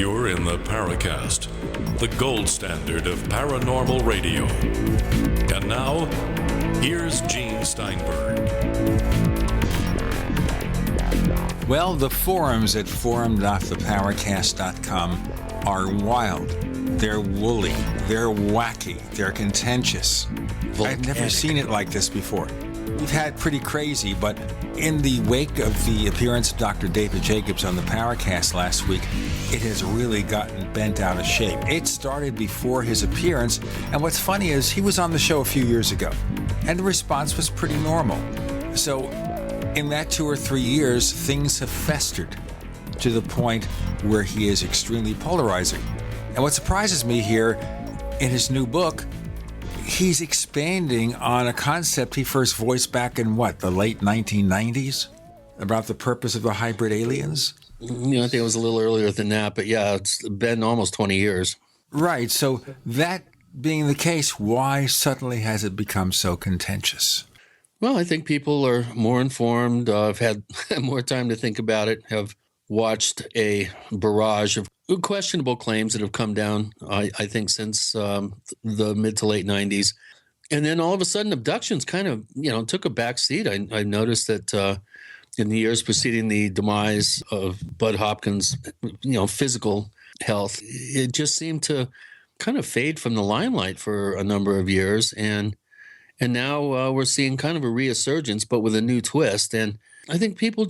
You're in the Paracast, the gold standard of paranormal radio. And now, here's Gene Steinberg. Well, the forums at forum.theparacast.com are wild. They're woolly. They're wacky. They're contentious. I've never seen it like this before. We've had pretty crazy, but in the wake of the appearance of Dr. David Jacobs on the Paracast last week, it has really gotten bent out of shape. It started before his appearance, and what's funny is he was on the show a few years ago, and the response was pretty normal. So in that 2 or 3 years, things have festered to the point where he is extremely polarizing. And what surprises me here, in his new book, he's expanding on a concept he first voiced back in, the late 1990s? About the purpose of the hybrid aliens? I think it was a little earlier than that, but yeah, it's been almost 20 years. Right, so that being the case, why suddenly has it become so contentious? Well, I think people are more informed, have had more time to think about it, have watched a barrage of questionable claims that have come down, I think, since the mid to late 90s. And then all of a sudden, abductions kind of, took a back seat. I noticed that in the years preceding the demise of Bud Hopkins' physical health, it just seemed to kind of fade from the limelight for a number of years. And now we're seeing kind of a resurgence, but with a new twist. And I think people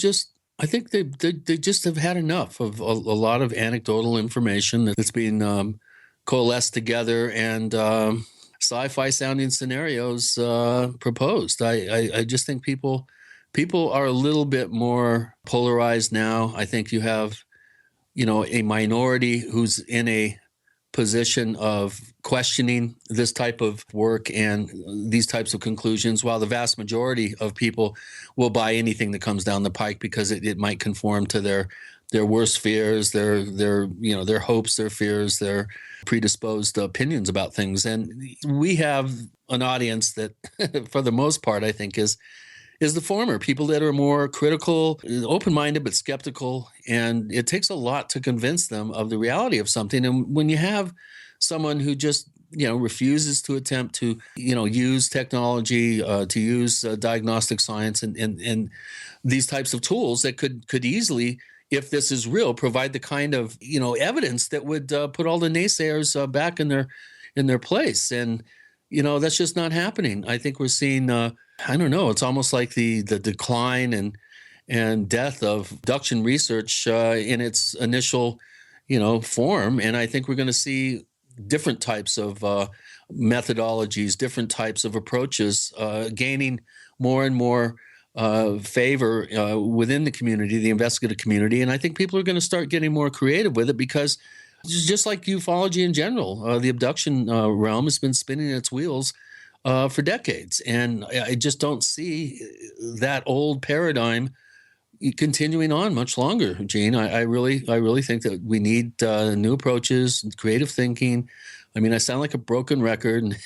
they just have had enough of a lot of anecdotal information that's being coalesced together and sci-fi sounding scenarios proposed. I just think people are a little bit more polarized now. I think you have, a minority who's in a position of questioning this type of work and these types of conclusions, while the vast majority of people will buy anything that comes down the pike because it might conform to their worst fears, their hopes, their fears, their predisposed opinions about things. And we have an audience that, for the most part, I think is the former, people that are more critical, open-minded, but skeptical. And it takes a lot to convince them of the reality of something. And when you have someone who just, refuses to attempt to, use technology, to use diagnostic science and these types of tools that could easily, if this is real, provide the kind of, evidence that would put all the naysayers back in their place. And, that's just not happening. I think we're seeing I don't know. It's almost like the decline and death of abduction research in its initial, form. And I think we're going to see different types of methodologies, different types of approaches gaining more and more favor within the community, the investigative community. And I think people are going to start getting more creative with it because just like ufology in general, the abduction realm has been spinning its wheels for decades. And I just don't see that old paradigm continuing on much longer, Gene. I really think that we need new approaches, creative thinking. I mean, I sound like a broken record, and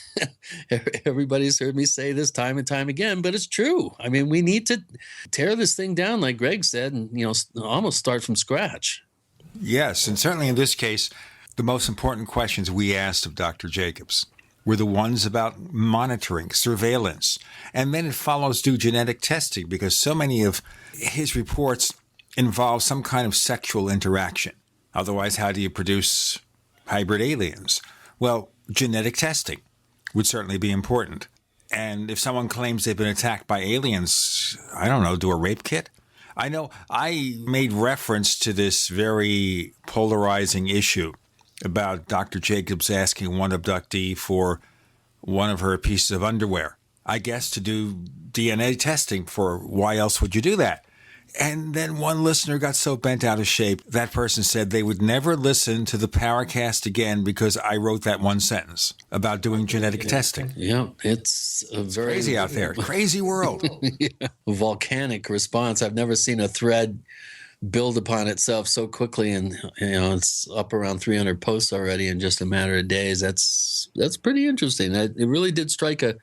everybody's heard me say this time and time again, but it's true. I mean, we need to tear this thing down, like Greg said, and almost start from scratch. Yes, and certainly in this case, the most important questions we asked of Dr. Jacobs were the ones about monitoring, surveillance, and then it follows due genetic testing because so many of his reports involve some kind of sexual interaction. Otherwise, how do you produce hybrid aliens? Well, genetic testing would certainly be important. And if someone claims they've been attacked by aliens, I don't know, do a rape kit? I know I made reference to this very polarizing issue about Dr. Jacobs asking one abductee for one of her pieces of underwear, I guess to do DNA testing, for why else would you do that? And then one listener got so bent out of shape, that person said they would never listen to the Paracast again because I wrote that one sentence about doing genetic testing. Yeah, it's crazy out there. Crazy world. Yeah. Volcanic response. I've never seen a thread build upon itself so quickly, and it's up around 300 posts already in just a matter of days. That's pretty interesting. It really did strike a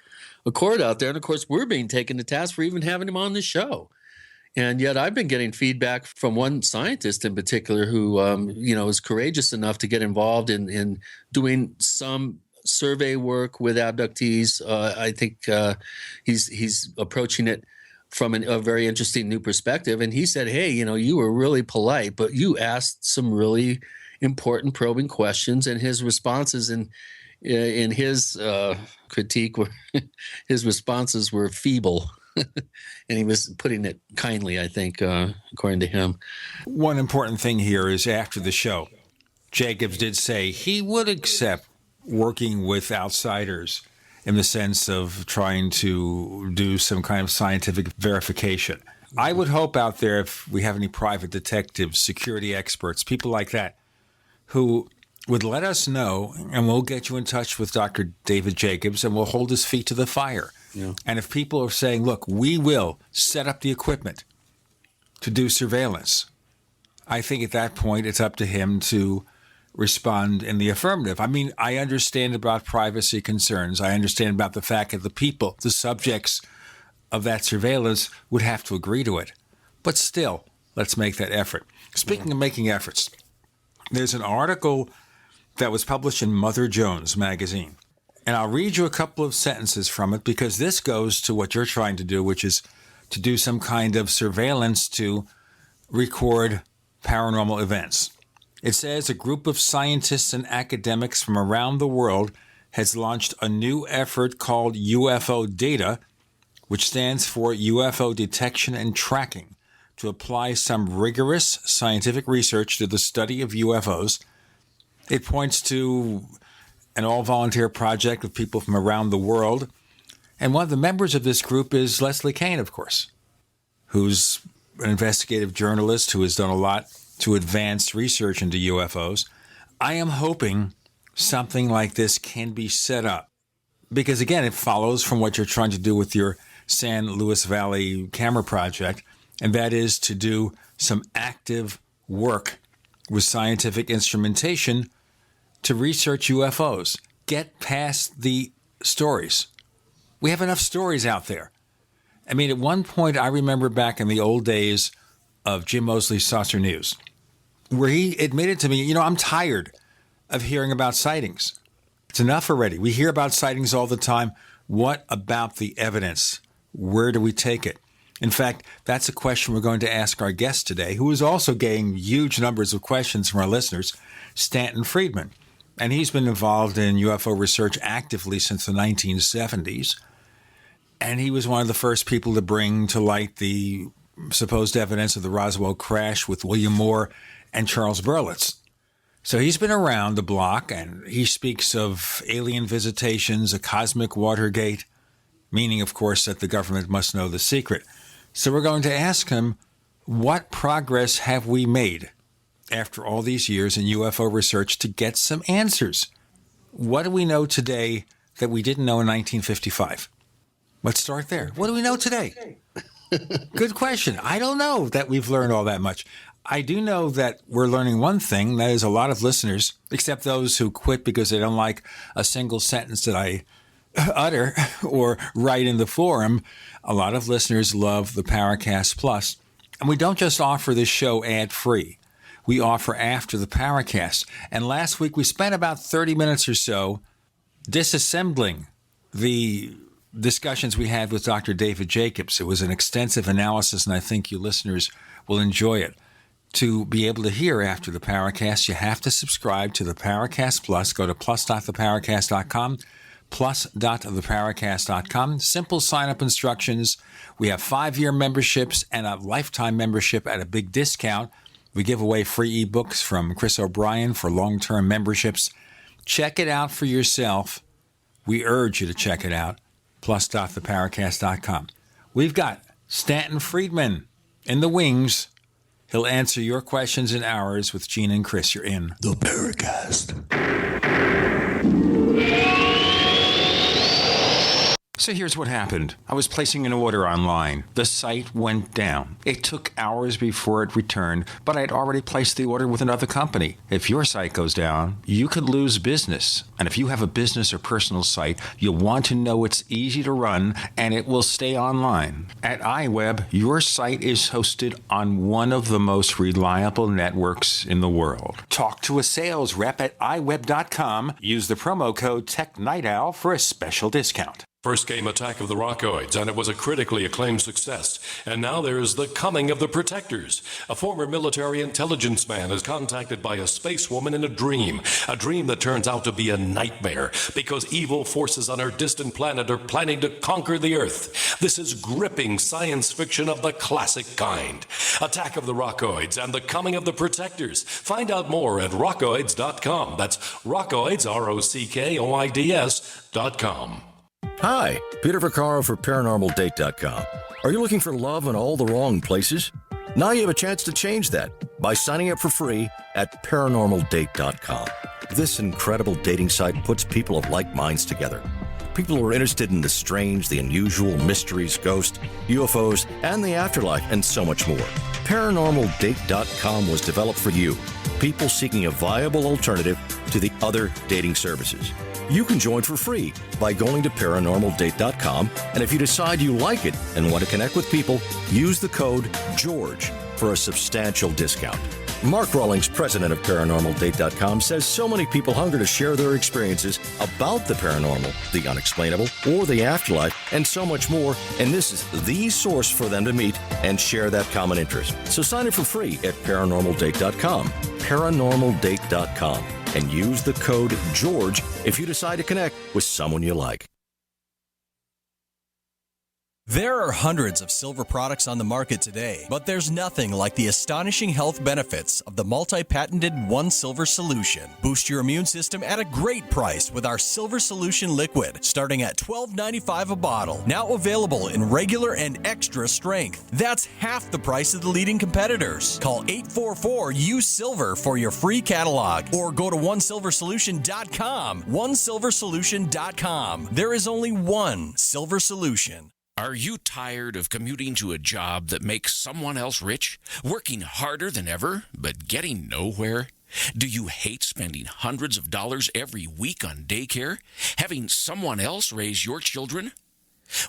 chord out there, and of course we're being taken to task for even having him on the show. And yet I've been getting feedback from one scientist in particular who, is courageous enough to get involved in doing some survey work with abductees. I think he's approaching it from a very interesting new perspective. And he said, hey, you were really polite, but you asked some really important probing questions, and his responses in his critique were his responses were feeble. And he was putting it kindly, I think, according to him. One important thing here is after the show, Jacobs did say he would accept working with outsiders in the sense of trying to do some kind of scientific verification. I would hope out there, if we have any private detectives, security experts, people like that, who would let us know, and we'll get you in touch with Dr. David Jacobs, and we'll hold his feet to the fire. Yeah. And if people are saying, look, we will set up the equipment to do surveillance, I think at that point it's up to him to respond in the affirmative. I mean, I understand about privacy concerns. I understand about the fact that the people, the subjects of that surveillance, would have to agree to it. But still, let's make that effort. Speaking of making efforts, there's an article that was published in Mother Jones magazine. And I'll read you a couple of sentences from it because this goes to what you're trying to do, which is to do some kind of surveillance to record paranormal events. It says a group of scientists and academics from around the world has launched a new effort called UFO Data, which stands for UFO Detection and Tracking, to apply some rigorous scientific research to the study of UFOs. It points to an all-volunteer project of people from around the world. And one of the members of this group is Leslie Kean, of course, who's an investigative journalist who has done a lot to advance research into UFOs. I am hoping something like this can be set up because, again, it follows from what you're trying to do with your San Luis Valley camera project, and that is to do some active work with scientific instrumentation to research UFOs. Get past the stories. We have enough stories out there. I mean, at one point, I remember back in the old days of Jim Mosley's Saucer News, where he admitted to me, I'm tired of hearing about sightings. It's enough already. We hear about sightings all the time. What about the evidence? Where do we take it? In fact, that's a question we're going to ask our guest today, who is also getting huge numbers of questions from our listeners, Stanton Friedman. And he's been involved in UFO research actively since the 1970s. And he was one of the first people to bring to light the supposed evidence of the Roswell crash with William Moore and Charles Berlitz. So he's been around the block, and he speaks of alien visitations, a cosmic Watergate, meaning, of course, that the government must know the secret. So we're going to ask him, what progress have we made after all these years in UFO research to get some answers? What do we know today that we didn't know in 1955? Let's start there. What do we know today? Good question. I don't know that we've learned all that much. I do know that we're learning one thing, that is a lot of listeners, except those who quit because they don't like a single sentence that I utter or write in the forum. A lot of listeners love the Paracast Plus. And we don't just offer this show ad-free. We offer after the Paracast. And last week we spent about 30 minutes or so disassembling the discussions we had with Dr. David Jacobs. It was an extensive analysis, and I think you listeners will enjoy it. To be able to hear after the Paracast, you have to subscribe to the Paracast Plus. Go to plus.theparacast.com, plus.theparacast.com. Simple sign-up instructions. We have 5-year memberships and a lifetime membership at a big discount. We give away free ebooks from Chris O'Brien for long-term memberships. Check it out for yourself. We urge you to check it out. Plus.theparacast.com. We've got Stanton Friedman in the wings. He'll answer your questions and ours with Gene and Chris. You're in the Paracast. So here's what happened. I was placing an order online. The site went down. It took hours before it returned, but I had already placed the order with another company. If your site goes down, you could lose business. And if you have a business or personal site, you'll want to know it's easy to run and it will stay online. At iWeb, your site is hosted on one of the most reliable networks in the world. Talk to a sales rep at iWeb.com. Use the promo code TechNightOwl for a special discount. First came Attack of the Rockoids, and it was a critically acclaimed success. And now there's The Coming of the Protectors. A former military intelligence man is contacted by a space woman in a dream that turns out to be a nightmare because evil forces on our distant planet are planning to conquer the Earth. This is gripping science fiction of the classic kind. Attack of the Rockoids and The Coming of the Protectors. Find out more at rockoids.com. That's Rockoids, ROCKOIDS.com. Hi, Peter Vaccaro for ParanormalDate.com. Are you looking for love in all the wrong places? Now you have a chance to change that by signing up for free at ParanormalDate.com. This incredible dating site puts people of like minds together. People who are interested in the strange, the unusual, mysteries, ghosts, UFOs, and the afterlife, and so much more. ParanormalDate.com was developed for you, people seeking a viable alternative to the other dating services. You can join for free by going to ParanormalDate.com, and if you decide you like it and want to connect with people, use the code GEORGE for a substantial discount. Mark Rawlings, president of ParanormalDate.com, says so many people hunger to share their experiences about the paranormal, the unexplainable, or the afterlife, and so much more, and this is the source for them to meet and share that common interest. So sign up for free at ParanormalDate.com, ParanormalDate.com, and use the code GEORGE if you decide to connect with someone you like. There are hundreds of silver products on the market today, but there's nothing like the astonishing health benefits of the multi-patented One Silver Solution. Boost your immune system at a great price with our Silver Solution Liquid, starting at $12.95 a bottle. Now available in regular and extra strength. That's half the price of the leading competitors. Call 844-USILVER for your free catalog, or go to OneSilverSolution.com. OneSilverSolution.com. There is only one Silver Solution. Are you tired of commuting to a job that makes someone else rich? Working harder than ever, but getting nowhere? Do you hate spending hundreds of dollars every week on daycare? Having someone else raise your children?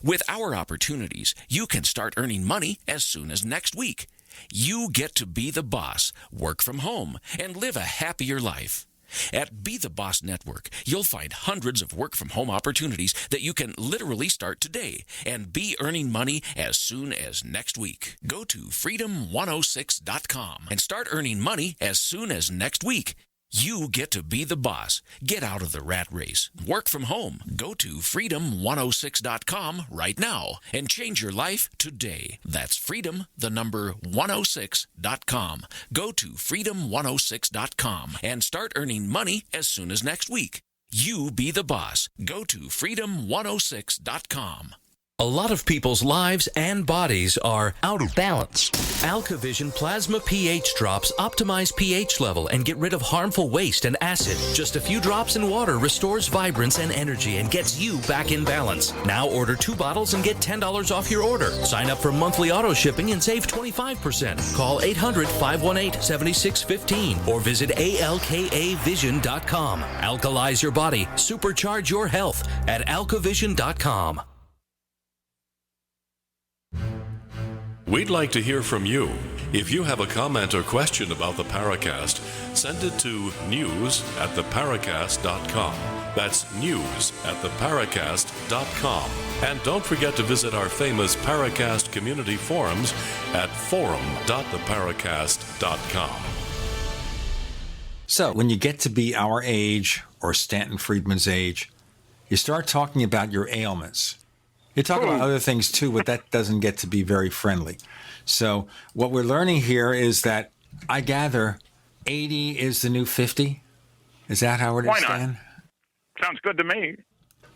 With our opportunities, you can start earning money as soon as next week. You get to be the boss, work from home, and live a happier life. At Be the Boss Network, you'll find hundreds of work-from-home opportunities that you can literally start today and be earning money as soon as next week. Go to freedom106.com and start earning money as soon as next week. You get to be the boss. Get out of the rat race. Work from home. Go to freedom106.com right now and change your life today. That's freedom, the number 106.com. Go to freedom106.com and start earning money as soon as next week. You be the boss. Go to freedom106.com. A lot of people's lives and bodies are out of balance. AlkaVision Plasma pH drops optimize pH level and get rid of harmful waste and acid. Just a few drops in water restores vibrance and energy and gets you back in balance. Now order 2 bottles and get $10 off your order. Sign up for monthly auto shipping and save 25%. Call 800-518-7615 or visit alkavision.com. Alkalize your body. Supercharge your health at alkavision.com. We'd like to hear from you. If you have a comment or question about the Paracast, send it to news@theparacast.com. That's news@theparacast.com. And don't forget to visit our famous Paracast community forums at forum.theparacast.com. So, when you get to be our age, or Stanton Friedman's age, you start talking about your ailments. You talk about other things too, but that doesn't get to be very friendly. So what we're learning here is that I gather 80 is the new 50. Is that how it is, Stan? Sounds good to me.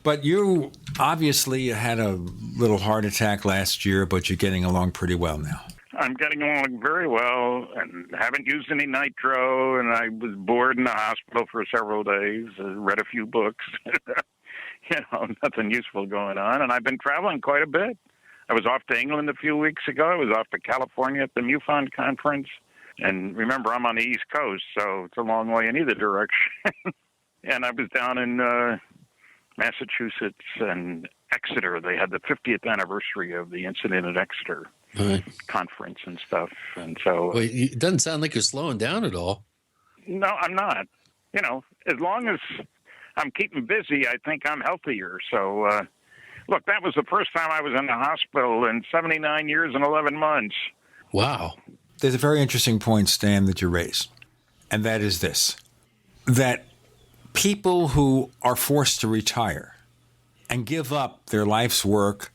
But you obviously had a little heart attack last year, but you're getting along pretty well now. I'm getting along very well and haven't used any nitro, and I was bored in the hospital for several days, read a few books. nothing useful going on. And I've been traveling quite a bit. I was off to England a few weeks ago. I was off to California at the MUFON conference. And remember, I'm on the East Coast, so it's a long way in either direction. And I was down in Massachusetts and Exeter. They had the 50th anniversary of the incident at Exeter conference and stuff. And so... Well, it doesn't sound like you're slowing down at all. No, I'm not. As long as I'm keeping busy, I think I'm healthier. So, look, that was the first time I was in the hospital in 79 years and 11 months. Wow. There's a very interesting point, Stan, that you raise, and that is this, that people who are forced to retire and give up their life's work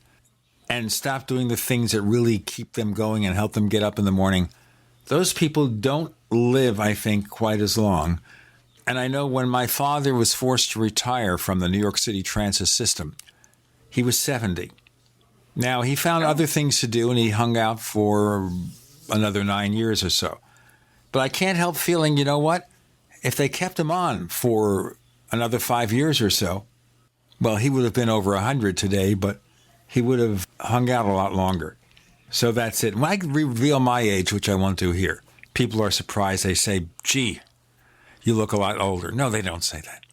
and stop doing the things that really keep them going and help them get up in the morning, those people don't live, I think, quite as long. And I know when my father was forced to retire from the New York City transit system, he was 70. Now, he found other things to do, and he hung out for another 9 years or so. But I can't help feeling, you know what? If they kept him on for another 5 years or so, well, he would have been over 100 today, but he would have hung out a lot longer. So that's it. When I reveal my age, which I want to here, people are surprised. They say, gee, you look a lot older. No, they don't say that.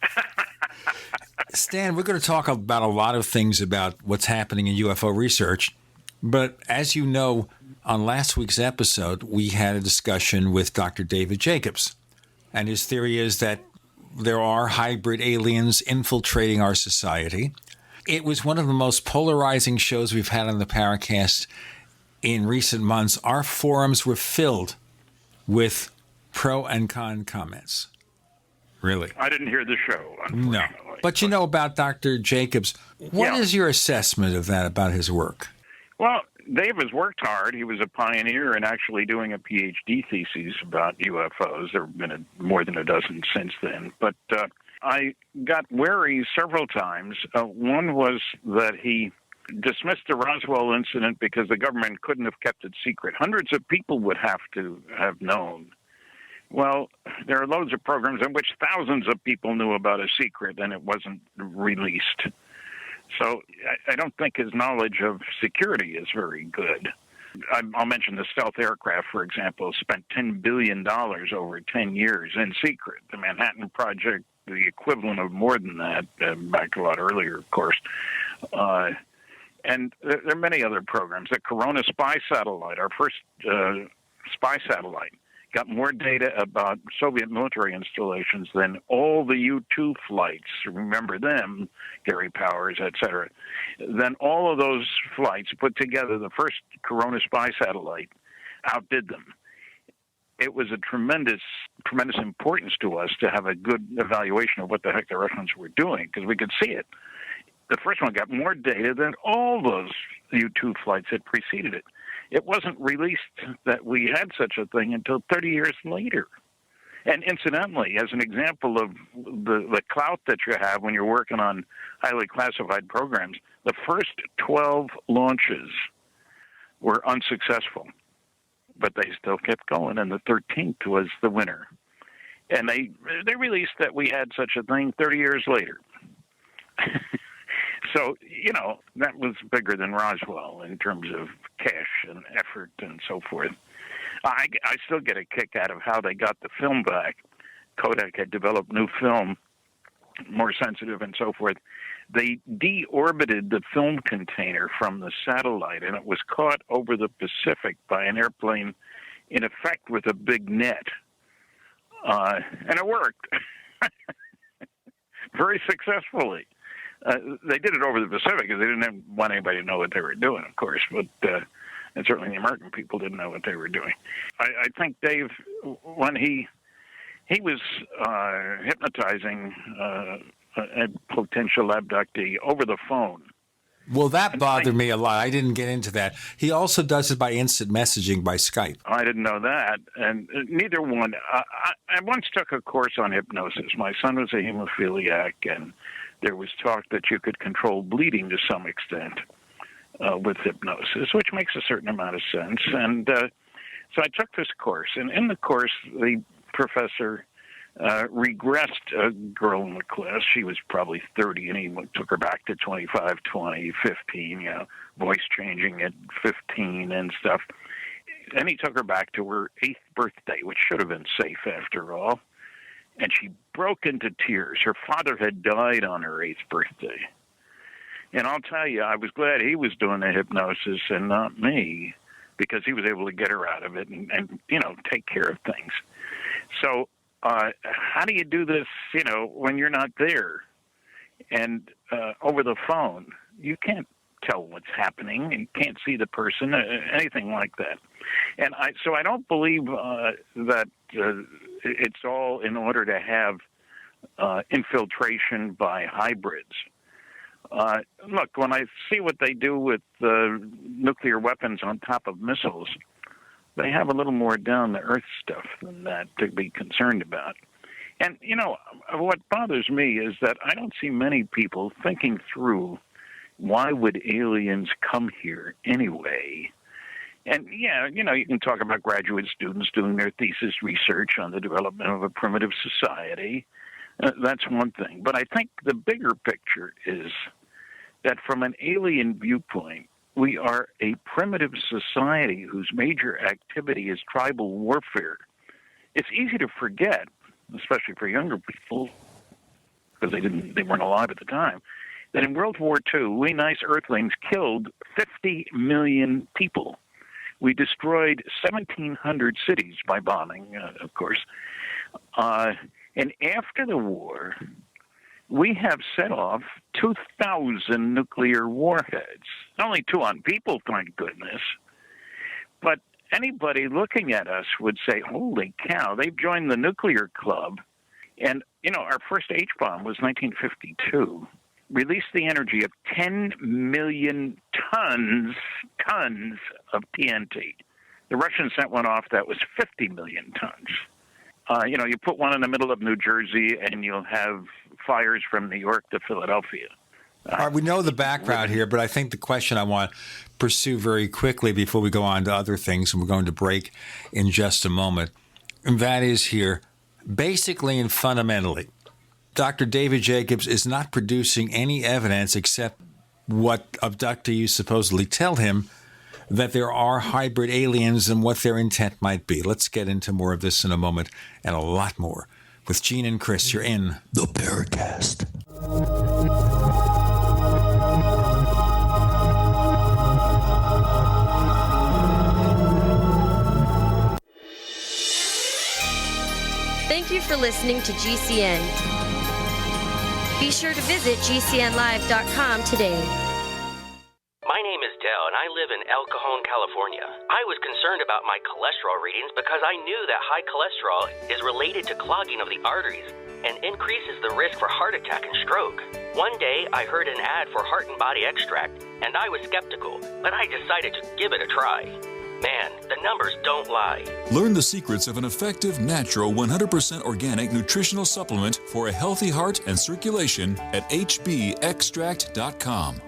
Stan, we're going to talk about a lot of things about what's happening in UFO research. But as you know, on last week's episode, we had a discussion with Dr. David Jacobs. And his theory is that there are hybrid aliens infiltrating our society. It was one of the most polarizing shows we've had on the Paracast in recent months. Our forums were filled with pro and con comments. Really? I didn't hear the show, unfortunately. No. But you know about Dr. Jacobs. What is your assessment of that, about his work? Well, Dave has worked hard. He was a pioneer in actually doing a PhD thesis about UFOs. There have been more than a dozen since then. But I got wary several times. One was that he dismissed the Roswell incident because the government couldn't have kept it secret. Hundreds of people would have to have known. Well, there are loads of programs in which thousands of people knew about a secret and it wasn't released. So I don't think his knowledge of security is very good. I'll mention the stealth aircraft, for example, spent $10 billion over 10 years in secret. The Manhattan Project, the equivalent of more than that, back a lot earlier, of course. And there are many other programs. The Corona spy satellite, our first spy satellite, got more data about Soviet military installations than all the U-2 flights, remember them, Gary Powers, et cetera, then all of those flights put together, the first Corona spy satellite outdid them. It was a tremendous importance to us to have a good evaluation of what the heck the Russians were doing, because we could see it. The first one got more data than all those U-2 flights that preceded it. It wasn't released that we had such a thing until 30 years later. And incidentally, as an example of the clout that you have when you're working on highly classified programs, the first 12 launches were unsuccessful, but they still kept going, and the 13th was the winner. And they released that we had such a thing 30 years later. So, that was bigger than Roswell in terms of cash and effort and so forth. I still get a kick out of how they got the film back. Kodak had developed new film, more sensitive and so forth. They deorbited the film container from the satellite, and it was caught over the Pacific by an airplane, in effect with a big net. And it worked very successfully. They did it over the Pacific because they didn't want anybody to know what they were doing, of course, but and certainly the American people didn't know what they were doing. I think Dave, when he was hypnotizing a potential abductee over the phone. Well, that bothered me a lot. I didn't get into that. He also does it by instant messaging by Skype. I didn't know that, and neither one. I once took a course on hypnosis. My son was a hemophiliac, and there was talk that you could control bleeding to some extent with hypnosis, which makes a certain amount of sense. And so I took this course, and in the course, the professor regressed a girl in the class. She was probably 30, and he took her back to 25, 20, 15, voice changing at 15 and stuff. And he took her back to her 8th birthday, which should have been safe after all. And she broke into tears. Her father had died on her 8th birthday. And I'll tell you, I was glad he was doing the hypnosis and not me, because he was able to get her out of it and take care of things. So how do you do this, when you're not there? And over the phone, you can't tell what's happening. You can't see the person, anything like that. And so I don't believe that it's all in order to have infiltration by hybrids. Look, when I see what they do with nuclear weapons on top of missiles, they have a little more down-to-earth stuff than that to be concerned about. And, what bothers me is that I don't see many people thinking through, why would aliens come here anyway? And, you can talk about graduate students doing their thesis research on the development of a primitive society. That's one thing. But I think the bigger picture is that from an alien viewpoint, we are a primitive society whose major activity is tribal warfare. It's easy to forget, especially for younger people, because they weren't alive at the time, that in World War II, we nice Earthlings killed 50 million people. We destroyed 1,700 cities by bombing, of course. And after the war, we have set off 2,000 nuclear warheads. Only 2 on people, thank goodness. But anybody looking at us would say, holy cow, they've joined the nuclear club. And, our first H-bomb was 1952. Released the energy of 10 million tons of TNT. The Russians sent one off that was 50 million tons. You put one in the middle of New Jersey and you'll have fires from New York to Philadelphia. All right, we know the background here, but I think the question I want to pursue very quickly before we go on to other things, and we're going to break in just a moment, and that is here, basically and fundamentally, Dr. David Jacobs is not producing any evidence except what abductees supposedly tell him, that there are hybrid aliens and what their intent might be. Let's get into more of this in a moment, and a lot more. With Gene and Chris, you're in the Paracast. Thank you for listening to GCN. Be sure to visit GCNlive.com today. My name is Dell, and I live in El Cajon, California. I was concerned about my cholesterol readings because I knew that high cholesterol is related to clogging of the arteries and increases the risk for heart attack and stroke. One day, I heard an ad for Heart and Body Extract, and I was skeptical, but I decided to give it a try. Man, the numbers don't lie. Learn the secrets of an effective, natural, 100% organic nutritional supplement for a healthy heart and circulation at hbextract.com.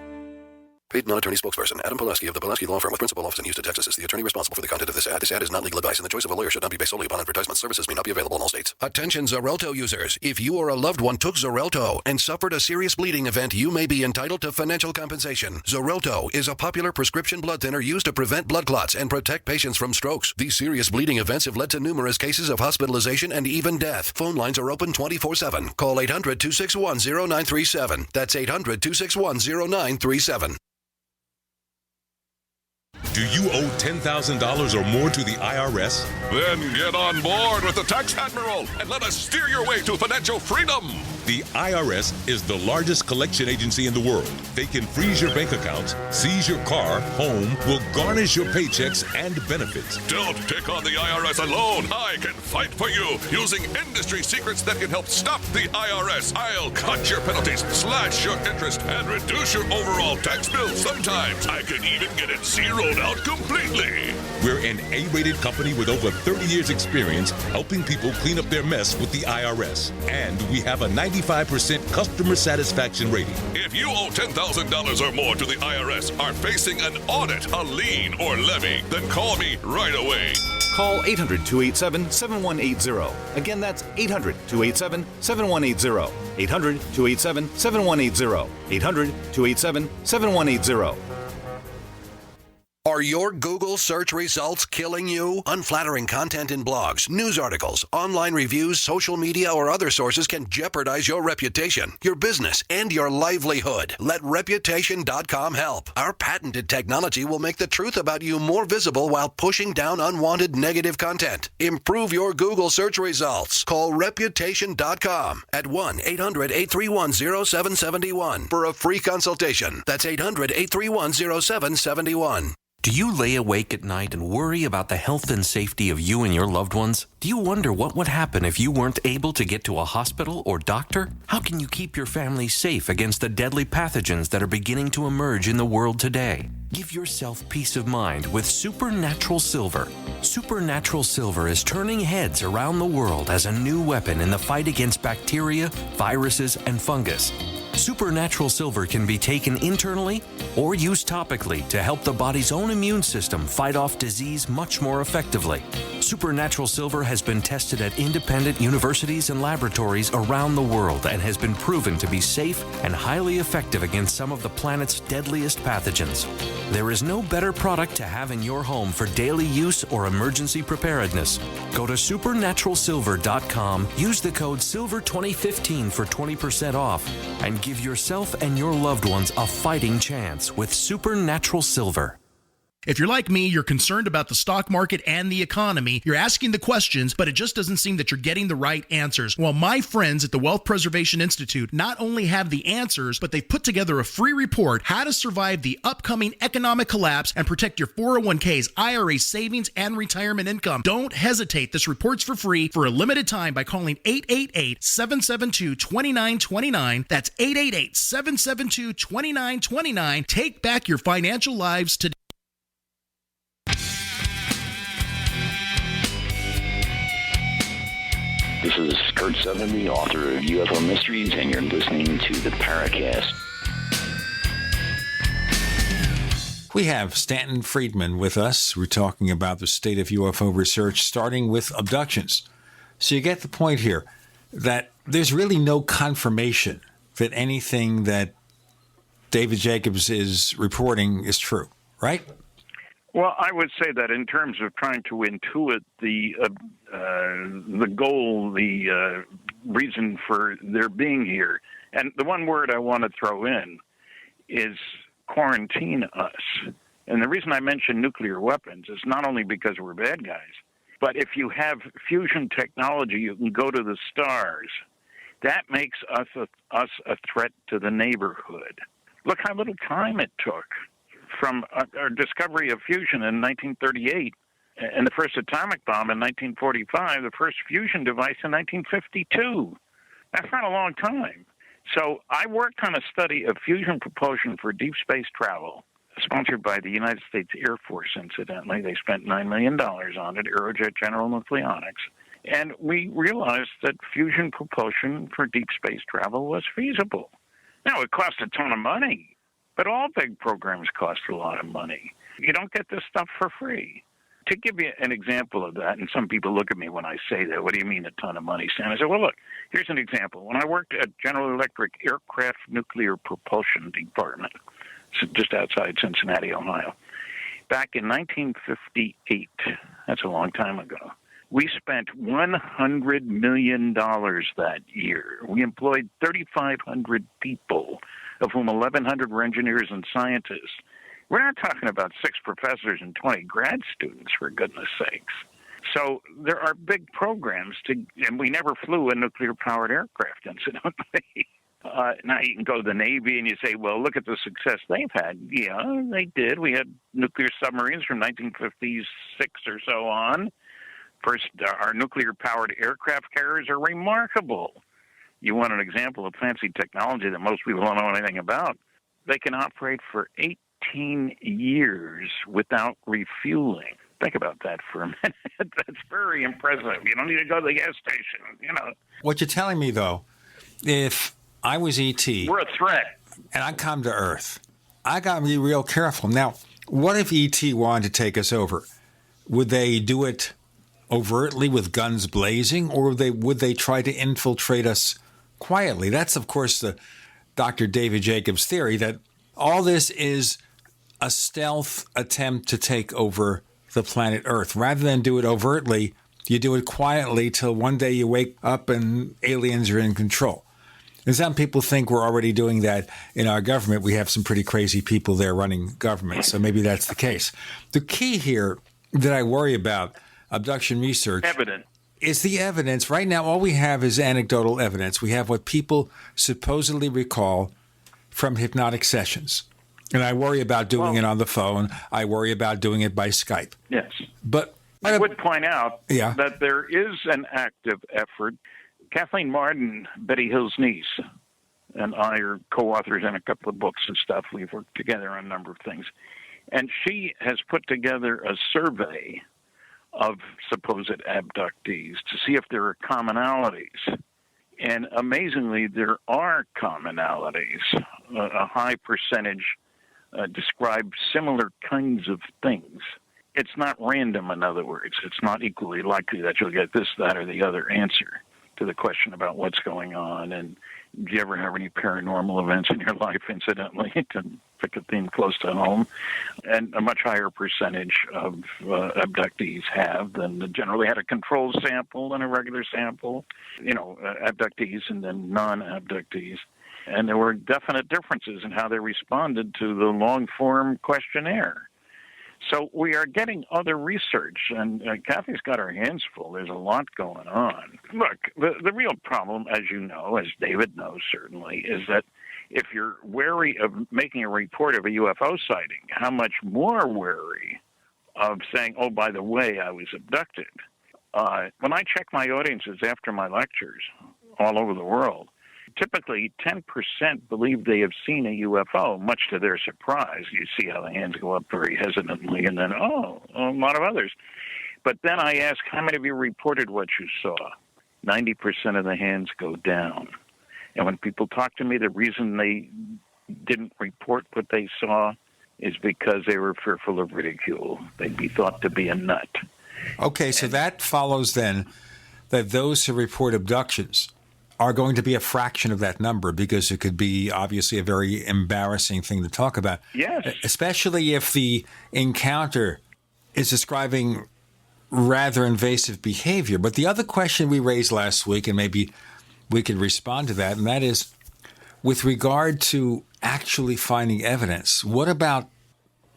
Paid non-attorney spokesperson Adam Pulaski of the Pulaski Law Firm with principal office in Houston, Texas is the attorney responsible for the content of this ad. This ad is not legal advice, and the choice of a lawyer should not be based solely upon advertisement. Services may not be available in all states. Attention Xarelto users. If you or a loved one took Xarelto and suffered a serious bleeding event, you may be entitled to financial compensation. Xarelto is a popular prescription blood thinner used to prevent blood clots and protect patients from strokes. These serious bleeding events have led to numerous cases of hospitalization and even death. Phone lines are open 24/7. Call 800-261-0937. That's 800-261-0937. Do you owe $10,000 or more to the IRS? Then get on board with the Tax Admiral and let us steer your way to financial freedom. The IRS is the largest collection agency in the world. They can freeze your bank accounts, seize your car, home, will garnish your paychecks and benefits. Don't take on the IRS alone. I can fight for you using industry secrets that can help stop the IRS. I'll cut your penalties, slash your interest, and reduce your overall tax bill. Sometimes I can even get it zeroed out completely. We're an A-rated company with over 30 years experience helping people clean up their mess with the IRS. And we have a 95% customer satisfaction rating. If you owe $10,000 or more to the IRS, are facing an audit, a lien, or levy, then call me right away. Call 800-287-7180. Again, that's 800-287-7180. 800-287-7180. 800-287-7180. Are your Google search results killing you? Unflattering content in blogs, news articles, online reviews, social media, or other sources can jeopardize your reputation, your business, and your livelihood. Let Reputation.com help. Our patented technology will make the truth about you more visible while pushing down unwanted negative content. Improve your Google search results. Call Reputation.com at 1-800-831-0771 for a free consultation. That's 800-831-0771. Do you lay awake at night and worry about the health and safety of you and your loved ones? Do you wonder what would happen if you weren't able to get to a hospital or doctor? How can you keep your family safe against the deadly pathogens that are beginning to emerge in the world today? Give yourself peace of mind with Supernatural Silver. Supernatural Silver is turning heads around the world as a new weapon in the fight against bacteria, viruses, and fungus. Supernatural Silver can be taken internally or used topically to help the body's own immune system fight off disease much more effectively. Supernatural Silver has been tested at independent universities and laboratories around the world and has been proven to be safe and highly effective against some of the planet's deadliest pathogens. There is no better product to have in your home for daily use or emergency preparedness. Go to supernaturalsilver.com, use the code SILVER2015 for 20% off, and give yourself and your loved ones a fighting chance with Supernatural Silver. If you're like me, you're concerned about the stock market and the economy. You're asking the questions, but it just doesn't seem that you're getting the right answers. Well, my friends at the Wealth Preservation Institute not only have the answers, but they've put together a free report, How to Survive the Upcoming Economic Collapse and Protect Your 401ks, IRA savings, and retirement income. Don't hesitate. This report's for free for a limited time by calling 888-772-2929. That's 888-772-2929. Take back your financial lives today. This is Kurt Sotheby, author of UFO Mysteries, and you're listening to the Paracast. We have Stanton Friedman with us. We're talking about the state of UFO research, starting with abductions. So you get the point here that there's really no confirmation that anything that David Jacobs is reporting is true, right? Well, I would say that in terms of trying to intuit the goal, the reason for their being here, and the one word I want to throw in is quarantine us. And the reason I mention nuclear weapons is not only because we're bad guys, but if you have fusion technology, you can go to the stars. That makes us a threat to the neighborhood. Look how little time it took from our discovery of fusion in 1938 and the first atomic bomb in 1945, the first fusion device in 1952. That's not a long time. So I worked on a study of fusion propulsion for deep space travel, sponsored by the United States Air Force, incidentally. They spent $9 million on it, Aerojet General Nucleonics. And we realized that fusion propulsion for deep space travel was feasible. Now, it cost a ton of money, but all big programs cost a lot of money. You don't get this stuff for free. To give you an example of that, and some people look at me when I say that, what do you mean a ton of money, Stan? I said, well, look, here's an example. When I worked at General Electric Aircraft Nuclear Propulsion Department, just outside Cincinnati, Ohio, back in 1958, that's a long time ago, we spent $100 million that year. We employed 3,500 people, of whom 1,100 were engineers and scientists. We're not talking about 6 professors and 20 grad students, for goodness sakes. So there are big programs and we never flew a nuclear-powered aircraft, incidentally. Now you can go to the Navy and you say, well, look at the success they've had. Yeah, they did. We had nuclear submarines from 1956 or so on. First, our nuclear-powered aircraft carriers are remarkable. You want an example of fancy technology that most people don't know anything about? They can operate for 18 years without refueling. Think about that for a minute. That's very impressive. You don't need to go to the gas station, you know. What you're telling me, though, if I was E.T. We're a threat. And I come to Earth, I got to be real careful. Now, what if E.T. wanted to take us over? Would they do it overtly with guns blazing, or would they try to infiltrate us quietly? That's, of course, the Dr. David Jacobs' theory that all this is a stealth attempt to take over the planet Earth. Rather than do it overtly, you do it quietly till one day you wake up and aliens are in control. And some people think we're already doing that in our government. We have some pretty crazy people there running government, so maybe that's the case. The key here that I worry about abduction research is the evidence. Right now, all we have is anecdotal evidence. We have what people supposedly recall from hypnotic sessions. And I worry about doing it on the phone. I worry about doing it by Skype. Yes. But I would point out that there is an active effort. Kathleen Marden, Betty Hill's niece, and I are co-authors in a couple of books and stuff. We've worked together on a number of things. And she has put together a survey of supposed abductees to see if there are commonalities. And amazingly, there are commonalities. A high percentage describe similar kinds of things. It's not random, in other words. It's not equally likely that you'll get this, that, or the other answer to the question about what's going on. And do you ever have any paranormal events in your life, incidentally, to pick a theme close to home? And a much higher percentage of abductees have than generally had a control sample and a regular sample, abductees and then non-abductees. And there were definite differences in how they responded to the long-form questionnaire. So we are getting other research, and Kathy's got her hands full. There's a lot going on. Look, the real problem, as you know, as David knows certainly, is that if you're wary of making a report of a UFO sighting, how much more wary of saying, oh, by the way, I was abducted. When I check my audiences after my lectures all over the world, typically 10% believe they have seen a UFO, much to their surprise. You see how the hands go up very hesitantly, and then, a lot of others. But then I ask, how many of you reported what you saw? 90% of the hands go down. And when people talk to me, the reason they didn't report what they saw is because they were fearful of ridicule. They'd be thought to be a nut. Okay, so that follows then that those who report abductions are going to be a fraction of that number, because it could be obviously a very embarrassing thing to talk about. Yes. Especially if the encounter is describing rather invasive behavior. But the other question we raised last week, and maybe we could respond to that, and that is, with regard to actually finding evidence, what about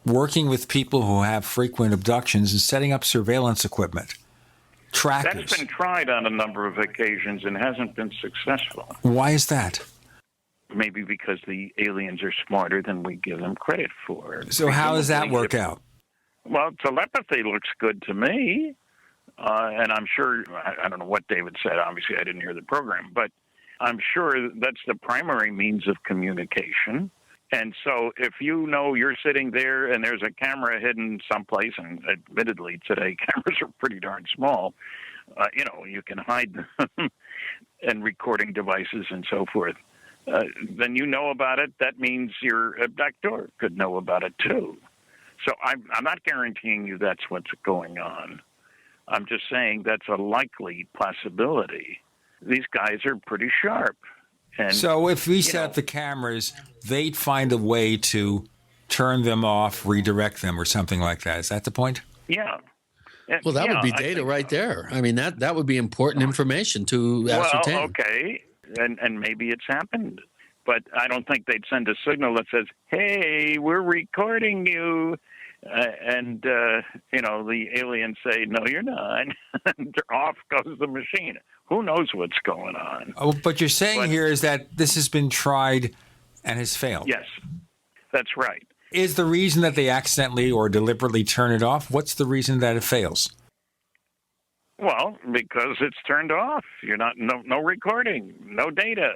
working with people who have frequent abductions and setting up surveillance equipment? Trackers. That's been tried on a number of occasions and hasn't been successful. Why is that? Maybe because the aliens are smarter than we give them credit for. So how does that work out? Well, telepathy looks good to me. And I'm sure, I don't know what David said. Obviously, I didn't hear the program. But I'm sure that's the primary means of communication. And so if you know you're sitting there and there's a camera hidden someplace, and admittedly today cameras are pretty darn small, you can hide them and recording devices and so forth, then you know about it. That means your abductor could know about it too. So I'm not guaranteeing you that's what's going on. I'm just saying that's a likely possibility. These guys are pretty sharp. And, so if we set up the cameras, they'd find a way to turn them off, redirect them, or something like that. Is that the point? Yeah. Well, that would be data right there. I mean, that would be important information to ascertain. Well, okay, and maybe it's happened. But I don't think they'd send a signal that says, hey, we're recording you. And the aliens say, no, you're not. And off goes the machine. Who knows what's going on? Oh, but you're saying here is that this has been tried and has failed. Yes, that's right. Is the reason that they accidentally or deliberately turn it off? What's the reason that it fails? Well, because it's turned off. You're not no recording, no data.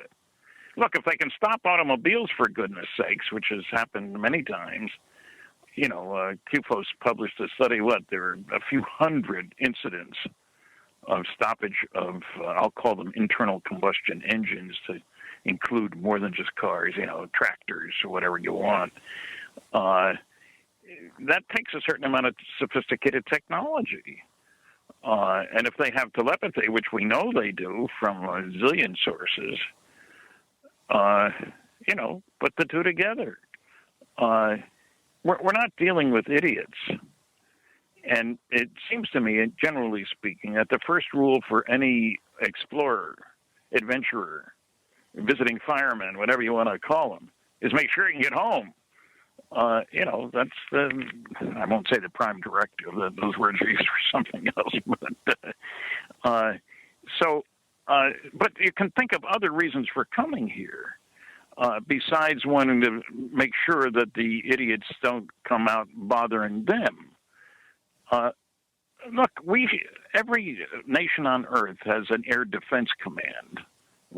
Look, if they can stop automobiles, for goodness sakes, which has happened many times. QFOS published a study, there are a few hundred incidents of stoppage of, I'll call them internal combustion engines, to include more than just cars, tractors or whatever you want. That takes a certain amount of sophisticated technology. And if they have telepathy, which we know they do from a zillion sources, put the two together. We're not dealing with idiots. And it seems to me, generally speaking, that the first rule for any explorer, adventurer, visiting fireman, whatever you want to call them, is make sure you can get home. That's I won't say the prime directive. Those words are used for something else. But you can think of other reasons for coming here, besides wanting to make sure that the idiots don't come out bothering them. Look, every nation on Earth has an air defense command.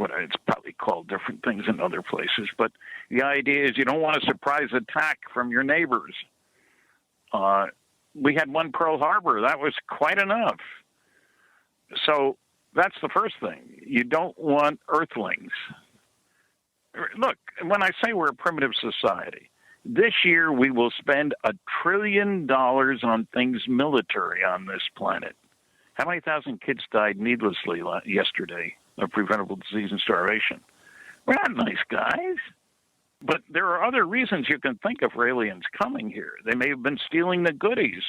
It's probably called different things in other places, but the idea is you don't want a surprise attack from your neighbors. We had one Pearl Harbor. That was quite enough. So that's the first thing. You don't want Earthlings. Look, when I say we're a primitive society, this year we will spend $1 trillion on things military on this planet. How many thousand kids died needlessly yesterday of preventable disease and starvation? We're not nice guys. But there are other reasons you can think of for aliens coming here. They may have been stealing the goodies.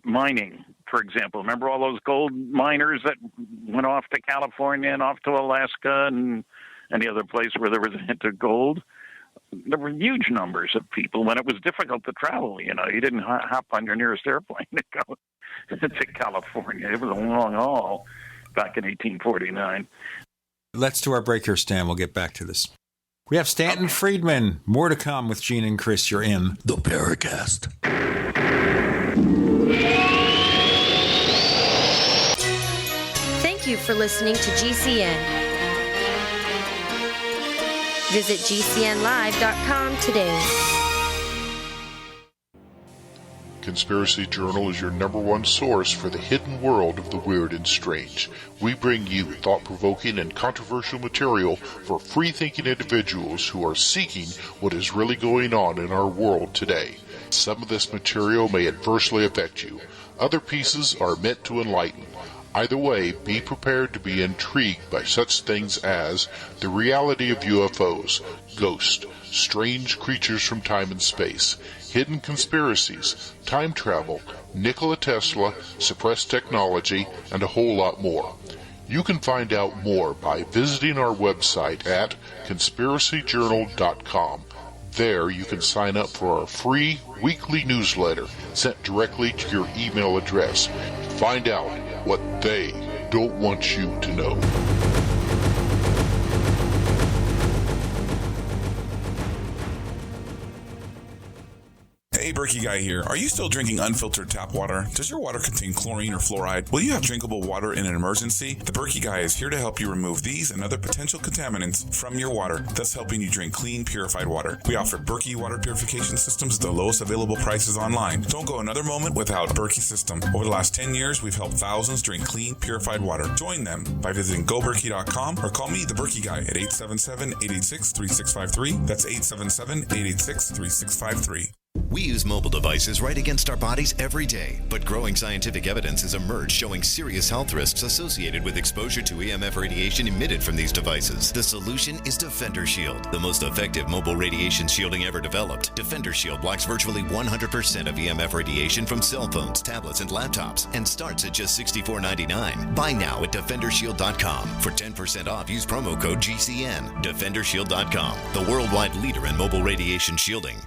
Mining, for example. Remember all those gold miners that went off to California and off to Alaska and any other place where there was a hint of gold? There were huge numbers of people when it was difficult to travel. You didn't hop on your nearest airplane to go to California. It was a long haul back in 1849. Let's do our break here, Stan. We'll get back to this. We have Stanton Friedman. More to come with Gene and Chris. You're in the Paracast. Thank you for listening to GCN. Visit GCNlive.com today. Conspiracy Journal is your #1 source for the hidden world of the weird and strange. We bring you thought-provoking and controversial material for free-thinking individuals who are seeking what is really going on in our world today. Some of this material may adversely affect you. Other pieces are meant to enlighten. Either way, be prepared to be intrigued by such things as the reality of UFOs, ghosts, strange creatures from time and space, hidden conspiracies, time travel, Nikola Tesla, suppressed technology, and a whole lot more. You can find out more by visiting our website at conspiracyjournal.com. There you can sign up for our free weekly newsletter sent directly to your email address. Find out what they don't want you to know. Hey, Berkey Guy here. Are you still drinking unfiltered tap water? Does your water contain chlorine or fluoride? Will you have drinkable water in an emergency? The Berkey Guy is here to help you remove these and other potential contaminants from your water, thus helping you drink clean, purified water. We offer Berkey water purification systems at the lowest available prices online. Don't go another moment without Berkey system. Over the last 10 years, we've helped thousands drink clean, purified water. Join them by visiting goberkey.com or call me, the Berkey Guy, at 877-886-3653. That's 877-886-3653. We use mobile devices right against our bodies every day, but growing scientific evidence has emerged showing serious health risks associated with exposure to EMF radiation emitted from these devices. The solution is Defender Shield, the most effective mobile radiation shielding ever developed. Defender Shield blocks virtually 100% of EMF radiation from cell phones, tablets, and laptops, and starts at just $64.99. Buy now at DefenderShield.com. For 10% off, use promo code GCN. DefenderShield.com, the worldwide leader in mobile radiation shielding.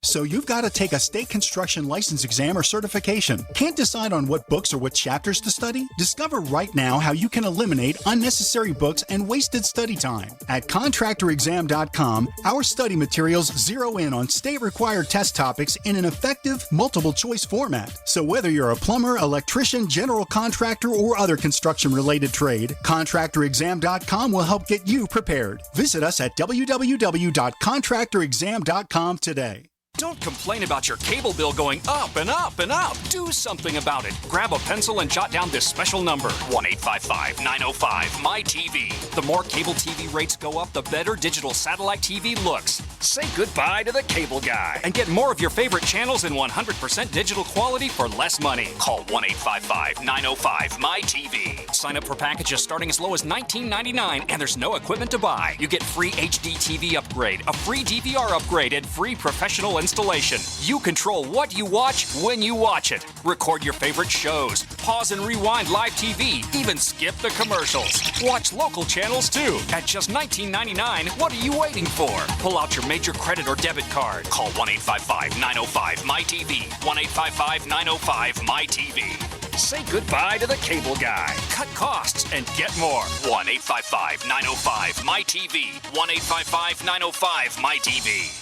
So you've got to take a state construction license exam or certification. Can't decide on what books or what chapters to study? Discover right now how you can eliminate unnecessary books and wasted study time. At contractorexam.com, our study materials zero in on state-required test topics in an effective, multiple-choice format. So whether you're a plumber, electrician, general contractor, or other construction-related trade, contractorexam.com will help get you prepared. Visit us at www.contractorexam.com today. Don't complain about your cable bill going up and up and up. Do something about it. Grab a pencil and jot down this special number, 1-855-905-MY-TV. The more cable TV rates go up, the better digital satellite TV looks. Say goodbye to the cable guy and get more of your favorite channels in 100% digital quality for less money. Call 1-855-905-MY-TV. Sign up for packages starting as low as $19.99, and there's no equipment to buy. You get free HD TV upgrade, a free DVR upgrade, and free professional installation. You control what you watch when you watch it. Record your favorite shows, pause and rewind live TV, even skip the commercials. Watch local channels too. At just $19.99, what are you waiting for? Pull out your major credit or debit card. Call 1-855-905-MY-TV. 1-855-905-MY-TV. Say goodbye to the cable guy. Cut costs and get more. 1-855-905-MY-TV. 1-855-905-MY-TV.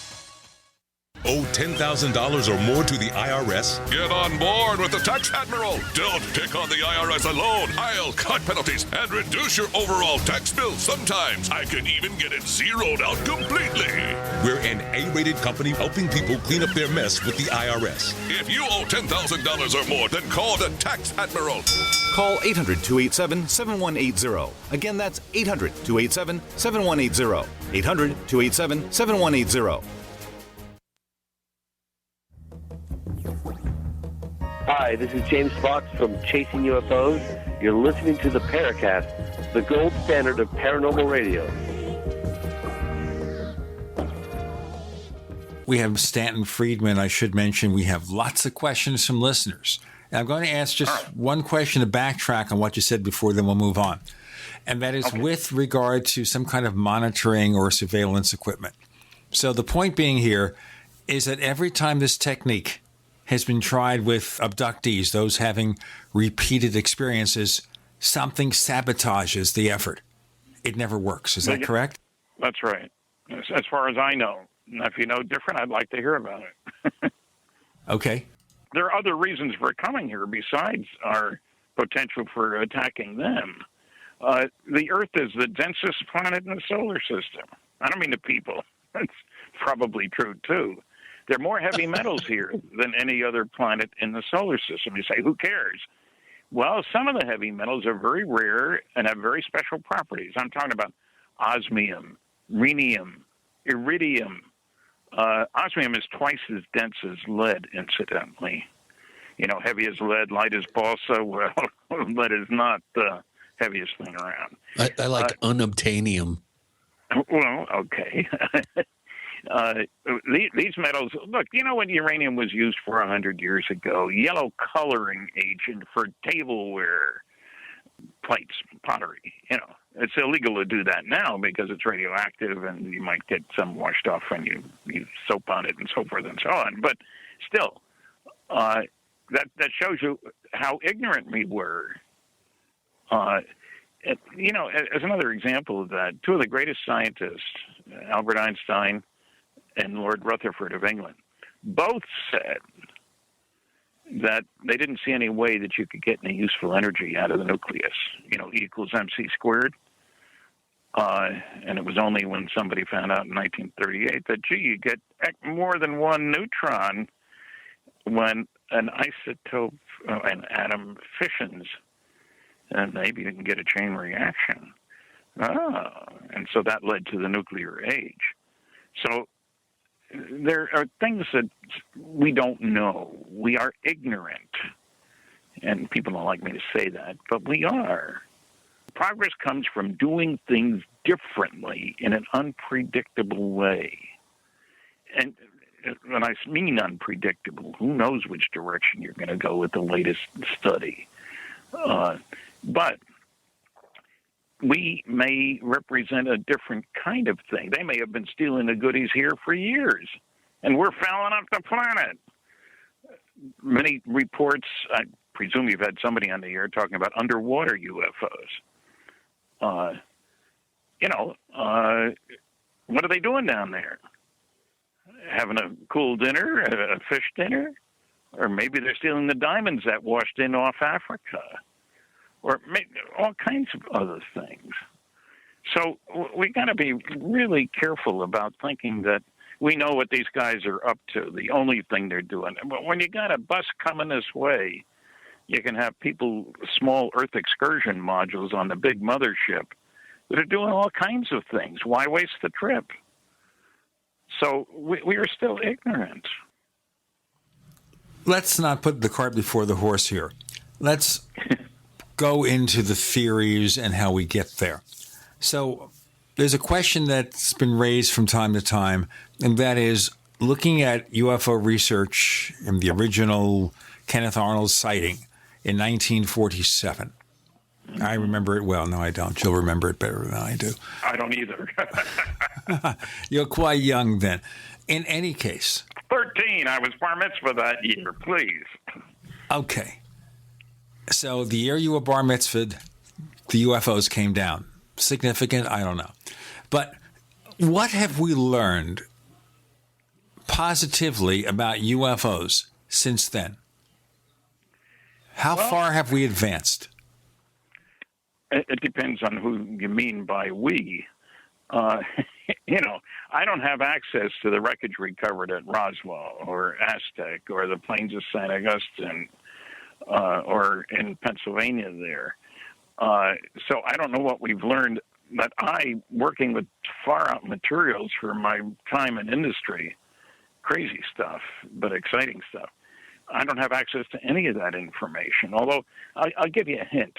Owe $10,000 or more to the IRS? Get on board with the Tax Admiral. Don't take on the IRS alone. I'll cut penalties and reduce your overall tax bill. Sometimes I can even get it zeroed out completely. We're an A-rated company helping people clean up their mess with the IRS. If you owe $10,000 or more, then call the Tax Admiral. Call 800-287-7180. Again, that's 800-287-7180. 800-287-7180. Hi, this is James Fox from Chasing UFOs. You're listening to the Paracast, the gold standard of paranormal radio. We have Stanton Friedman. I should mention we have lots of questions from listeners. And I'm going to ask just one question to backtrack on what you said before, then we'll move on. And that is with regard to some kind of monitoring or surveillance equipment. So the point being here is that every time this technique has been tried with abductees, those having repeated experiences, something sabotages the effort. It never works. Is that correct? That's right. As far as I know. Now, if you know different, I'd like to hear about it. Okay. There are other reasons for coming here besides our potential for attacking them. The Earth is the densest planet in the solar system. I don't mean the people. That's probably true, too. There are more heavy metals here than any other planet in the solar system. You say, who cares? Well, some of the heavy metals are very rare and have very special properties. I'm talking about osmium, rhenium, iridium. Osmium is twice as dense as lead, incidentally. You know, heavy as lead, light as balsa. Well, lead is not the heaviest thing around. I like unobtainium. Well, okay. These metals, look, you know what uranium was used for 100 years ago? Yellow coloring agent for tableware, plates, pottery. You know, it's illegal to do that now because it's radioactive and you might get some washed off when you soap on it and so forth and so on. But still, that shows you how ignorant we were. You know, as another example of that, two of the greatest scientists, Albert Einstein and Lord Rutherford of England, both said that they didn't see any way that you could get any useful energy out of the nucleus. You know, E equals MC squared. And it was only when somebody found out in 1938 that, gee, you get more than one neutron when an isotope, an atom fissions, and maybe you can get a chain reaction. And so that led to the nuclear age. So there are things that we don't know. We are ignorant. And people don't like me to say that, but we are. Progress comes from doing things differently in an unpredictable way. And when I mean unpredictable, who knows which direction you're going to go with the latest study. But we may represent a different kind of thing. They may have been stealing the goodies here for years, and we're fouling up the planet. Many reports, I presume you've had somebody on the air talking about underwater UFOs. What are they doing down there? Having a cool dinner, a fish dinner? Or maybe they're stealing the diamonds that washed in off Africa. Or all kinds of other things. So we got to be really careful about thinking that we know what these guys are up to, the only thing they're doing. But when you got a bus coming this way, you can have people, small Earth excursion modules on the big mothership that are doing all kinds of things. Why waste the trip? So we are still ignorant. Let's not put the cart before the horse here. Let's go into the theories and how we get there. So there's a question that's been raised from time to time, and that is looking at UFO research in the original Kenneth Arnold sighting in 1947. I remember it well. No, I don't. You'll remember it better than I do. I don't either. You're quite young then. In any case. 13. I was bar mitzvah that year, please. Okay. So the year you were bar mitzvahed, the UFOs came down. Significant? I don't know. But what have we learned positively about UFOs since then? How far have we advanced? It depends on who you mean by we. I don't have access to the wreckage recovered at Roswell or Aztec or the plains of St. Augustine or in Pennsylvania there. So I don't know what we've learned, but working with far out materials for my time in industry, crazy stuff, but exciting stuff. I don't have access to any of that information, although I'll give you a hint.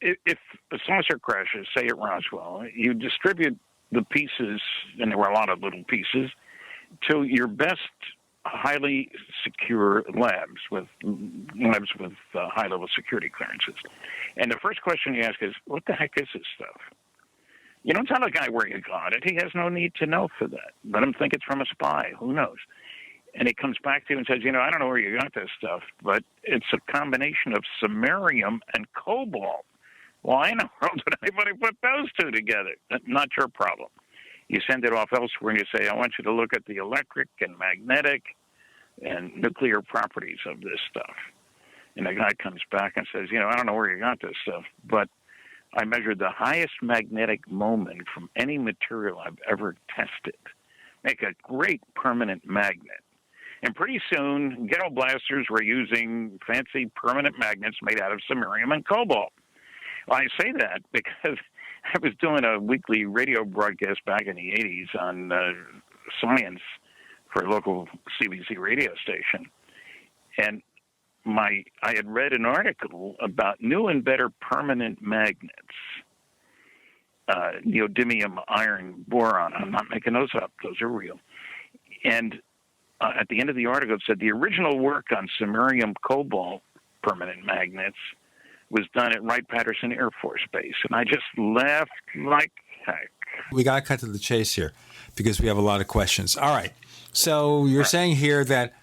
If a saucer crashes, say at Roswell, you distribute the pieces, and there were a lot of little pieces, to your best highly secure labs with high-level security clearances. And the first question you ask is, what the heck is this stuff? You don't tell a guy where you got it. He has no need to know for that. Let him think it's from a spy. Who knows? And he comes back to you and says, I don't know where you got this stuff, but it's a combination of samarium and cobalt. Why in the world would anybody put those two together? That's not your problem. You send it off elsewhere and you say, I want you to look at the electric and magnetic and nuclear properties of this stuff. And the guy comes back and says, I don't know where you got this stuff, but I measured the highest magnetic moment from any material I've ever tested. Make a great permanent magnet. And pretty soon, ghetto blasters were using fancy permanent magnets made out of samarium and cobalt. Well, I say that because I was doing a weekly radio broadcast back in the 80s on science for a local CBC radio station. And I had read an article about new and better permanent magnets, neodymium iron boron. I'm not making those up. Those are real. And at the end of the article, it said the original work on samarium cobalt permanent magnets was done at Wright-Patterson Air Force Base. And I just laughed like heck. We got to cut to the chase here because we have a lot of questions. All right. So you're saying here that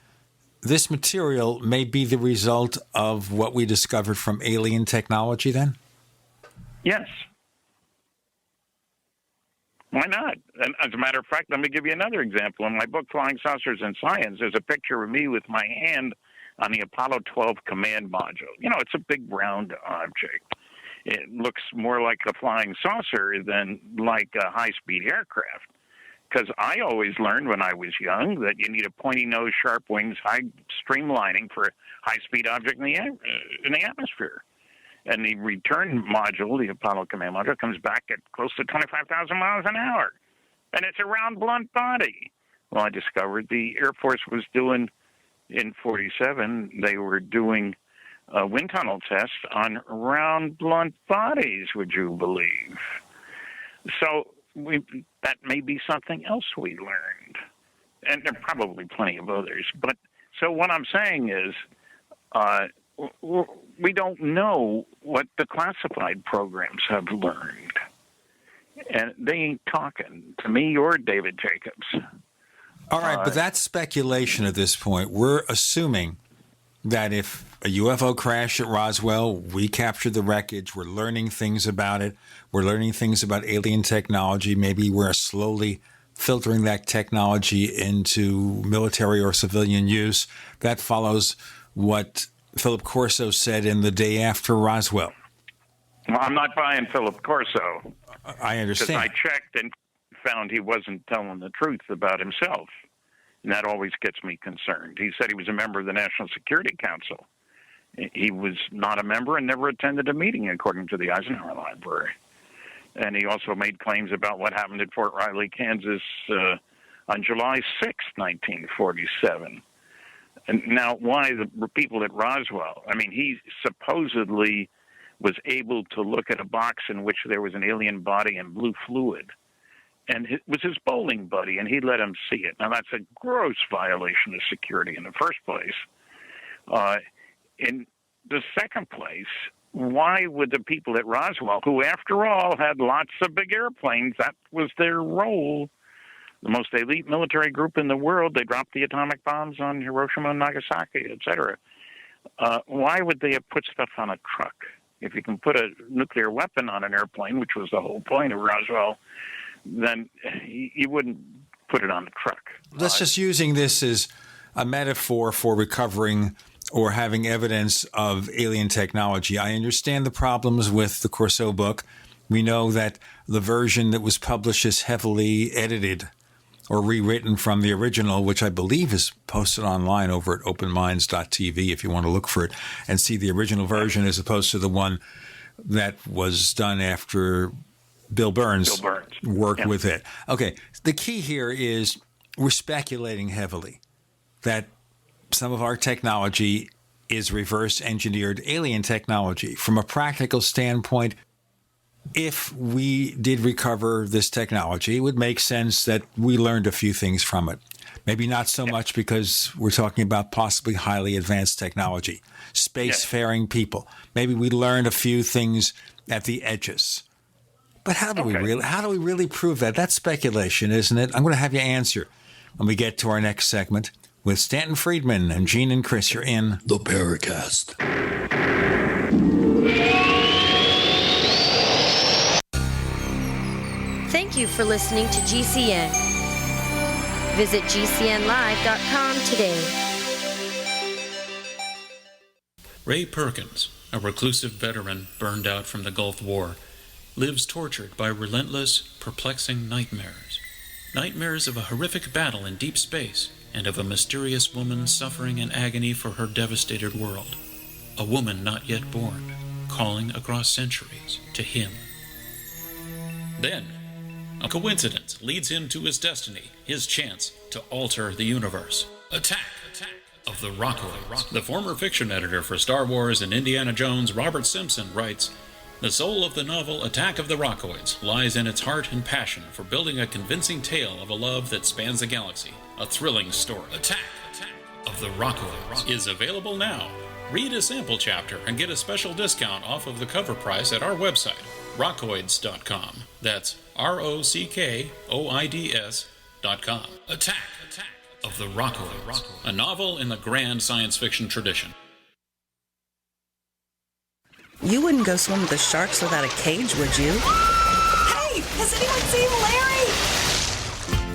this material may be the result of what we discovered from alien technology then? Yes. Why not? And as a matter of fact, let me give you another example. In my book, Flying Saucers and Science, there's a picture of me with my hand on the Apollo 12 command module. It's a big round object. It looks more like a flying saucer than like a high-speed aircraft. Because I always learned when I was young that you need a pointy nose, sharp wings, high streamlining for a high-speed object in the atmosphere. And the return module, the Apollo command module, comes back at close to 25,000 miles an hour. And it's a round, blunt body. Well, I discovered the Air Force was doing, in 47, they were doing wind tunnel tests on round, blunt bodies, would you believe? So that may be something else we learned. And there are probably plenty of others. But so what I'm saying is we don't know what the classified programs have learned. And they ain't talking to me or David Jacobs. All right, but that's speculation at this point. We're assuming that if a UFO crashed at Roswell, we captured the wreckage, we're learning things about it, we're learning things about alien technology, maybe we're slowly filtering that technology into military or civilian use. That follows what Philip Corso said in The Day After Roswell. Well, I'm not buying Philip Corso. I understand. Because I checked, and found he wasn't telling the truth about himself. And that always gets me concerned. He said he was a member of the National Security Council. He was not a member and never attended a meeting, according to the Eisenhower Library. And he also made claims about what happened at Fort Riley, Kansas on July 6, 1947. And now, why the people at Roswell? I mean, he supposedly was able to look at a box in which there was an alien body and blue fluid. And it was his bowling buddy, and he let him see it. Now, that's a gross violation of security in the first place. In the second place, why would the people at Roswell, who, after all, had lots of big airplanes, that was their role, the most elite military group in the world, they dropped the atomic bombs on Hiroshima and Nagasaki, etc. Why would they have put stuff on a truck? If you can put a nuclear weapon on an airplane, which was the whole point of Roswell, then you wouldn't put it on a truck. Let's just using this as a metaphor for recovering or having evidence of alien technology. I understand the problems with the Corso book. We know that the version that was published is heavily edited or rewritten from the original, which I believe is posted online over at openminds.tv if you want to look for it and see the original version as opposed to the one that was done after Bill Burns worked with it. Okay, the key here is we're speculating heavily that some of our technology is reverse engineered alien technology. From a practical standpoint, if we did recover this technology, it would make sense that we learned a few things from it. Maybe not so much because we're talking about possibly highly advanced technology, spacefaring people. Maybe we learned a few things at the edges. But how do we really prove that? That's speculation, isn't it? I'm going to have you answer when we get to our next segment with Stanton Friedman and Gene and Chris. You're in the Paracast. Thank you for listening to GCN. Visit GCNlive.com today. Ray Perkins, a reclusive veteran burned out from the Gulf War, lives tortured by relentless, perplexing nightmares. Nightmares of a horrific battle in deep space and of a mysterious woman suffering in agony for her devastated world. A woman not yet born, calling across centuries to him. Then, a coincidence leads him to his destiny, his chance to alter the universe. Attack of the Rockoids. The former fiction editor for Star Wars and Indiana Jones, Robert Simpson, writes, "The soul of the novel Attack of the Rockoids lies in its heart and passion for building a convincing tale of a love that spans the galaxy. A thrilling story. Attack of the Rockoids is available now. Read a sample chapter and get a special discount off of the cover price at our website, rockoids.com. That's ROCKOIDS.com. Attack of the Rockoids, a novel in the grand science fiction tradition." You wouldn't go swim with the sharks without a cage, would you? Hey, has anyone seen Larry?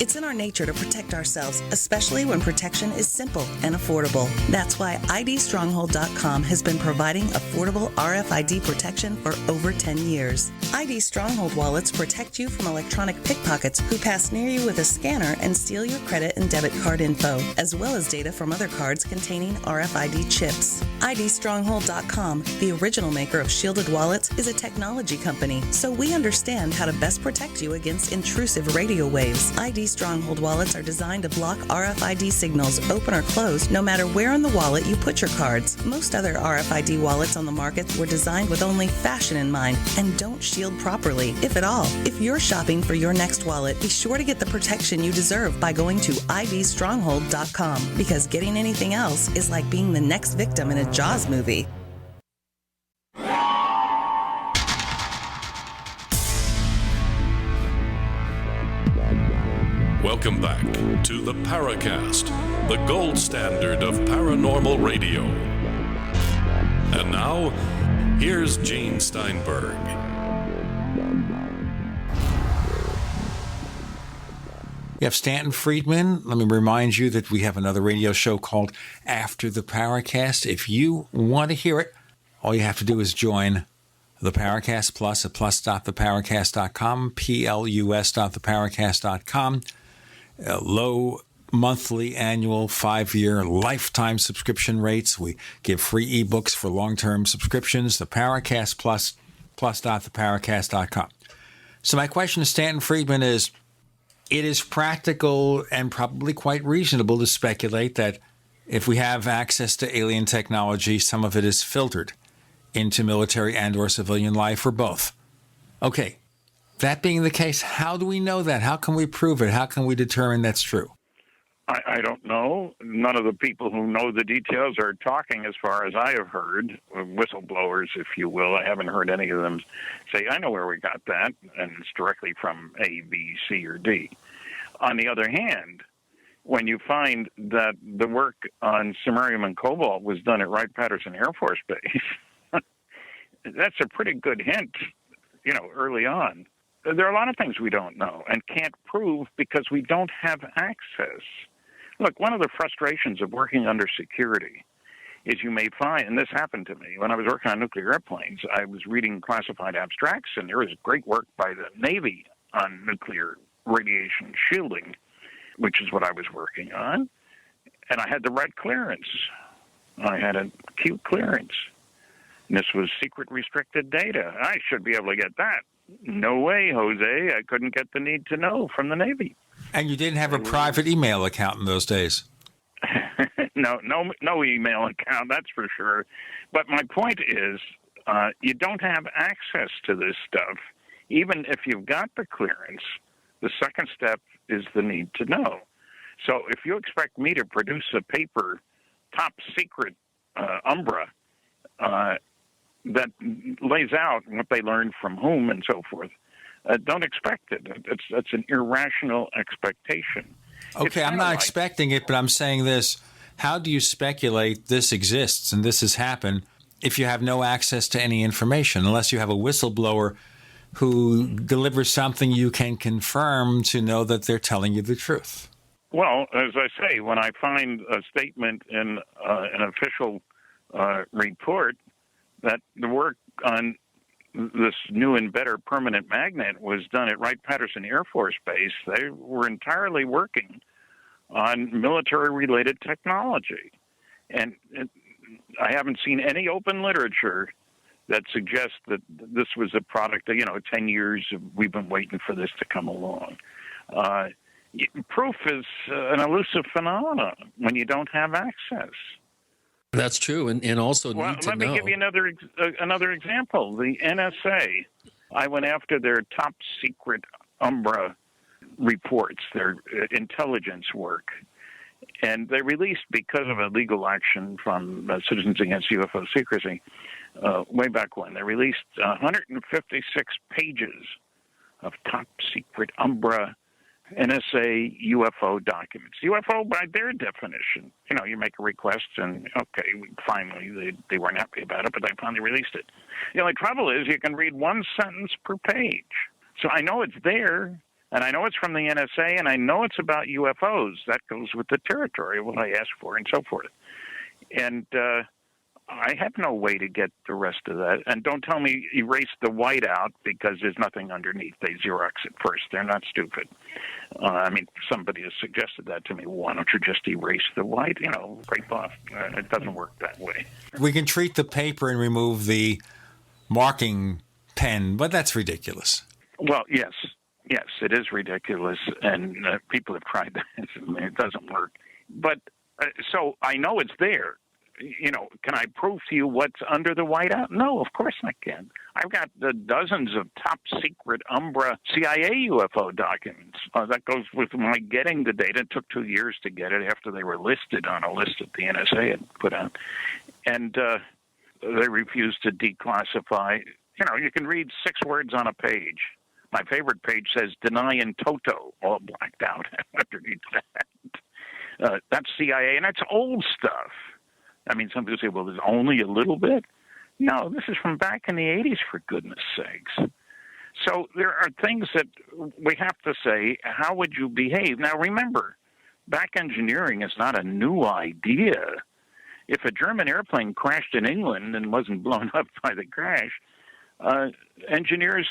It's in our nature to protect ourselves, especially when protection is simple and affordable. That's why IDStronghold.com has been providing affordable RFID protection for over 10 years. ID Stronghold wallets protect you from electronic pickpockets who pass near you with a scanner and steal your credit and debit card info, as well as data from other cards containing RFID chips. IDStronghold.com, the original maker of shielded wallets, is a technology company, so we understand how to best protect you against intrusive radio waves. ID Stronghold wallets are designed to block RFID signals, open or closed, no matter where in the wallet you put your cards. Most other RFID wallets on the market were designed with only fashion in mind and don't shield properly, if at all. If you're shopping for your next wallet, be sure to get the protection you deserve by going to idstronghold.com, because getting anything else is like being the next victim in a Jaws movie. Welcome back to the Paracast, the gold standard of paranormal radio. And now, here's Gene Steinberg. You have Stanton Friedman. Let me remind you that we have another radio show called After the Paracast. If you want to hear it, all you have to do is join The Paracast Plus at plus.theparacast.com, plus.theparacast.com. Low monthly, annual, 5-year, lifetime subscription rates. We give free ebooks for long-term subscriptions. The Paracast Plus, plus.theparacast.com. So my question to Stanton Friedman is, it is practical and probably quite reasonable to speculate that if we have access to alien technology, some of it is filtered into military and or civilian life, or both. Okay, that being the case, how do we know that? How can we prove it? How can we determine that's true? I don't know. None of the people who know the details are talking, as far as I have heard, whistleblowers, if you will. I haven't heard any of them say, I know where we got that, and it's directly from A, B, C, or D. On the other hand, when you find that the work on samarium and cobalt was done at Wright-Patterson Air Force Base, that's a pretty good hint, early on. There are a lot of things we don't know and can't prove because we don't have access. Look, one of the frustrations of working under security is you may find, and this happened to me when I was working on nuclear airplanes, I was reading classified abstracts, and there was great work by the Navy on nuclear radiation shielding, which is what I was working on, and I had the right clearance. I had a Q clearance. And this was secret restricted data. I should be able to get that. No way, Jose. I couldn't get the need to know from the Navy. And you didn't have a private email account in those days? No email account, that's for sure. But my point is, you don't have access to this stuff. Even if you've got the clearance, the second step is the need to know. So if you expect me to produce a paper, top secret Umbra, that lays out what they learned from whom and so forth, don't expect it. It's an irrational expectation. Okay, I'm not expecting it, but I'm saying this. How do you speculate this exists and this has happened if you have no access to any information, unless you have a whistleblower who delivers something you can confirm to know that they're telling you the truth? Well, as I say, when I find a statement in an official report that the work on this new and better permanent magnet was done at Wright-Patterson Air Force Base, they were entirely working on military-related technology. And I haven't seen any open literature that suggests that this was a product of, 10 years we've been waiting for this to come along. Proof is an elusive phenomenon when you don't have access. That's true, and also well, need to let me know. give you another example. The NSA, I went after their top secret Umbra reports, their intelligence work, and they released, because of a legal action from Citizens Against UFO Secrecy, way back when, they released 156 pages of top secret Umbra NSA UFO documents. UFO, by their definition, you make a request and, okay, finally, they weren't happy about it, but they finally released it. The only trouble is you can read one sentence per page. So I know it's there, and I know it's from the NSA, and I know it's about UFOs. That goes with the territory of what I asked for and so forth. And I have no way to get the rest of that. And don't tell me erase the white out because there's nothing underneath. They Xerox it first. They're not stupid. Somebody has suggested that to me. Why don't you just erase the white? Great thought. It doesn't work that way. We can treat the paper and remove the marking pen, but that's ridiculous. Well, yes, it is ridiculous, and people have tried that. It doesn't work. But so I know it's there. Can I prove to you what's under the whiteout? No, of course I can. I've got dozens of top secret Umbra CIA UFO documents. That goes with my getting the data. It took 2 years to get it after they were listed on a list that the NSA had put out. And they refused to declassify. You can read 6 words on a page. My favorite page says deny in toto, all blacked out underneath that. That's CIA, and that's old stuff. Some people say, well, there's only a little bit. No, this is from back in the 80s, for goodness sakes. So there are things that we have to say, how would you behave? Now, remember, back engineering is not a new idea. If a German airplane crashed in England and wasn't blown up by the crash, engineers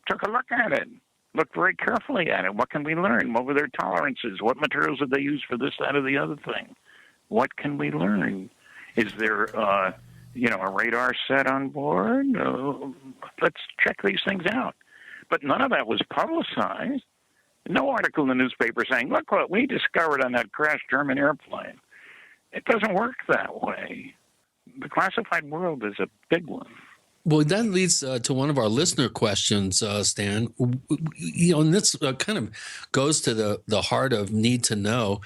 took a look at it, looked very carefully at it. What can we learn? What were their tolerances? What materials did they use for this, that, or the other thing? What can we learn? Is there, a radar set on board? Let's check these things out. But none of that was publicized. No article in the newspaper saying, look what we discovered on that crashed German airplane. It doesn't work that way. The classified world is a big one. Well, that leads to one of our listener questions, Stan. And this kind of goes to the heart of need to know.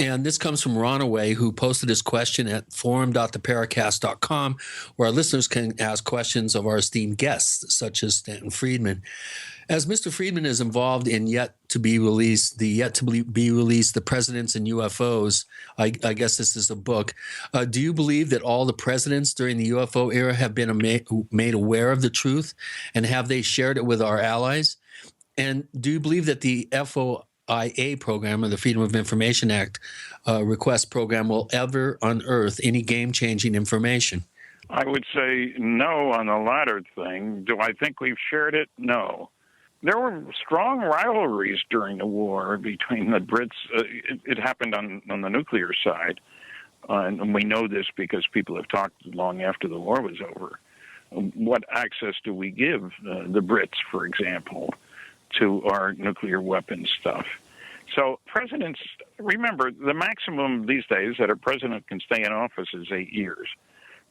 And this comes from Ronaway, who posted his question at forum.theparacast.com, where our listeners can ask questions of our esteemed guests, such as Stanton Friedman. As Mr. Friedman is involved in the Presidents and UFOs, I guess this is a book. Do you believe that all the presidents during the UFO era have been made aware of the truth, and have they shared it with our allies? And do you believe that the FOIA program, or the Freedom of Information Act request program, will ever unearth any game-changing information? I would say no on the latter thing. Do I think we've shared it? No. There were strong rivalries during the war between the Brits. It happened on the nuclear side, and we know this because people have talked long after the war was over. What access do we give the Brits, for example, to our nuclear weapons stuff? So presidents, remember, the maximum these days that a president can stay in office is 8 years.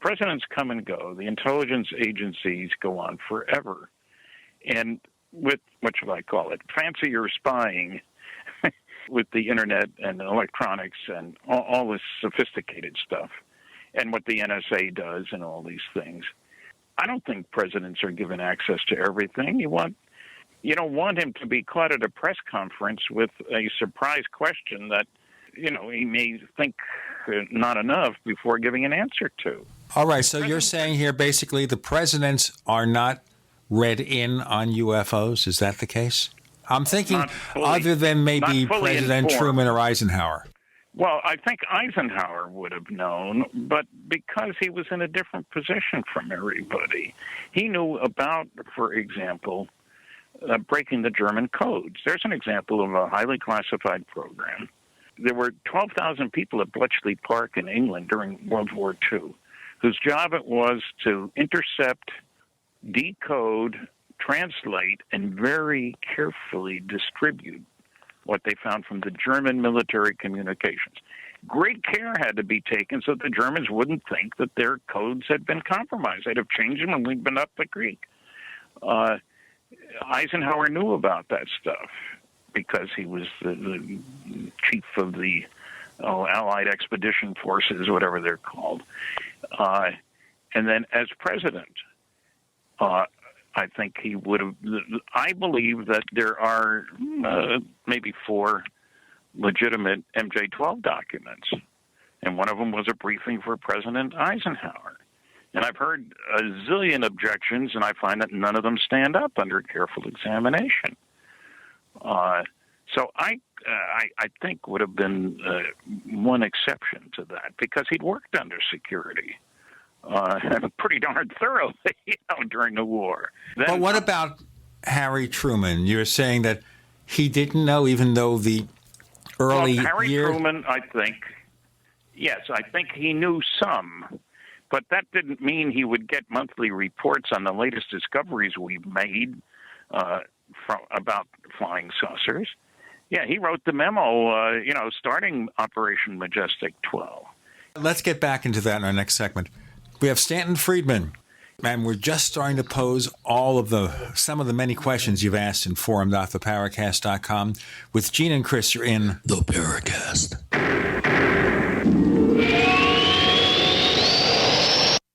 Presidents come and go. The intelligence agencies go on forever. And with, what should I call it, fancier spying with the internet and electronics and all this sophisticated stuff, and what the NSA does and all these things. I don't think presidents are given access to everything. You don't want him to be caught at a press conference with a surprise question that, he may think not enough before giving an answer to. All right, so you're saying here basically the presidents are not read in on UFOs. Is that the case? I'm thinking other than maybe President Truman or Eisenhower. Well, I think Eisenhower would have known, but because he was in a different position from everybody. He knew about, for example, breaking the German codes. There's an example of a highly classified program. There were 12,000 people at Bletchley Park in England during World War II, whose job it was to intercept, decode, translate, and very carefully distribute what they found from the German military communications. Great care had to be taken so the Germans wouldn't think that their codes had been compromised. They'd have changed them and we'd been up the creek. Eisenhower knew about that stuff because he was the chief of the Allied Expedition Forces, whatever they're called. And then as president, I think he would have. I believe that there are maybe 4 legitimate MJ-12 documents, and one of them was a briefing for President Eisenhower. And I've heard a zillion objections, and I find that none of them stand up under careful examination. So I think would have been one exception to that, because he'd worked under security. Pretty darn thoroughly, during the war. But what about Harry Truman? You're saying that he didn't know, even though the early Harry Truman, I think he knew some, but that didn't mean he would get monthly reports on the latest discoveries we've made about flying saucers. Yeah, he wrote the memo, starting Operation Majestic 12. Let's get back into that in our next segment. We have Stanton Friedman, and we're just starting to pose some of the many questions you've asked in forum.theparacast.com. With Gene and Chris, you're in The Paracast.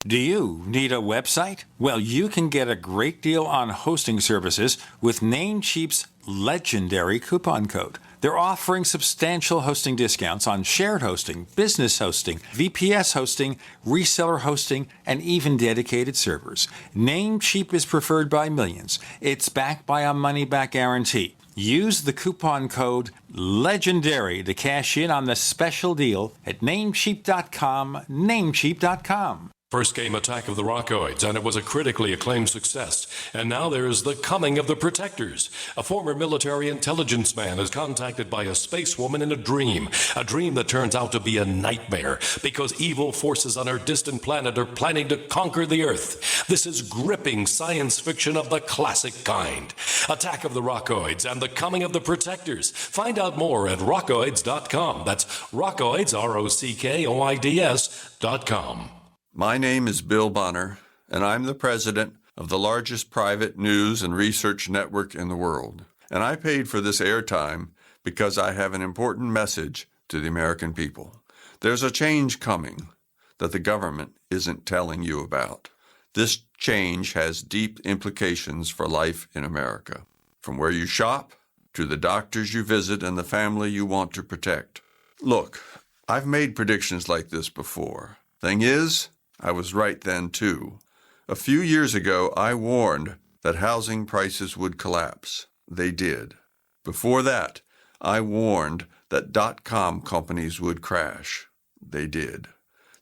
Do you need a website? Well, you can get a great deal on hosting services with Namecheap's legendary coupon code. They're offering substantial hosting discounts on shared hosting, business hosting, VPS hosting, reseller hosting, and even dedicated servers. Namecheap is preferred by millions. It's backed by a money-back guarantee. Use the coupon code LEGENDARY to cash in on the special deal at Namecheap.com, Namecheap.com. First came Attack of the Rockoids, and it was a critically acclaimed success. And now there's The Coming of the Protectors. A former military intelligence man is contacted by a space woman in a dream that turns out to be a nightmare because evil forces on her distant planet are planning to conquer the Earth. This is gripping science fiction of the classic kind. Attack of the Rockoids and The Coming of the Protectors. Find out more at rockoids.com. That's Rockoids, ROCKOIDS.com. My name is Bill Bonner, and I'm the president of the largest private news and research network in the world. And I paid for this airtime because I have an important message to the American people. There's a change coming that the government isn't telling you about. This change has deep implications for life in America, from where you shop to the doctors you visit and the family you want to protect. Look, I've made predictions like this before. Thing is, I was right then too. A few years ago, I warned that housing prices would collapse. They did. Before that, I warned that .com companies would crash. They did.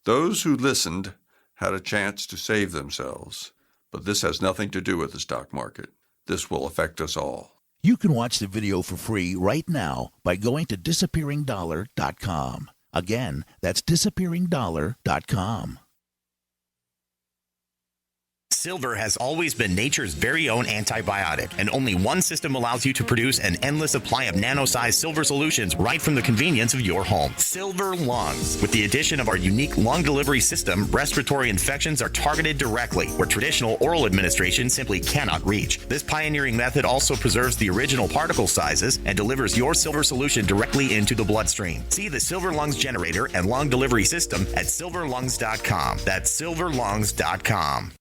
Those who listened had a chance to save themselves. But this has nothing to do with the stock market. This will affect us all. You can watch the video for free right now by going to disappearingdollar.com. Again, that's disappearingdollar.com. Silver has always been nature's very own antibiotic, and only one system allows you to produce an endless supply of nano-sized silver solutions right from the convenience of your home. Silver Lungs. With the addition of our unique lung delivery system, respiratory infections are targeted directly, where traditional oral administration simply cannot reach. This pioneering method also preserves the original particle sizes and delivers your silver solution directly into the bloodstream. See the Silver Lungs generator and lung delivery system at silverlungs.com. That's silverlungs.com.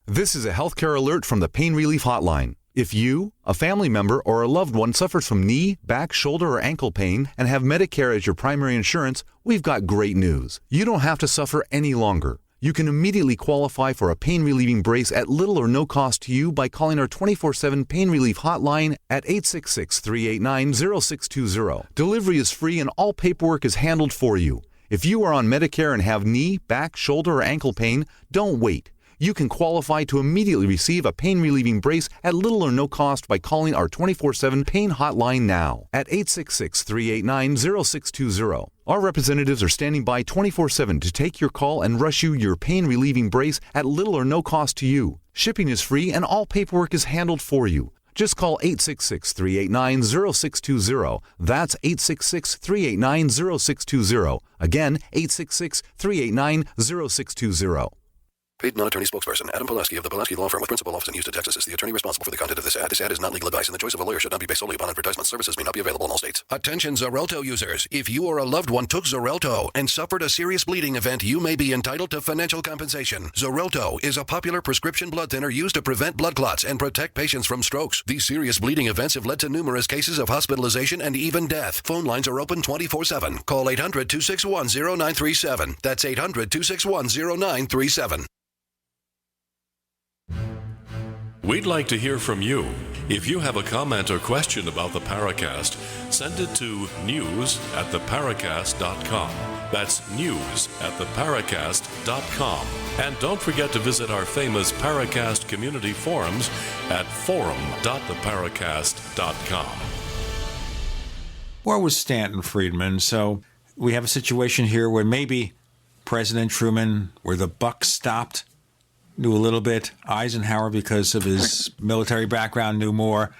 This is a healthcare alert from the Pain Relief Hotline. If you, a family member, or a loved one suffers from knee, back, shoulder, or ankle pain and have Medicare as your primary insurance, we've got great news. You don't have to suffer any longer. You can immediately qualify for a pain-relieving brace at little or no cost to you by calling our 24/7 Pain Relief Hotline at 866-389-0620. Delivery is free and all paperwork is handled for you. If you are on Medicare and have knee, back, shoulder, or ankle pain, don't wait. You can qualify to immediately receive a pain-relieving brace at little or no cost by calling our 24/7 Pain Hotline now at 866-389-0620. Our representatives are standing by 24/7 to take your call and rush you your pain-relieving brace at little or no cost to you. Shipping is free and all paperwork is handled for you. Just call 866-389-0620. That's 866-389-0620. Again, 866-389-0620. Paid non-attorney spokesperson Adam Pulaski of the Pulaski Law Firm with principal office in Houston, Texas is the attorney responsible for the content of this ad. This ad is not legal advice, and the choice of a lawyer should not be based solely upon advertisement. Services may not be available in all states. Attention Xarelto users. If you or a loved one took Xarelto and suffered a serious bleeding event, you may be entitled to financial compensation. Xarelto is a popular prescription blood thinner used to prevent blood clots and protect patients from strokes. These serious bleeding events have led to numerous cases of hospitalization and even death. Phone lines are open 24/7. Call 800-261-0937. That's 800-261-0937. We'd like to hear from you. If you have a comment or question about the Paracast, send it to news@theparacast.com. That's news@theparacast.com. And don't forget to visit our famous Paracast community forums at forum.theparacast.com. War was Stanton Friedman, so we have a situation here where maybe President Truman, where the buck stopped, knew a little bit. Eisenhower, because of his military background, knew more,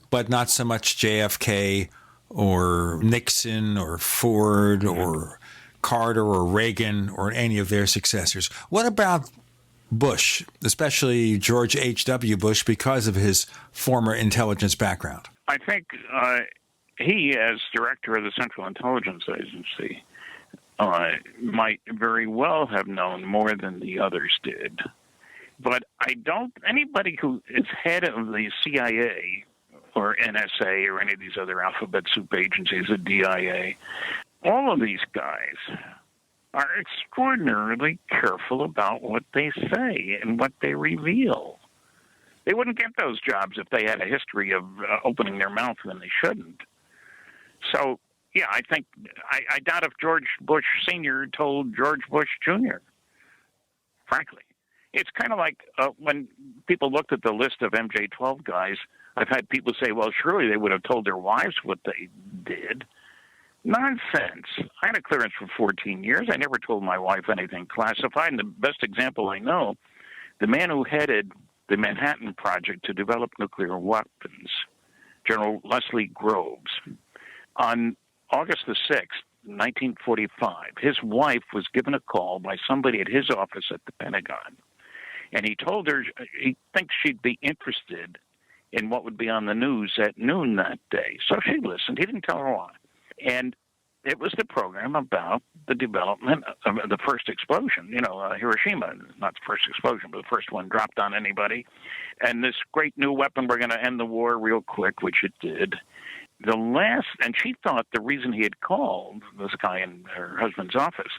but not so much JFK or Nixon or Ford or Carter or Reagan or any of their successors. What about Bush, especially George H.W. Bush, because of his former intelligence background? I think he, as director of the Central Intelligence Agency, might very well have known more than the others did. But anybody who is head of the CIA or NSA or any of these other alphabet soup agencies, the DIA, all of these guys are extraordinarily careful about what they say and what they reveal. They wouldn't get those jobs if they had a history of opening their mouth when they shouldn't. So, yeah, I doubt if George Bush Sr. told George Bush Jr. frankly. It's kind of like when people looked at the list of MJ-12 guys, I've had people say, well, surely they would have told their wives what they did. Nonsense. I had a clearance for 14 years. I never told my wife anything classified. And the best example I know, the man who headed the Manhattan Project to develop nuclear weapons, General Leslie Groves, on August the 6th, 1945, his wife was given a call by somebody at his office at the Pentagon. And he told her he thinks she'd be interested in what would be on the news at noon that day. So she listened. He didn't tell her why. And it was the program about the development of the first explosion. Hiroshima, not the first explosion, but the first one dropped on anybody. And this great new weapon, we're going to end the war real quick, which it did. And she thought the reason he had called this guy in her husband's office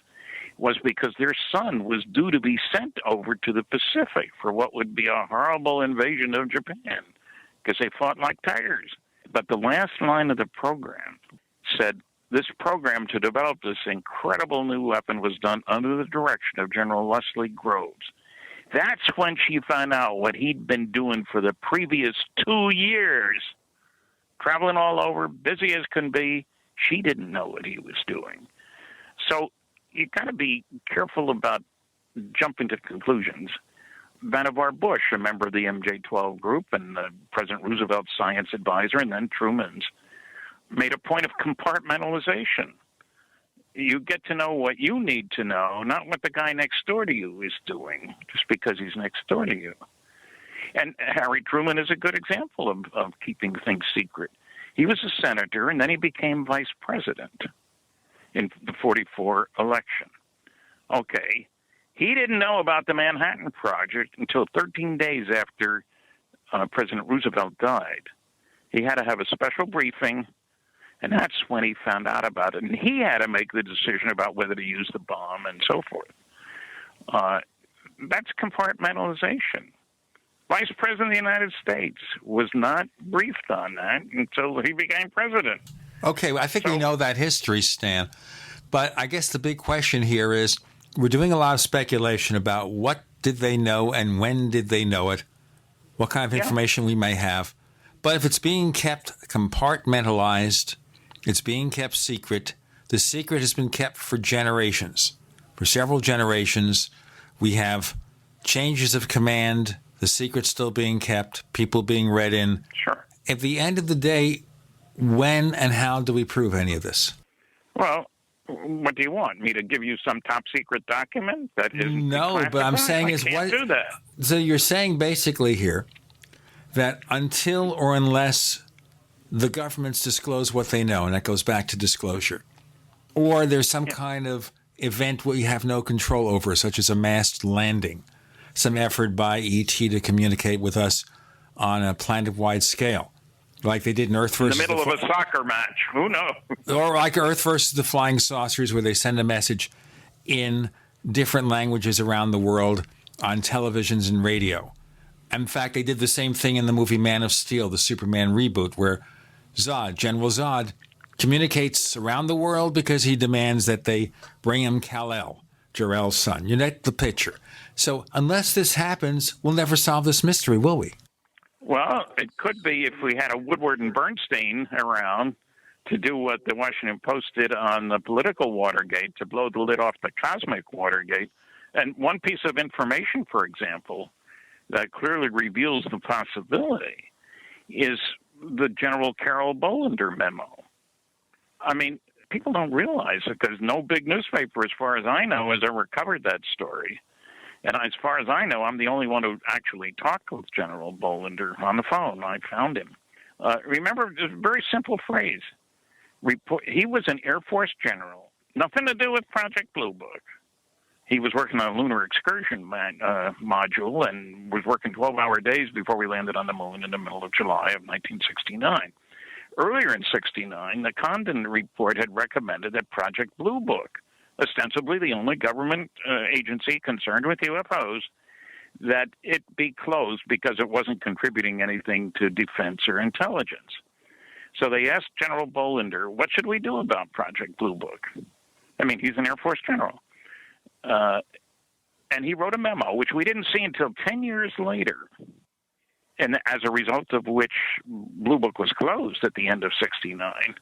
was because their son was due to be sent over to the Pacific for what would be a horrible invasion of Japan, because they fought like tigers. But the last line of the program said, this program to develop this incredible new weapon was done under the direction of General Leslie Groves. That's when she found out what he'd been doing for the previous 2 years. Traveling all over, busy as can be. She didn't know what he was doing. So you got to be careful about jumping to conclusions. Vannevar Bush, a member of the MJ-12 group and President Roosevelt's science advisor, and then Truman's, made a point of compartmentalization. You get to know what you need to know, not what the guy next door to you is doing, just because he's next door to you. And Harry Truman is a good example of keeping things secret. He was a senator, and then he became vice president in the 44 election. Okay, he didn't know about the Manhattan Project until 13 days after President Roosevelt died. He had to have a special briefing, and that's when he found out about it. And he had to make the decision about whether to use the bomb and so forth. That's compartmentalization. Vice President of the United States was not briefed on that until he became president. Okay, I think we know that history, Stan. But I guess the big question here is, we're doing a lot of speculation about what did they know and when did they know it, what kind of information we may have. But if it's being kept compartmentalized, it's being kept secret, the secret has been kept for generations. For several generations, we have changes of command, the secret's still being kept, people being read in. Sure. At the end of the day, when and how do we prove any of this? Well, what do you want? Me to give you some top secret document that isn't No, but I'm saying I can't do that. So you're saying basically here that until or unless the governments disclose what they know, and that goes back to disclosure, or there's some kind of event where you have no control over, such as a massed landing, some effort by ET to communicate with us on a planet-wide scale, like they did in Earth versus... In the middle of a soccer match. Who knows? Or like Earth versus the Flying Saucers, where they send a message in different languages around the world on televisions and radio. In fact, they did the same thing in the movie Man of Steel, the Superman reboot, where Zod, General Zod, communicates around the world because he demands that they bring him Kal-El, Jor-El's son. You get the picture. So unless this happens, we'll never solve this mystery, will we? Well, it could be if we had a Woodward and Bernstein around to do what the Washington Post did on the political Watergate, to blow the lid off the cosmic Watergate. And one piece of information, for example, that clearly reveals the possibility is the General Carol Bolender memo. I mean, people don't realize it because no big newspaper, as far as I know, has ever covered that story. And as far as I know, I'm the only one who actually talked with General Bolender on the phone. I found him. Remember, just a very simple phrase. He was an Air Force general. Nothing to do with Project Blue Book. He was working on a lunar excursion module and was working 12-hour days before we landed on the moon in the middle of July of 1969. Earlier in 69, the Condon report had recommended that Project Blue Book, ostensibly the only government agency concerned with UFOs, that it be closed because it wasn't contributing anything to defense or intelligence. So they asked General Bolender, what should we do about Project Blue Book? I mean, he's an Air Force general. And he wrote a memo, which we didn't see until 10 years later, and as a result of which Blue Book was closed at the end of '69.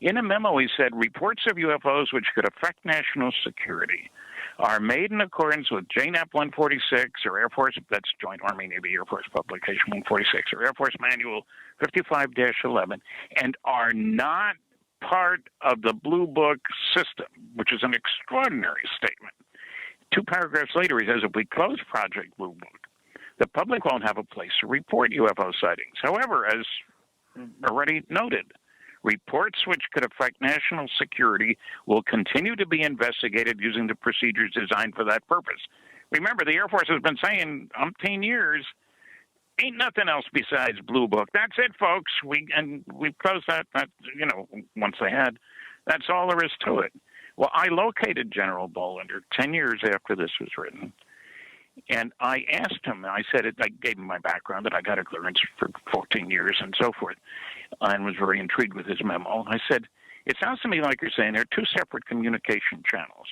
In a memo, he said, reports of UFOs which could affect national security are made in accordance with JNAP 146 or Air Force, that's Joint Army Navy Air Force Publication 146, or Air Force Manual 55-11, and are not part of the Blue Book system, which is an extraordinary statement. 2 paragraphs later, he says, if we close Project Blue Book, the public won't have a place to report UFO sightings. However, as already noted, reports which could affect national security will continue to be investigated using the procedures designed for that purpose. Remember, the Air Force has been saying umpteen years, ain't nothing else besides Blue Book. That's it, folks. We've closed that, once they had. That's all there is to it. Well, I located General Bollinger 10 years after this was written. And I asked him, I gave him my background, that I got a clearance for 14 years and so forth, and was very intrigued with his memo. I said, it sounds to me like you're saying there are 2 separate communication channels.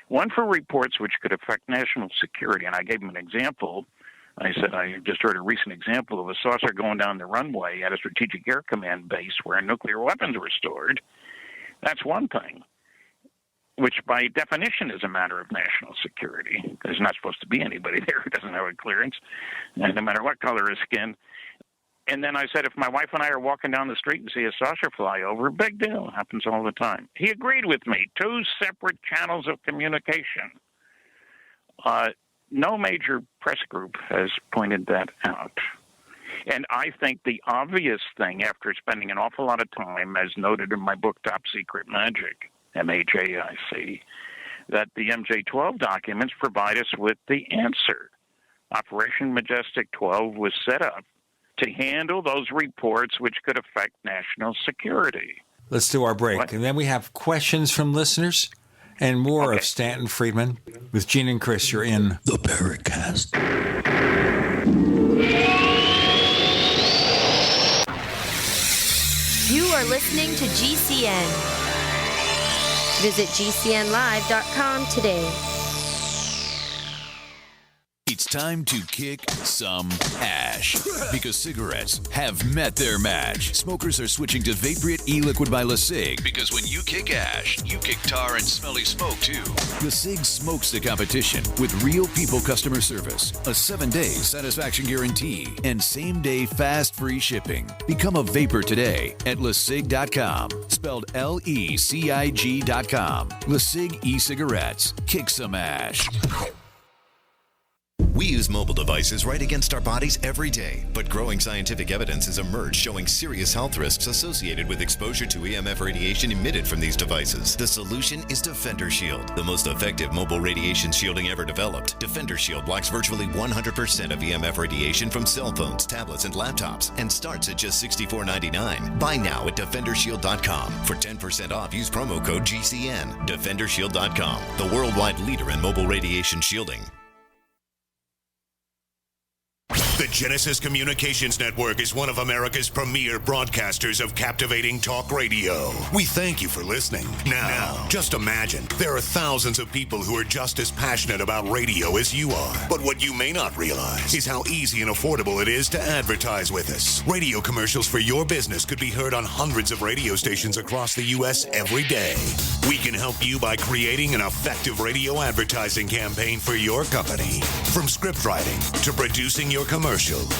One for reports which could affect national security, and I gave him an example. I said, I just heard a recent example of a saucer going down the runway at a Strategic Air Command base where nuclear weapons were stored. That's one thing, which by definition is a matter of national security. There's not supposed to be anybody there who doesn't have a clearance, and no matter what color his skin. And then I said, if my wife and I are walking down the street and see a saucer fly over, big deal. It happens all the time. He agreed with me. 2 separate channels of communication. No major press group has pointed that out. And I think the obvious thing, after spending an awful lot of time, as noted in my book, Top Secret Magic, MAJIC, that the MJ-12 documents provide us with the answer. Operation Majestic 12 was set up to handle those reports which could affect national security. Let's do our break. What? And then we have questions from listeners and more of Stanton Friedman with Gene and Chris. You're in the Paracast. You are listening to GCN. Visit GCNlive.com today. It's time to kick some ash because cigarettes have met their match. Smokers are switching to Vaporite e-liquid by LeSig because when you kick ash, you kick tar and smelly smoke too. LeSig smokes the competition with real people customer service, a 7-day satisfaction guarantee, and same-day fast free shipping. Become a vapor today at LeSig.com, spelled LECIG.com. LeSig e-cigarettes. Kick some ash. We use mobile devices right against our bodies every day, but growing scientific evidence has emerged showing serious health risks associated with exposure to EMF radiation emitted from these devices. The solution is Defender Shield, the most effective mobile radiation shielding ever developed. Defender Shield blocks virtually 100% of EMF radiation from cell phones, tablets, and laptops, and starts at just $64.99. Buy now at DefenderShield.com. For 10% off, use promo code GCN. DefenderShield.com, the worldwide leader in mobile radiation shielding. The Genesis Communications Network is one of America's premier broadcasters of captivating talk radio. We thank you for listening. Now, just imagine, there are thousands of people who are just as passionate about radio as you are. But what you may not realize is how easy and affordable it is to advertise with us. Radio commercials for your business could be heard on hundreds of radio stations across the U.S. every day. We can help you by creating an effective radio advertising campaign for your company. From script writing to producing your commercial,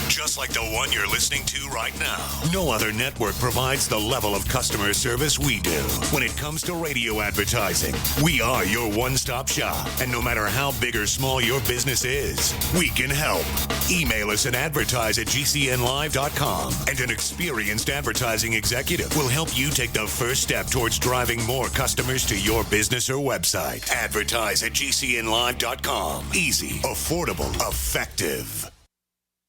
just like the one you're listening to right now. No other network provides the level of customer service we do. When it comes to radio advertising, we are your one-stop shop. And no matter how big or small your business is, we can help. Email us at advertise@gcnlive.com, and an experienced advertising executive will help you take the first step towards driving more customers to your business or website. Advertise@gcnlive.com. Easy, affordable, effective.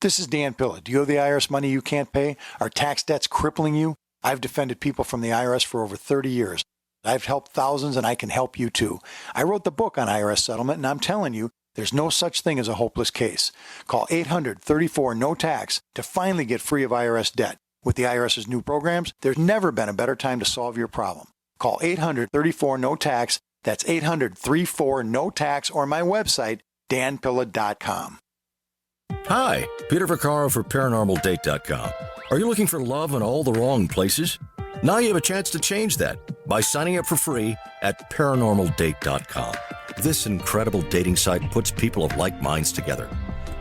This is Dan Pilla. Do you owe the IRS money you can't pay? Are tax debts crippling you? I've defended people from the IRS for over 30 years. I've helped thousands, and I can help you too. I wrote the book on IRS settlement, and I'm telling you, there's no such thing as a hopeless case. Call 800-34-NO-TAX to finally get free of IRS debt. With the IRS's new programs, there's never been a better time to solve your problem. Call 800-34-NO-TAX. That's 800-34-NO-TAX, or my website, danpilla.com. Hi, Peter Vaccaro for ParanormalDate.com. Are you looking for love in all the wrong places? Now you have a chance to change that by signing up for free at ParanormalDate.com. This incredible dating site puts people of like minds together.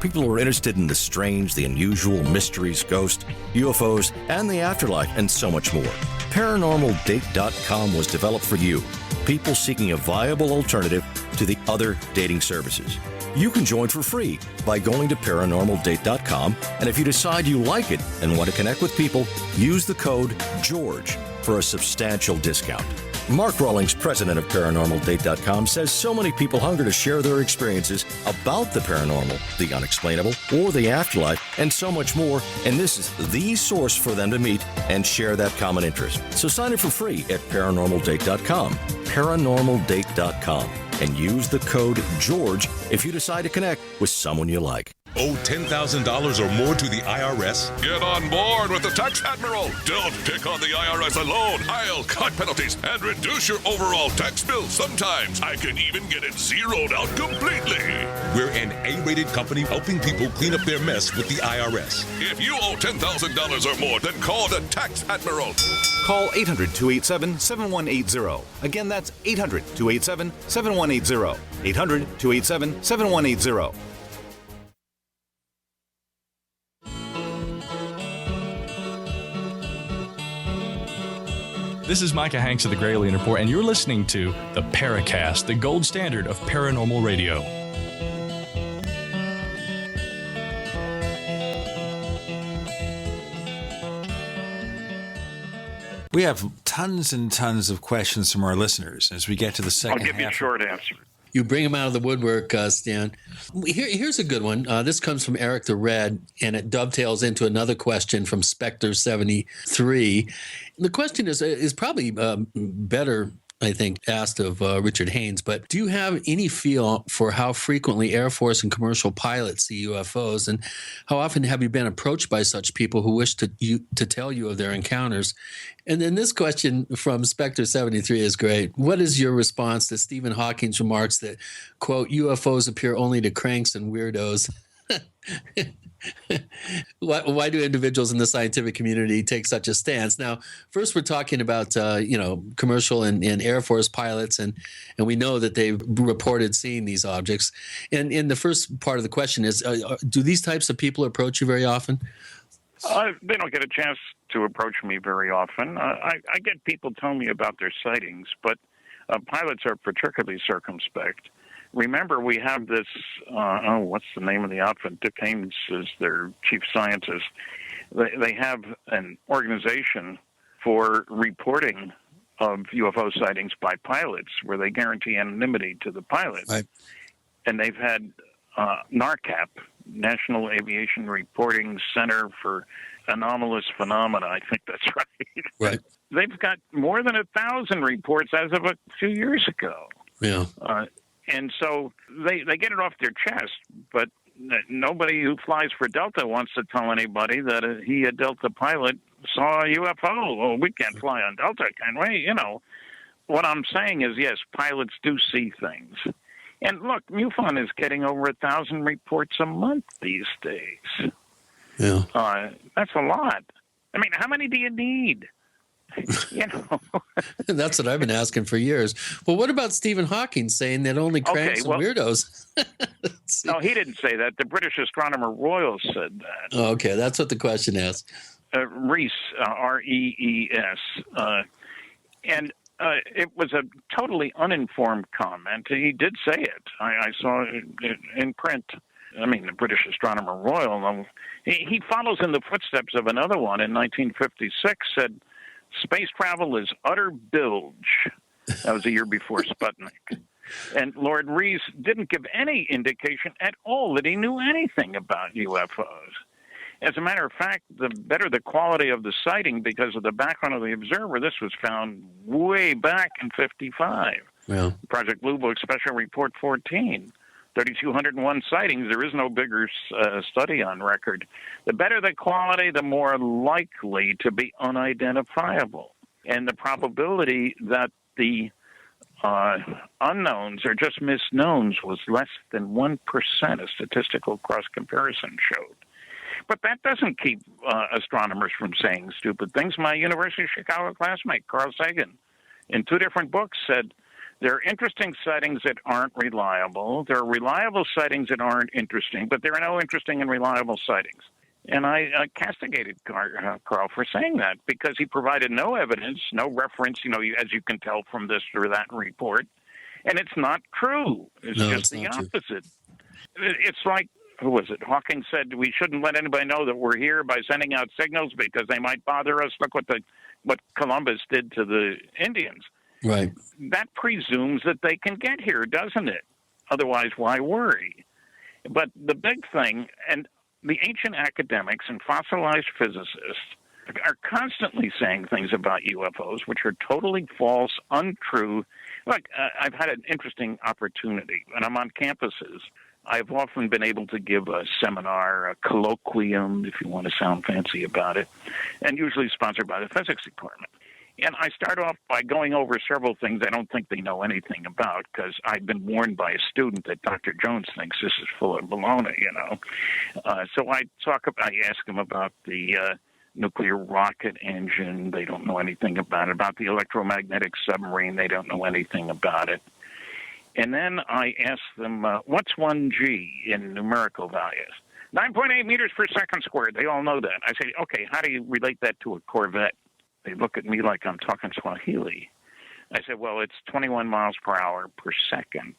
People who are interested in the strange, the unusual, mysteries, ghosts, UFOs, and the afterlife, and so much more. ParanormalDate.com was developed for you, people seeking a viable alternative to the other dating services. You can join for free by going to ParanormalDate.com, and if you decide you like it and want to connect with people, use the code GEORGE for a substantial discount. Mark Rawlings, president of ParanormalDate.com, says so many people hunger to share their experiences about the paranormal, the unexplainable, or the afterlife, and so much more, and this is the source for them to meet and share that common interest. So sign up for free at ParanormalDate.com, ParanormalDate.com, and use the code GEORGE if you decide to connect with someone you like. Owe $10,000 or more to the IRS? Get on board with the Tax Admiral. Don't pick on the IRS alone. I'll cut penalties and reduce your overall tax bill. Sometimes I can even get it zeroed out completely. We're an A-rated company helping people clean up their mess with the IRS. If you owe $10,000 or more, then call the Tax Admiral. Call 800-287-7180. Again, that's 800-287-7180. 800-287-7180. This is Micah Hanks of the Gralien Report, and you're listening to the Paracast, the gold standard of paranormal radio. We have tons and tons of questions from our listeners as we get to the second I'll give you a short answer. You bring them out of the woodwork, Stan. Here's a good one. This comes from Eric the Red, and it dovetails into another question from Spectre73. The question is probably better, I think, asked of Richard Haynes, but do you have any feel for how frequently Air Force and commercial pilots see UFOs, and how often have you been approached by such people who wish to tell you of their encounters? And then this question from Spectre73 is great. What is your response to Stephen Hawking's remarks that, quote, UFOs appear only to cranks and weirdos? Why do individuals in the scientific community take such a stance? Now, first we're talking about commercial and Air Force pilots, and we know that they've reported seeing these objects. And in the first part of the question is, do these types of people approach you very often? They don't get a chance to approach me very often. I get people telling me about their sightings, but pilots are particularly circumspect. Remember, we have this, what's the name of the outfit? Dick Haynes is their chief scientist. They have an organization for reporting of UFO sightings by pilots where they guarantee anonymity to the pilot. Right. And they've had NARCAP, National Aviation Reporting Center for Anomalous Phenomena. I think that's right. Right. They've got more than 1,000 reports as of a few years ago. Yeah. And so they get it off their chest, but nobody who flies for Delta wants to tell anybody that a Delta pilot saw a UFO. Well, we can't fly on Delta, can we? You know, what I'm saying is, yes, pilots do see things. And look, MUFON is getting over 1,000 reports a month these days. Yeah. That's a lot. I mean, how many do you need? You know, that's what I've been asking for years. Well, what about Stephen Hawking saying that only cranks and weirdos? No, he didn't say that. The British Astronomer Royal said that. Oh, okay, that's what the question asks. Rees, R-E-E-S. And it was a totally uninformed comment. He did say it. I saw it in print. I mean, the British Astronomer Royal. He follows in the footsteps of another one in 1956, said, space travel is utter bilge. That was a year before Sputnik. And Lord Rees didn't give any indication at all that he knew anything about UFOs. As a matter of fact, the better the quality of the sighting because of the background of the observer, this was found way back in 55. Yeah. Project Blue Book Special Report 14. 3,201 sightings. There is no bigger study on record. The better the quality, the more likely to be unidentifiable. And the probability that the unknowns or just misknowns was less than 1%, a statistical cross-comparison showed. But that doesn't keep astronomers from saying stupid things. My University of Chicago classmate, Carl Sagan, in 2 different books said, there are interesting sightings that aren't reliable. There are reliable sightings that aren't interesting, but there are no interesting and reliable sightings. And I castigated Carl for saying that because he provided no evidence, no reference, as you can tell from this or that report. And it's not true. It's just the opposite. True. It's like, who was it? Hawking said we shouldn't let anybody know that we're here by sending out signals because they might bother us. Look what Columbus did to the Indians. Right. That presumes that they can get here, doesn't it? Otherwise, why worry? But the big thing, and the ancient academics and fossilized physicists are constantly saying things about UFOs which are totally false, untrue. Look, I've had an interesting opportunity. When I'm on campuses, I've often been able to give a seminar, a colloquium, if you want to sound fancy about it, and usually sponsored by the physics department. And I start off by going over several things I don't think they know anything about because I've been warned by a student that Dr. Jones thinks this is full of baloney, So I ask them about the nuclear rocket engine. They don't know anything about it. About the electromagnetic submarine. They don't know anything about it. And then I ask them, what's 1G in numerical values? 9.8 meters per second squared. They all know that. I say, okay, how do you relate that to a Corvette? They look at me like I'm talking Swahili. I said, well, it's 21 miles per hour per second.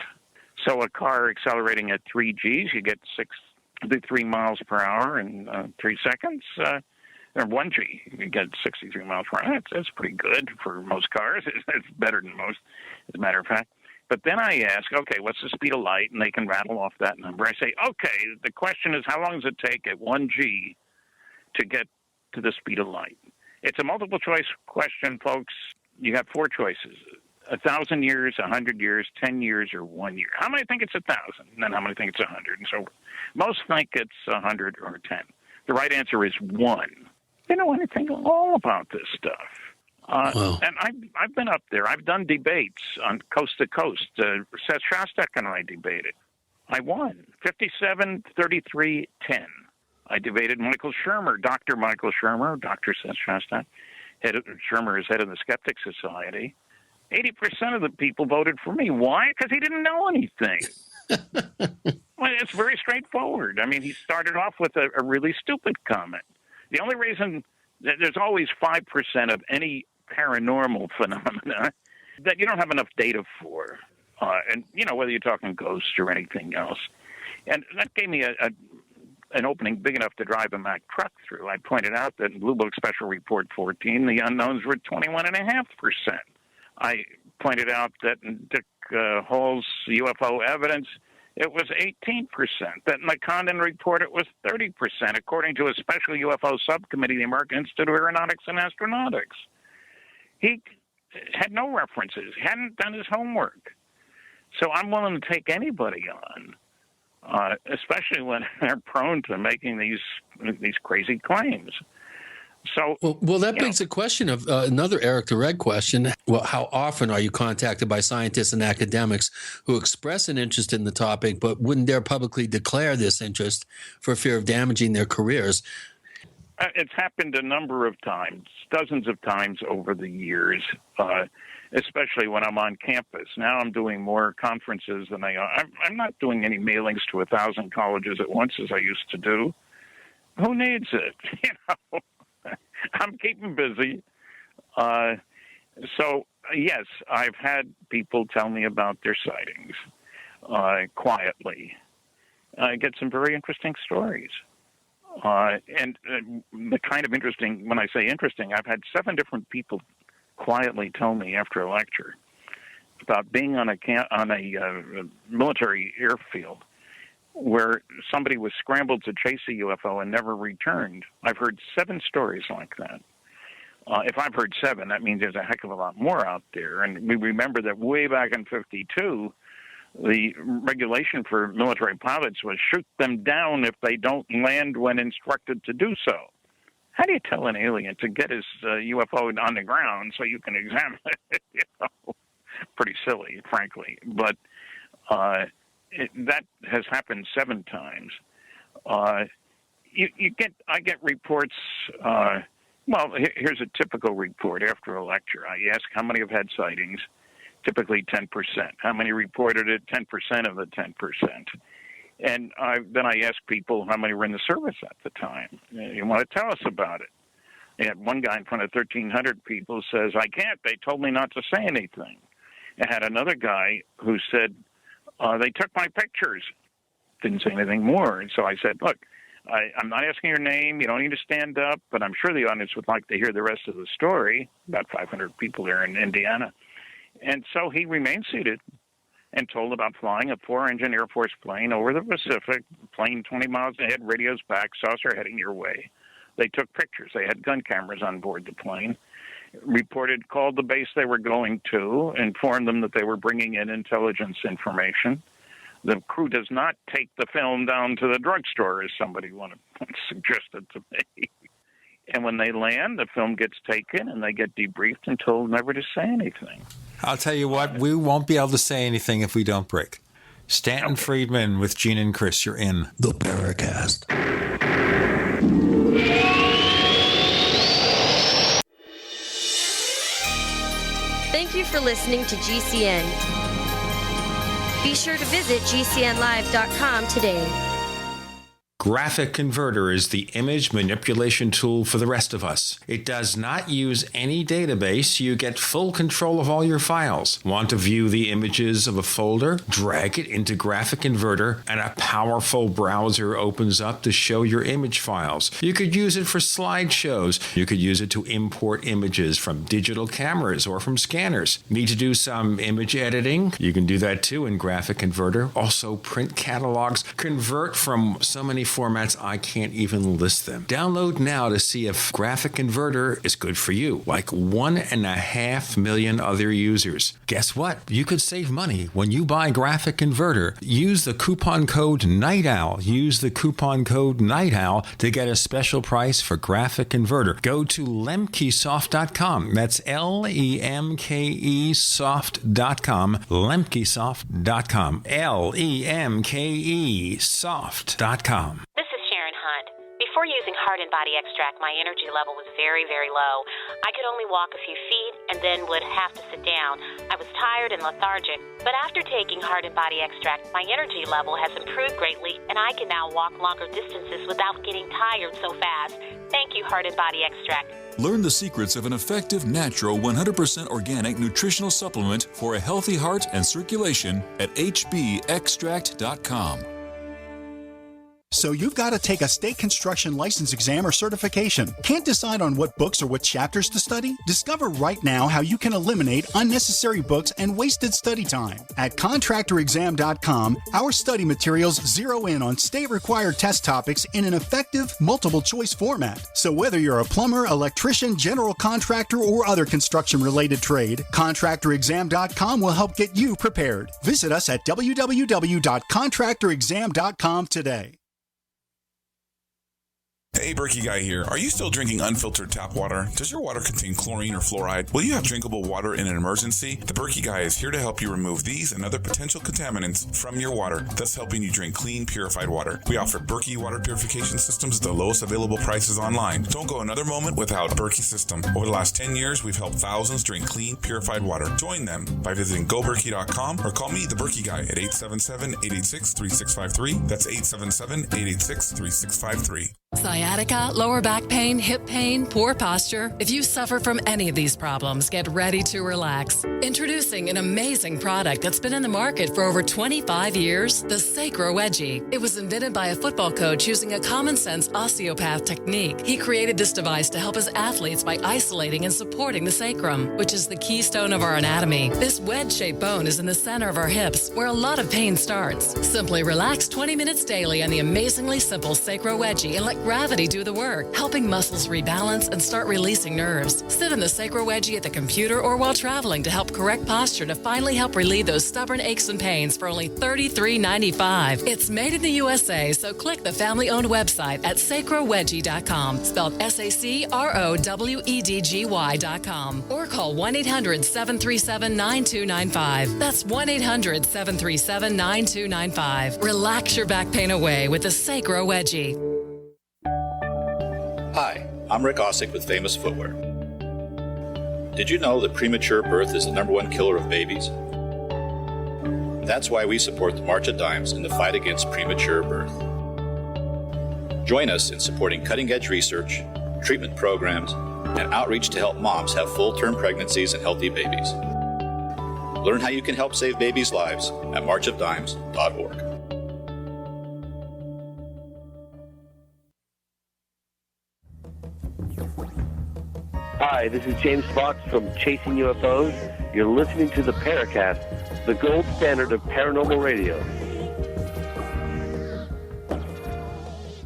So a car accelerating at 3 Gs, you get 63 miles per hour in 3 seconds. Or 1 G, you get 63 miles per hour. That's pretty good for most cars. It's better than most, as a matter of fact. But then I ask, okay, what's the speed of light? And they can rattle off that number. I say, okay, the question is how long does it take at 1 G to get to the speed of light? It's a multiple choice question, folks. You have 4 choices: 1,000 years, 100 years, 10 years, or 1 year. How many think it's 1,000? And then how many think it's 100? And so most think it's 100 or 10. The right answer is 1. They know anything at all about this stuff. And I've been up there. I've done debates on coast to coast. Seth Shostak and I debated. I won 57-33-10. I debated Michael Shermer, Dr. Michael Shermer, Dr. Seth Shostak. Shermer is head of the Skeptic Society. 80% of the people voted for me. Why? Because he didn't know anything. Well, it's very straightforward. I mean, he started off with a really stupid comment. The only reason that there's always 5% of any paranormal phenomena that you don't have enough data for. And, whether you're talking ghosts or anything else. And that gave me an opening big enough to drive a Mack truck through. I pointed out that in Blue Book Special Report 14, the unknowns were 21.5%. I pointed out that in Dick Hall's UFO evidence, it was 18%. That in the Condon report, it was 30%, according to a special UFO subcommittee, the American Institute of Aeronautics and Astronautics. He had no references, hadn't done his homework. So I'm willing to take anybody on. Especially when they're prone to making these crazy claims. So, well, that begs the question of another Eric the Red question. Well, how often are you contacted by scientists and academics who express an interest in the topic but wouldn't dare publicly declare this interest for fear of damaging their careers? It's happened a number of times, dozens of times over the years, especially when I'm on campus. Now I'm doing more conferences than I'm not doing any mailings to 1,000 colleges at once as I used to do. Who needs it? I'm keeping busy. So, yes, I've had people tell me about their sightings quietly. I get some very interesting stories. And the kind of interesting, when I say interesting, I've had 7 different people quietly tell me after a lecture about being on a military airfield where somebody was scrambled to chase a UFO and never returned. I've heard 7 stories like that. If I've heard 7, that means there's a heck of a lot more out there. And we remember that way back in 52, the regulation for military pilots was shoot them down if they don't land when instructed to do so. How do you tell an alien to get his UFO on the ground so you can examine it? pretty silly, frankly. But that has happened 7 times. I get reports. Well, here's a typical report after a lecture. I ask how many have had sightings. Typically 10%. How many reported it? 10% of the 10%. And then I ask people how many were in the service at the time. You want to tell us about it? I had one guy in front of 1,300 people says, I can't. They told me not to say anything. I had another guy who said, they took my pictures. Didn't say anything more. And so I said, look, I'm not asking your name. You don't need to stand up, but I'm sure the audience would like to hear the rest of the story. About 500 people there in Indiana. And so he remained seated and told about flying a 4-engine Air Force plane over the Pacific, plane 20 miles ahead, radios back, saucer heading your way. They took pictures. They had gun cameras on board the plane. Reported, called the base they were going to, informed them that they were bringing in intelligence information. The crew does not take the film down to the drugstore, as somebody suggested to me. And when they land, the film gets taken and they get debriefed and told never to say anything. I'll tell you what, we won't be able to say anything if we don't break. Stanton Friedman with Gene and Chris, you're in the Paracast. Thank you for listening to GCN. Be sure to visit GCNlive.com today. Graphic Converter is the image manipulation tool for the rest of us. It does not use any database. You get full control of all your files. Want to view the images of a folder? Drag it into Graphic Converter and a powerful browser opens up to show your image files. You could use it for slideshows. You could use it to import images from digital cameras or from scanners. Need to do some image editing? You can do that too in Graphic Converter. Also print catalogs. Convert from so many formats I can't even list them. Download now to see if Graphic Converter is good for you, like 1.5 million other users. Guess what? You could save money when you buy Graphic Converter. Use the coupon code NIGHTOWL. Use the coupon code NIGHTOWL to get a special price for Graphic Converter. Go to lemkesoft.com. That's Lemke soft.com. Lemkesoft.com. Lemkesoft.com. This is Sharon Hunt. Before using Heart and Body Extract, my energy level was very, very low. I could only walk a few feet and then would have to sit down. I was tired and lethargic. But after taking Heart and Body Extract, my energy level has improved greatly, and I can now walk longer distances without getting tired so fast. Thank you, Heart and Body Extract. Learn the secrets of an effective, natural, 100% organic nutritional supplement for a healthy heart and circulation at hbextract.com. So you've got to take a state construction license exam or certification. Can't decide on what books or what chapters to study? Discover right now how you can eliminate unnecessary books and wasted study time. At contractorexam.com, our study materials zero in on state-required test topics in an effective, multiple-choice format. So whether you're a plumber, electrician, general contractor, or other construction-related trade, contractorexam.com will help get you prepared. Visit us at www.contractorexam.com today. Hey, Berkey Guy here. Are you still drinking unfiltered tap water? Does your water contain chlorine or fluoride? Will you have drinkable water in an emergency? The Berkey Guy is here to help you remove these and other potential contaminants from your water, thus helping you drink clean, purified water. We offer Berkey water purification systems at the lowest available prices online. Don't go another moment without Berkey system. Over the last 10 years, we've helped thousands drink clean, purified water. Join them by visiting goberkey.com or call me, the Berkey Guy, at 877-886-3653. That's 877-886-3653. Sciatica, lower back pain, hip pain, poor posture. If you suffer from any of these problems, get ready to relax. Introducing an amazing product that's been in the market for over 25 years, the Sacro Wedgie. It was invented by a football coach using a common-sense osteopath technique. He created this device to help his athletes by isolating and supporting the sacrum, which is the keystone of our anatomy. This wedge-shaped bone is in the center of our hips, where a lot of pain starts. Simply relax 20 minutes daily on the amazingly simple Sacro Wedgie and let gravity do the work, helping muscles rebalance and start releasing nerves. Sit in the sacro wedgie at the computer or while traveling to help correct posture to finally help relieve those stubborn aches and pains for only $33.95. It's made in the USA, so click the family-owned website at sacrowedgie.com, spelled SACROWEDGY.com, or call 1-800-737-9295. That's 1-800-737-9295. Relax your back pain away with the Sacro Wedgie. Hi, I'm Rick Osick with Famous Footwear. Did you know that premature birth is the #1 killer of babies? That's why we support the March of Dimes in the fight against premature birth. Join us in supporting cutting-edge research, treatment programs, and outreach to help moms have full-term pregnancies and healthy babies. Learn how you can help save babies' lives at marchofdimes.org. Hi, this is James Fox from Chasing UFOs. You're listening to the Paracast, the gold standard of paranormal radio.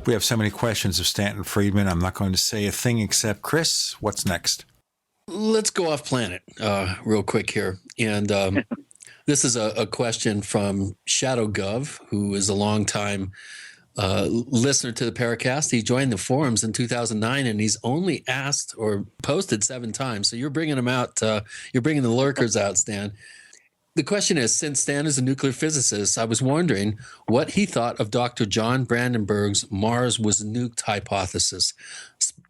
We have so many questions of Stanton Friedman. I'm not going to say a thing except, Chris, what's next? Let's go off planet real quick here. And this is a question from Shadow Gov, who is a longtime listener to the Paracast. He joined the forums in 2009, and he's only asked or posted 7 times. So you're bringing them out. You're bringing the lurkers out, Stan. The question is, since Stan is a nuclear physicist, I was wondering what he thought of Dr. John Brandenburg's Mars was nuked hypothesis.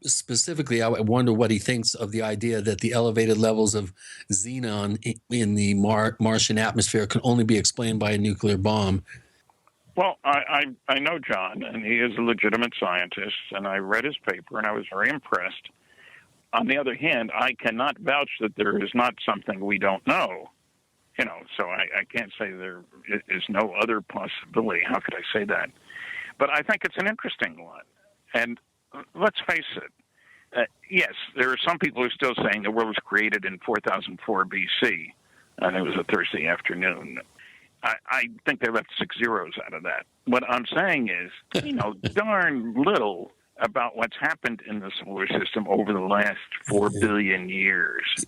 Specifically, I wonder what he thinks of the idea that the elevated levels of xenon in the Martian atmosphere can only be explained by a nuclear bomb. Well, I know John, and he is a legitimate scientist, and I read his paper, and I was very impressed. On the other hand, I cannot vouch that there is not something we don't know. So I can't say there is no other possibility. How could I say that? But I think it's an interesting one. And let's face it. Yes, there are some people who are still saying the world was created in 4004 B.C., and it was a Thursday afternoon. I think they left 6 zeros out of that. What I'm saying is, darn little about what's happened in the solar system over the last 4 billion years.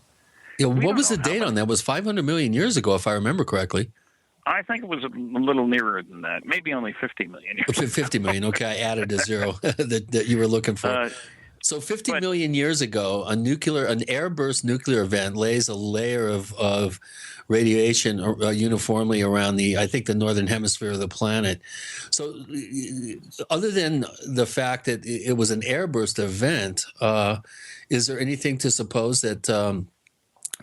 Yeah, what was the date on that? It was 500 million years ago, if I remember correctly. I think it was a little nearer than that. Maybe only 50 million years 50 million. Okay, I added a zero that you were looking for. So 50 million years ago, an airburst nuclear event lays a layer of radiation uniformly around the northern hemisphere of the planet. So other than the fact that it was an airburst event, is there anything to suppose that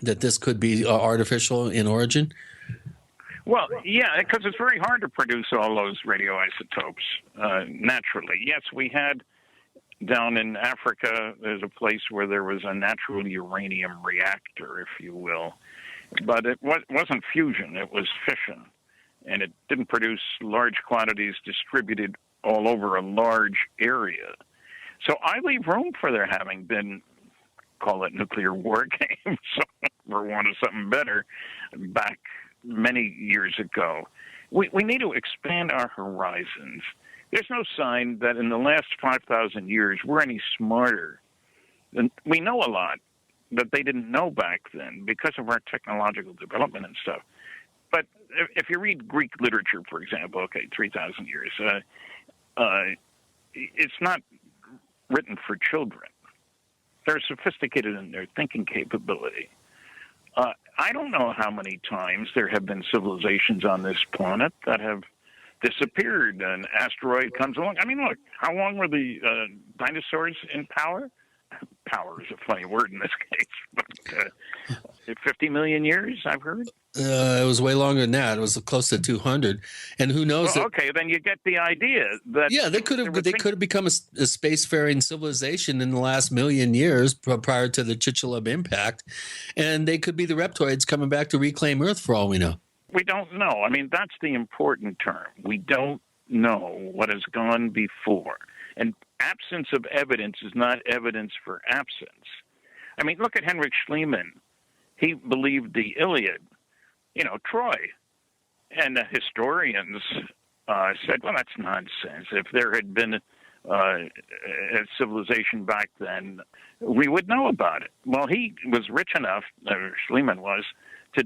that this could be artificial in origin? Well, yeah, because it's very hard to produce all those radioisotopes naturally. Yes, we had down in Africa, there's a place where there was a natural uranium reactor, if you will. But it wasn't fusion, it was fission. And it didn't produce large quantities distributed all over a large area. So I leave room for there having been, call it nuclear war games, for want of something better, back many years ago. We need to expand our horizons. There's no sign that in the last 5,000 years we're any smarter. We know a lot that they didn't know back then because of our technological development and stuff. But if you read Greek literature, for example, 3,000 years, it's not written for children. They're sophisticated in their thinking capability. I don't know how many times there have been civilizations on this planet that have disappeared. An asteroid comes along. I mean, look, how long were the dinosaurs in power? Power is a funny word in this case, but 50 million years, I've heard. It was way longer than that. It was close to 200, and who knows? Well, okay, then you get the idea that they could have become a spacefaring civilization in the last million years prior to the Chicxulub impact, and they could be the reptoids coming back to reclaim Earth for all we know. We don't know. I mean, that's the important term. We don't know what has gone before, and absence of evidence is not evidence for absence. I mean, look at Henrik Schliemann. He believed the Iliad. Troy. And the historians said, well, that's nonsense. If there had been civilization back then, we would know about it. Well, he was rich enough, Schliemann was, to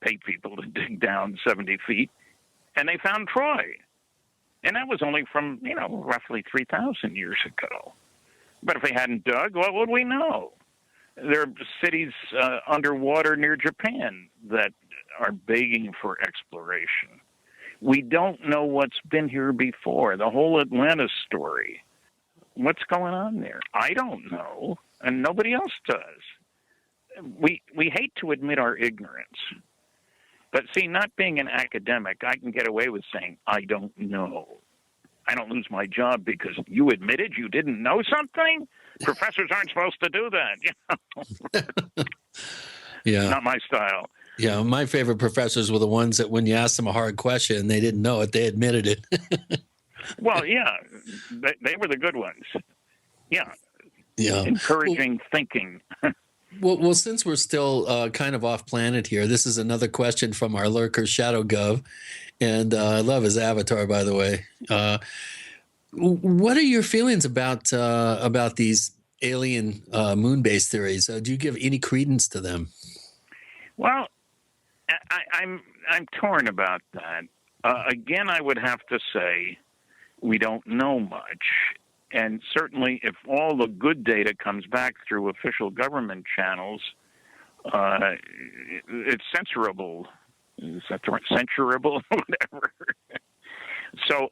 pay people to dig down 70 feet, and they found Troy. And that was only from, roughly 3,000 years ago. But if they hadn't dug, what would we know? There are cities underwater near Japan that are begging for exploration. We don't know what's been here before. The whole Atlantis story. What's going on there? I don't know, and nobody else does. We hate to admit our ignorance. But see, not being an academic, I can get away with saying, I don't know. I don't lose my job because you admitted you didn't know something? Professors aren't supposed to do that. Yeah. Not my style. Yeah, my favorite professors were the ones that when you asked them a hard question and they didn't know it, they admitted it. Well, yeah, they were the good ones. Yeah. Encouraging thinking. Well, since we're still kind of off planet here, this is another question from our lurker, Shadow Gov. And I love his avatar, by the way. What are your feelings about these alien moon-based theories? Do you give any credence to them? Well, I'm torn about that. Again, I would have to say we don't know much. And certainly if all the good data comes back through official government channels, it's censorable. Is that the right? Censurable? Whatever. So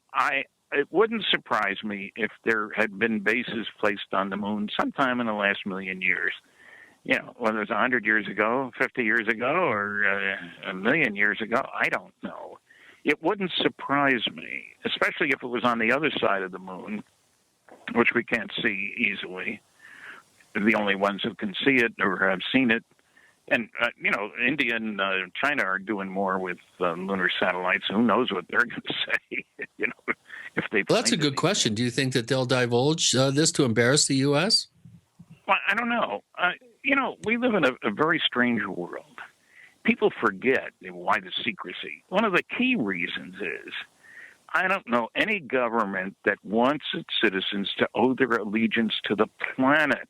it wouldn't surprise me if there had been bases placed on the moon sometime in the last million years. Whether it's 100 years ago, 50 years ago, or a million years ago, I don't know. It wouldn't surprise me, especially if it was on the other side of the moon, which we can't see easily. They're the only ones who can see it or have seen it. And, India and China are doing more with lunar satellites. Who knows what they're going to say, if they. Well, that's a good question. Do you think that they'll divulge this to embarrass the U.S.? Well, I don't know. We live in a very strange world. People forget why the secrecy. One of the key reasons is I don't know any government that wants its citizens to owe their allegiance to the planet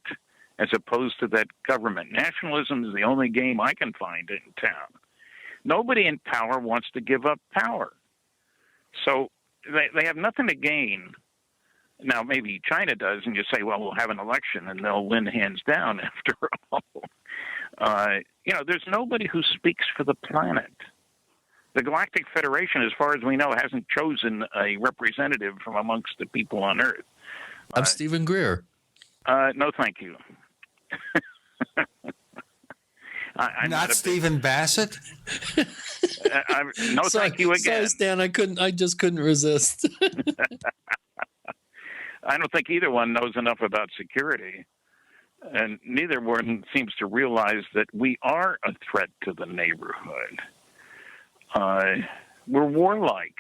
as opposed to that government. Nationalism is the only game I can find in town. Nobody in power wants to give up power. So they have nothing to gain. Now, maybe China does, and you say, well, we'll have an election, and they'll win hands down after all. There's nobody who speaks for the planet. The Galactic Federation, as far as we know, hasn't chosen a representative from amongst the people on Earth. I'm Stephen Greer. No, thank you. I'm not Stephen Bassett? No, thank you again. Sorry, Stan, I just couldn't resist. I don't think either one knows enough about security. And neither one seems to realize that we are a threat to the neighborhood. We're warlike.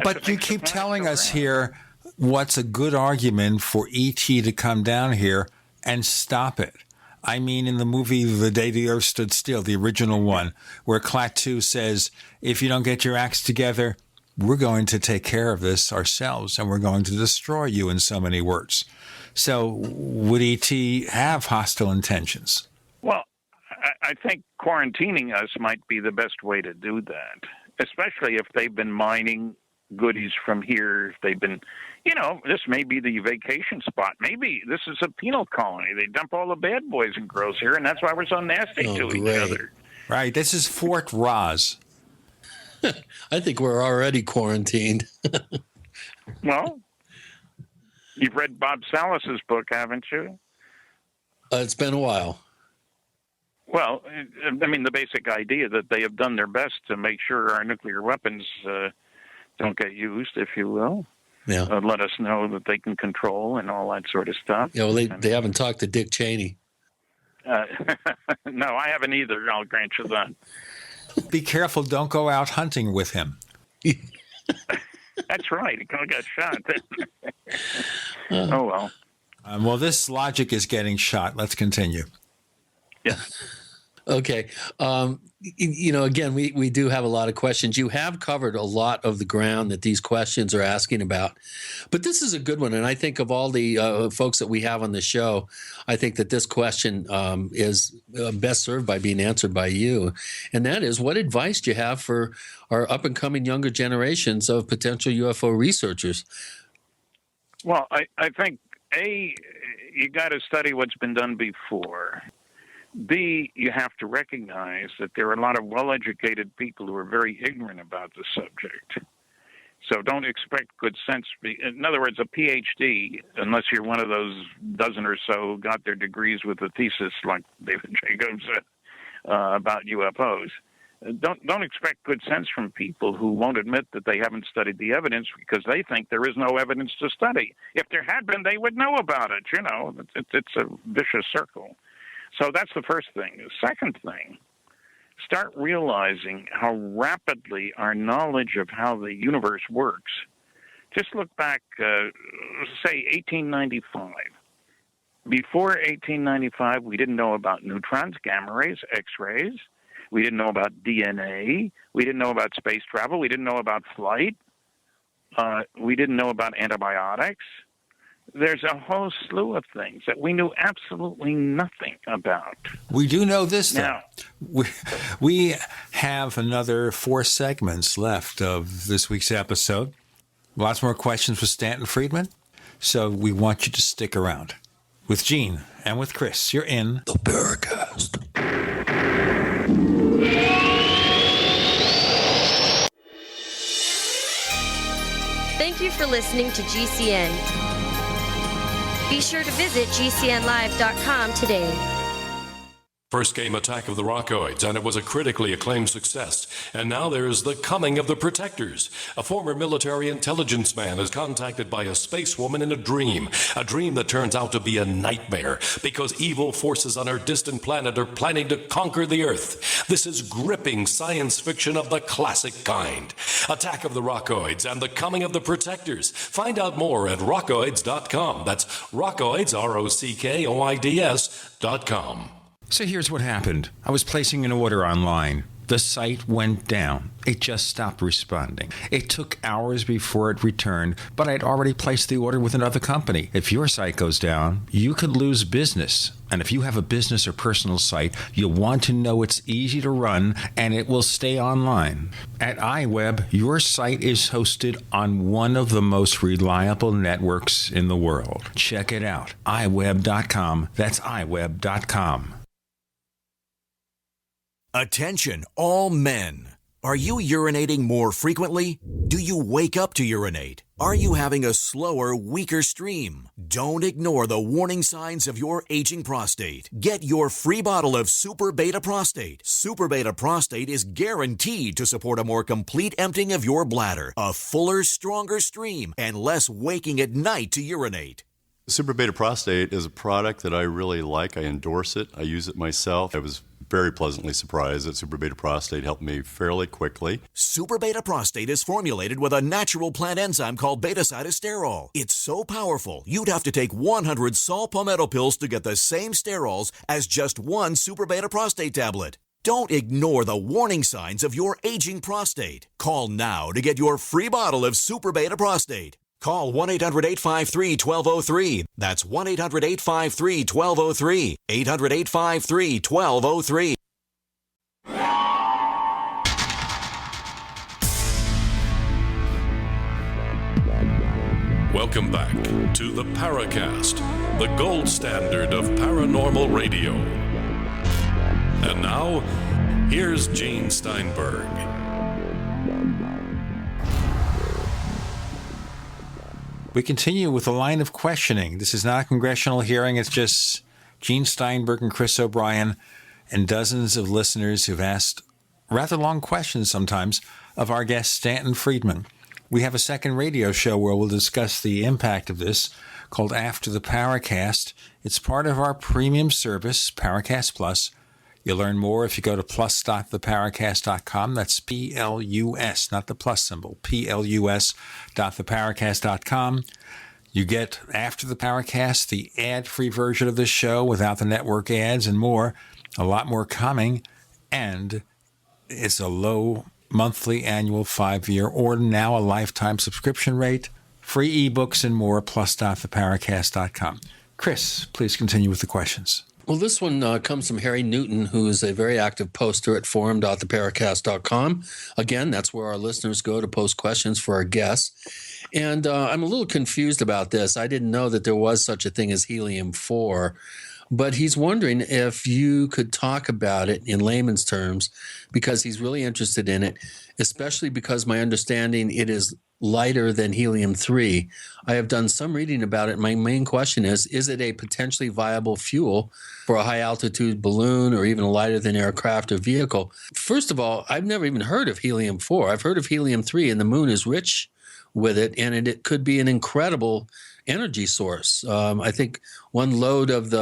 But you keep telling us here what's a good argument for E.T. to come down here and stop it. I mean, in the movie The Day the Earth Stood Still, the original one, where Klaatu says, if you don't get your acts together, we're going to take care of this ourselves, and we're going to destroy you, in so many words. So would E.T. have hostile intentions? Well, I think quarantining us might be the best way to do that, especially if they've been mining goodies from here. If they've been, this may be the vacation spot. Maybe this is a penal colony. They dump all the bad boys and girls here, and that's why we're so nasty to each other. Right. This is Fort Roz. I think we're already quarantined. Well, you've read Bob Salas's book, haven't you? It's been a while. Well, I mean, the basic idea that they have done their best to make sure our nuclear weapons don't get used, if you will. Yeah. Let us know that they can control and all that sort of stuff. Yeah, well, they haven't talked to Dick Cheney. No, I haven't either. I'll grant you that. Be careful. Don't go out hunting with him. That's right. He could have got shot. Oh, well. Well, this logic is getting shot. Let's continue. Yeah. Okay. Again, we do have a lot of questions. You have covered a lot of the ground that these questions are asking about. But this is a good one. And I think of all the folks that we have on the show, I think that this question is best served by being answered by you. And that is, what advice do you have for our up-and-coming younger generations of potential UFO researchers? Well, I think, A, you got to study what's been done before. B, you have to recognize that there are a lot of well-educated people who are very ignorant about the subject. So don't expect good sense. In other words, a PhD, unless you're one of those dozen or so who got their degrees with a thesis like David Jacobs about UFOs, don't expect good sense from people who won't admit that they haven't studied the evidence because they think there is no evidence to study. If there had been, they would know about it. It's a vicious circle. So that's the first thing. The second thing, start realizing how rapidly our knowledge of how the universe works. Just look back, say, 1895. Before 1895, we didn't know about neutrons, gamma rays, X-rays. We didn't know about DNA. We didn't know about space travel. We didn't know about flight. We didn't know about antibiotics. There's a whole slew of things that we knew absolutely nothing about. We do know this, though. Now, we have another 4 segments left of this week's episode. Lots more questions with Stanton Friedman. So we want you to stick around. With Gene and with Chris, you're in the Paracast. Thank you for listening to GCN. Be sure to visit GCNlive.com today. First came Attack of the Rockoids, and it was a critically acclaimed success. And now there's The Coming of the Protectors. A former military intelligence man is contacted by a space woman in a dream that turns out to be a nightmare because evil forces on her distant planet are planning to conquer the Earth. This is gripping science fiction of the classic kind. Attack of the Rockoids and The Coming of the Protectors. Find out more at rockoids.com. That's Rockoids, ROCKOIDS.com. So here's what happened. I was placing an order online. The site went down. It just stopped responding. It took hours before it returned, but I'd already placed the order with another company. If your site goes down, you could lose business. And if you have a business or personal site, you'll want to know it's easy to run and it will stay online. At iWeb, your site is hosted on one of the most reliable networks in the world. Check it out. iWeb.com. That's iWeb.com. Attention, all men. Are you urinating more frequently? Do you wake up to urinate? Are you having a slower, weaker stream? Don't ignore the warning signs of your aging prostate. Get your free bottle of Super Beta Prostate. Super Beta Prostate is guaranteed to support a more complete emptying of your bladder, a fuller, stronger stream, and less waking at night to urinate. Super Beta Prostate is a product that I really like. I endorse it. I use it myself. I was very pleasantly surprised that Super Beta Prostate helped me fairly quickly. Super Beta Prostate is formulated with a natural plant enzyme called beta-cytosterol. It's so powerful, you'd have to take 100 saw palmetto pills to get the same sterols as just one Super Beta Prostate tablet. Don't ignore the warning signs of your aging prostate. Call now to get your free bottle of Super Beta Prostate. Call 1-800-853-1203. That's 1-800-853-1203. 800-853-1203. Welcome back to the Paracast, the gold standard of paranormal radio. And now, here's Gene Steinberg. We continue with a line of questioning. This is not a congressional hearing. It's just Gene Steinberg and Chris O'Brien and dozens of listeners who've asked rather long questions sometimes of our guest, Stanton Friedman. We have a second radio show where we'll discuss the impact of this called After the Paracast. It's part of our premium service, Paracast Plus. You'll learn more if you go to plus.theparacast.com. That's P-L-U-S, not the plus symbol, P-L-U-S.theparacast.com. You get After the Paracast, the ad-free version of this show without the network ads and more. A lot more coming, and it's a low monthly, annual, 5-year, or now a lifetime subscription rate. Free ebooks and more, plus.theparacast.com. Chris, please continue with the questions. Well, this one comes from Harry Newton, who is a very active poster at forum.theparacast.com. Again, that's where our listeners go to post questions for our guests. And I'm a little confused about this. I didn't know that there was such a thing as helium-4. But he's wondering if you could talk about it in layman's terms, because he's really interested in it, especially because my understanding it is lighter than helium-3. I have done some reading about it. My main question is it a potentially viable fuel for a high-altitude balloon or even a lighter-than aircraft or vehicle? First of all, I've never even heard of helium-4. I've heard of helium-3, and the moon is rich with it, and it could be an incredible energy source. I think one load of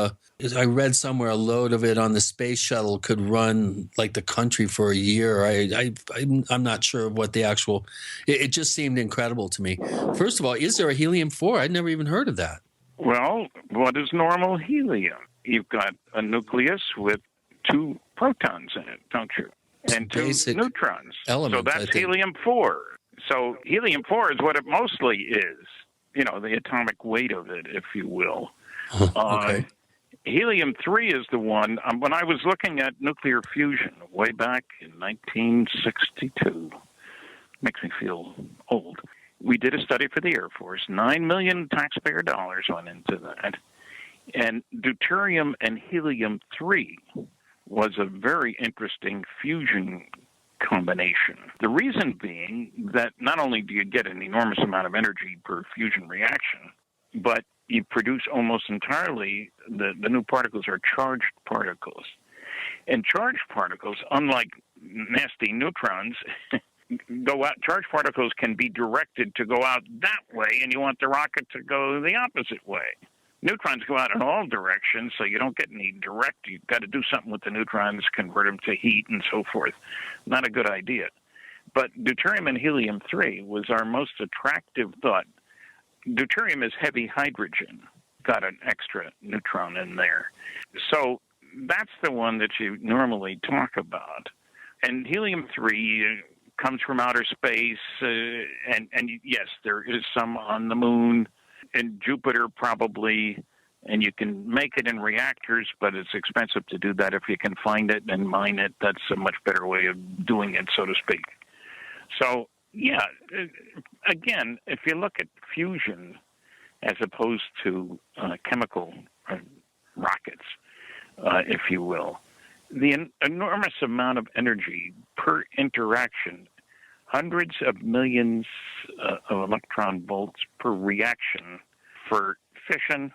I read somewhere a load of it on the space shuttle could run like the country for a year. I'm not sure what the actual. It just seemed incredible to me. First of all, is there a helium-4? I'd never even heard of that. Well, what is normal helium? You've got a nucleus with 2 protons in it, don't you? And 2 neutrons. Elements, so that's helium-4. So helium-4 is what it mostly is. You know, the atomic weight of it, if you will. Okay. Helium-3 is the one, when I was looking at nuclear fusion way back in 1962, makes me feel old, we did a study for the Air Force. $9 million taxpayer dollars went into that. And deuterium and helium-3 was a very interesting fusion combination. The reason being that not only do you get an enormous amount of energy per fusion reaction, but you produce almost entirely, the new particles are charged particles. And charged particles, unlike nasty neutrons, go out. Charged particles can be directed to go out that way, and you want the rocket to go the opposite way. Neutrons go out in all directions, so you don't get any direct. You've got to do something with the neutrons, convert them to heat and so forth. Not a good idea. But deuterium and helium-3 was our most attractive thought. Deuterium is heavy hydrogen, got an extra neutron in there. So that's the one that you normally talk about. And helium-3 comes from outer space, and yes, there is some on the moon, and Jupiter probably, and you can make it in reactors, but it's expensive to do that. If you can find it and mine it, that's a much better way of doing it, so to speak. So, yeah, again, if you look at fusion as opposed to chemical rockets, if you will, the enormous amount of energy per interaction, hundreds of millions of electron volts per reaction for fission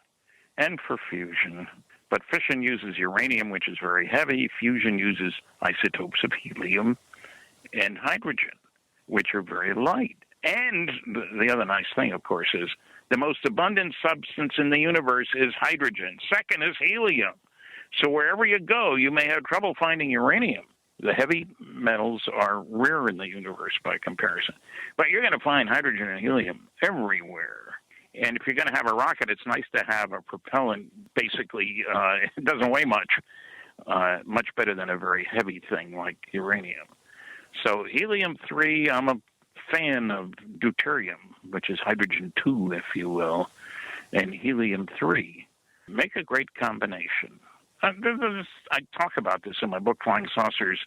and for fusion. But fission uses uranium, which is very heavy. Fusion uses isotopes of helium and hydrogen, which are very light. And the other nice thing, of course, is the most abundant substance in the universe is hydrogen. Second is helium. So wherever you go, you may have trouble finding uranium. The heavy metals are rare in the universe by comparison. But you're going to find hydrogen and helium everywhere. And if you're going to have a rocket, it's nice to have a propellant. Basically, it doesn't weigh much better than a very heavy thing like uranium. So helium-3, I'm a fan of deuterium, which is hydrogen-2, if you will, and helium-3. Make a great combination. I talk about this in my book, Flying Saucers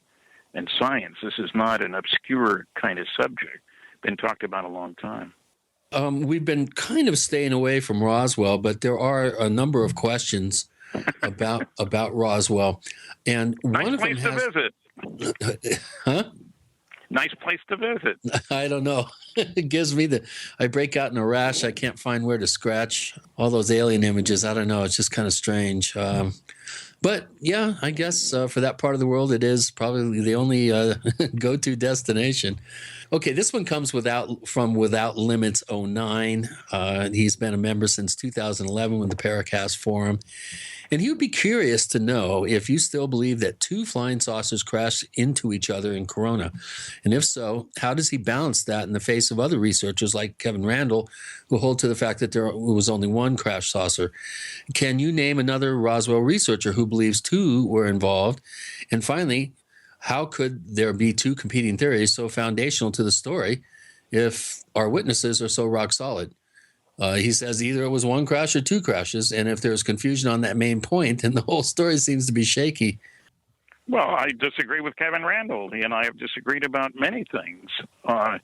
and Science. This is not an obscure kind of subject. Been talked about a long time. We've been kind of staying away from Roswell, but there are a number of questions about Roswell, and one of them has. Nice place to visit. Huh? Nice place to visit. I don't know. It gives me I break out in a rash. I can't find where to scratch. All those alien images. I don't know. It's just kind of strange. But yeah, I guess for that part of the world, it is probably the only go-to destination. Okay, this one comes from Without Limits 09. He's been a member since 2011 with the Paracast Forum. And he would be curious to know if you still believe that two flying saucers crashed into each other in Corona. And if so, how does he balance that in the face of other researchers like Kevin Randle, who hold to the fact that there was only one crash saucer? Can you name another Roswell researcher who believes two were involved? And finally, how could there be two competing theories so foundational to the story if our witnesses are so rock solid? He says either it was one crash or two crashes, and if there's confusion on that main point, then the whole story seems to be shaky. Well, I disagree with Kevin Randle. He and I have disagreed about many things. I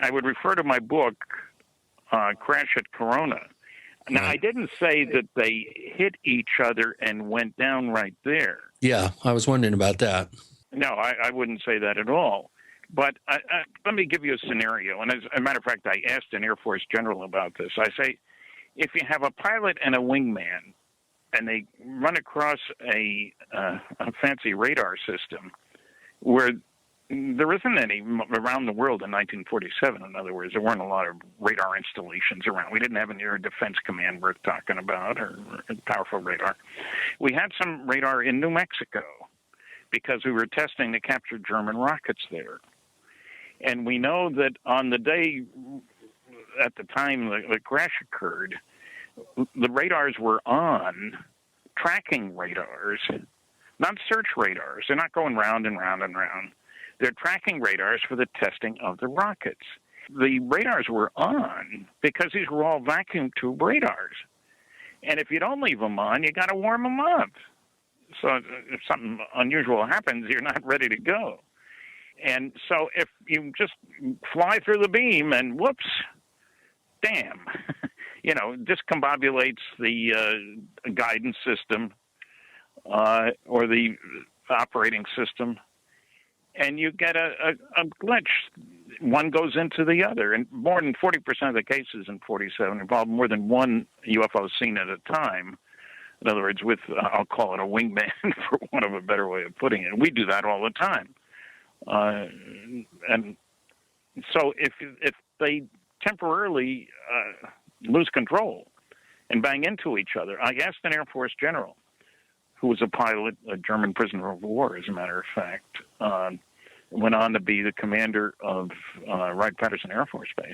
would refer to my book, Crash at Corona. Now, I didn't say that they hit each other and went down right there. Yeah, I was wondering about that. No, I wouldn't say that at all. But let me give you a scenario. And as a matter of fact, I asked an Air Force general about this. I say, if you have a pilot and a wingman, and they run across a fancy radar system where there isn't any around the world in 1947, in other words, there weren't a lot of radar installations around. We didn't have an Air Defense Command worth talking about, or powerful radar. We had some radar in New Mexico because we were testing to capture German rockets there. And we know that on the day at the time the crash occurred, the radars were on, tracking radars, not search radars. They're not going round and round and round. They're tracking radars for the testing of the rockets. The radars were on because these were all vacuum tube radars. And if you don't leave them on, you got to warm them up. So if something unusual happens, you're not ready to go. And so if you just fly through the beam and whoops, damn, discombobulates the guidance system or the operating system, and you get a glitch. One goes into the other. And more than 40% of the cases in 47 involved more than one UFO seen at a time. In other words, with, I'll call it a wingman, for want of a better way of putting it. We do that all the time. And so if they temporarily lose control and bang into each other, I asked an Air Force general who was a pilot, a German prisoner of war, as a matter of fact, went on to be the commander of Wright-Patterson Air Force Base.